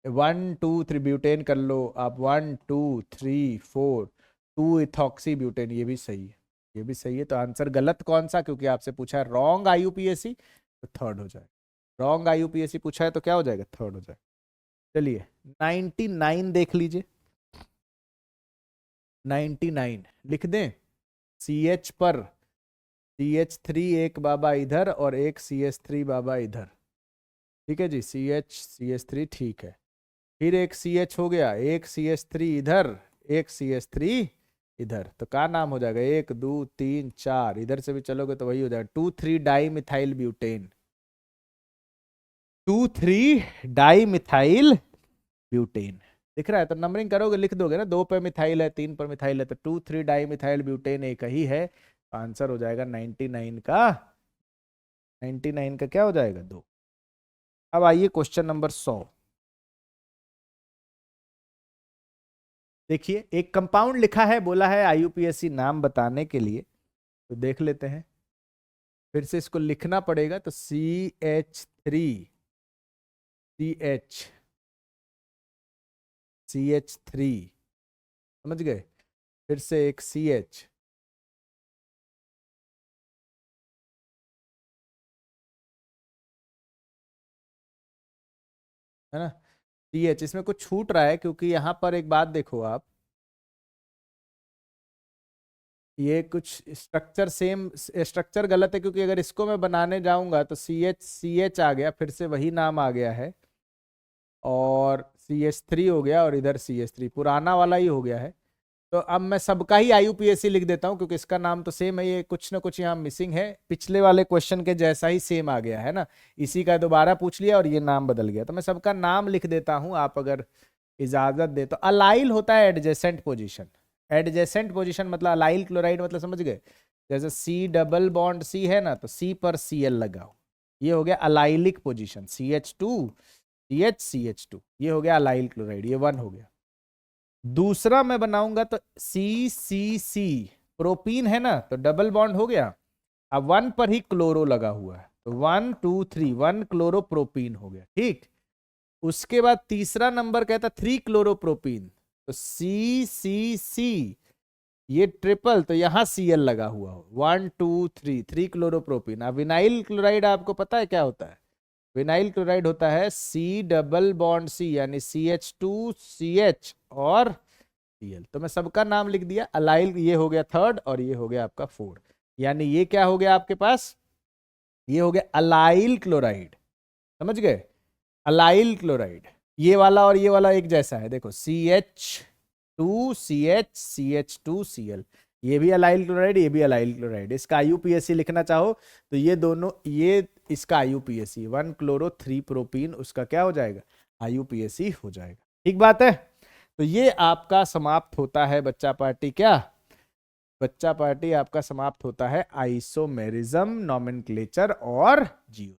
1 2 3 ब्यूटेन कर लो आप 1 2 3 4 2 इथॉक्सी ब्यूटेन, ये भी सही है, ये भी सही है। तो आंसर गलत कौन सा, क्योंकि आपसे पूछा है रॉन्ग आईयूपीएसी, तो थर्ड हो जाएगा। रॉन्ग आईयूपीएसी पूछा है तो क्या हो जाएगा, थर्ड हो जाएगा। चलिए 99 देख लीजिए। 99 लिख दें, CH पर CH3 एक बाबा इधर और एक CH3 बाबा इधर, ठीक है जी, CH3 ठीक है। फिर एक CH हो गया, एक CH3 इधर, एक CH3 इधर, तो क्या नाम हो जाएगा, 1 2 3 4, इधर से भी चलोगे तो वही हो जाएगा 2 3 di methyl butane, 2 3 di methyl butane दिख रहा है। तो नंबरिंग करोगे लिख दोगे ना, 2 पे मिथाइल है 3 पर मिथाइल है, तो 2 3 डाई मिथाइल ब्यूटेन एक ही है, आंसर हो जाएगा 99 का, 99 का क्या हो जाएगा 2। अब आइए क्वेश्चन नंबर 100। देखिए एक कंपाउंड लिखा है, बोला है आईयूपीएसी नाम बताने के लिए, तो देख लेते हैं, फिर से इसको लिखना पड़ेगा। तो CH3 समझ गए, फिर से एक CH, है ना, CH, इसमें कुछ छूट रहा है, क्योंकि यहां पर एक बात देखो आप, ये कुछ स्ट्रक्चर सेम स्ट्रक्चर गलत है, क्योंकि अगर इसको मैं बनाने जाऊंगा तो CH आ गया, फिर से वही नाम आ गया है, और CH3 हो गया, और इधर CH3 पुराना वाला ही हो गया है। तो अब मैं सबका ही आईयूपीएसी लिख देता हूं, क्योंकि इसका नाम तो सेम है, ये कुछ ना कुछ यहाँ मिसिंग है, पिछले वाले क्वेश्चन के जैसा ही सेम आ गया है ना, इसी का दोबारा पूछ लिया और ये नाम बदल गया, तो मैं सबका नाम लिख देता हूं, आप अगर इजाजत दे तो। अलाइल होता है एडजेसेंट पोजीशन, एडजेसेंट पोजीशन मतलब अलाइल क्लोराइड मतलब समझ गए, जैसे C डबल बॉन्ड C है ना, तो C पर Cl लगाओ, ये हो गया अलाइलिक पोजीशन, CH2 CH2, ये हो गया अलाइल क्लोराइड, ये 1 हो गया। दूसरा मैं बनाऊंगा तो CCC प्रोपीन है ना, तो डबल बॉन्ड हो गया, अब 1 पर ही क्लोरो लगा हुआ है, तो 1 2 3 1 क्लोरो प्रोपीन हो गया, ठीक। उसके बाद तीसरा नंबर कहता 3 क्लोरोप्रोपीन, तो CCC ये ट्रिपल, तो यहां Cl लगा हुआ हो, 1 2 3 क्लोरोप्रोपीन। अब विनाइल क्लोराइड आपको पता है क्या होता है, विनाइल क्लोराइड होता है C डबल बॉन्ड C, यानी CH2CH और Cl, तो मैं सबका नाम लिख दिया। अलाइल ये हो गया थर्ड, और ये हो गया आपका फोर्थ, यानी ये क्या हो गया आपके पास, ये हो गया अलाइल क्लोराइड, समझ गए, अलाइल क्लोराइड। ये वाला और ये वाला एक जैसा है, देखो CH2CH CH2Cl, ये भी अलाइल क्लोराइड, ये भी अलाइल क्लोराइड। इसका आईयूपीएसी लिखना चाहो तो ये दोनों, ये इसका आईयूपीएसी 1 क्लोरो 3 प्रोपीन, उसका क्या हो जाएगा, आईयूपीएसी हो जाएगा, ठीक बात है। तो ये आपका समाप्त होता है बच्चा पार्टी, क्या बच्चा पार्टी आपका समाप्त होता है आइसोमेरिज्म, नॉमेनक्लेचर और जियो,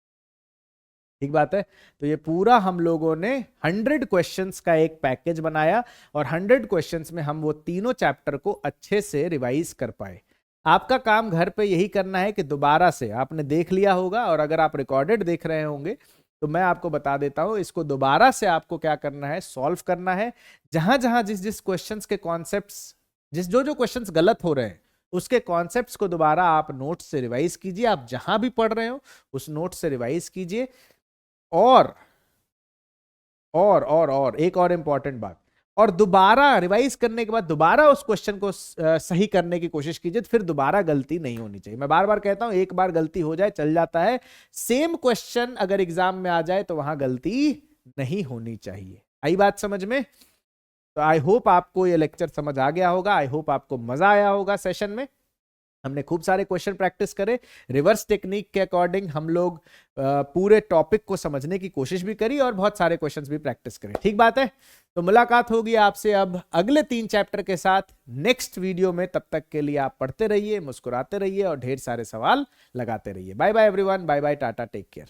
ठीक बात है। तो ये पूरा हम लोगों ने 100 क्वेश्चंस का एक पैकेज बनाया, और 100 क्वेश्चंस में हम वो तीनों चैप्टर को अच्छे से रिवाइज कर पाए। आपका काम घर पे यही करना है कि दोबारा से, आपने देख लिया होगा, और अगर आप रिकॉर्डेड देख रहे होंगे तो मैं आपको बता देता हूं, इसको दोबारा से आपको क्या करना है, सॉल्व करना है। जहां जहां जिस जिस क्वेश्चंस के कॉन्सेप्ट्स, जिस जो जो क्वेश्चंस गलत हो रहे हैं उसके कॉन्सेप्ट्स को दोबारा आप नोट से रिवाइज कीजिए, आप जहां भी पढ़ रहे हो उस नोट से रिवाइज कीजिए। और एक और इंपॉर्टेंट बात, और दोबारा रिवाइज करने के बाद दोबारा उस क्वेश्चन को सही करने की कोशिश कीजिए, फिर दोबारा गलती नहीं होनी चाहिए। मैं बार बार कहता हूं, एक बार गलती हो जाए चल जाता है, सेम क्वेश्चन अगर एग्जाम में आ जाए तो वहां गलती नहीं होनी चाहिए। आई बात समझ में? तो आई होप आपको ये लेक्चर समझ आ गया होगा, आई होप आपको मजा आया होगा सेशन में। हमने खूब सारे क्वेश्चन प्रैक्टिस करे, रिवर्स टेक्निक के अकॉर्डिंग हम लोग पूरे टॉपिक को समझने की कोशिश भी करी और बहुत सारे क्वेश्चंस भी प्रैक्टिस करें। ठीक बात है? तो मुलाकात होगी आपसे अब अगले 3 चैप्टर के साथ नेक्स्ट वीडियो में। तब तक के लिए आप पढ़ते रहिए, मुस्कुराते रहिए और ढेर सारे सवाल लगाते रहिए। Bye bye everyone, bye bye, tata, take care.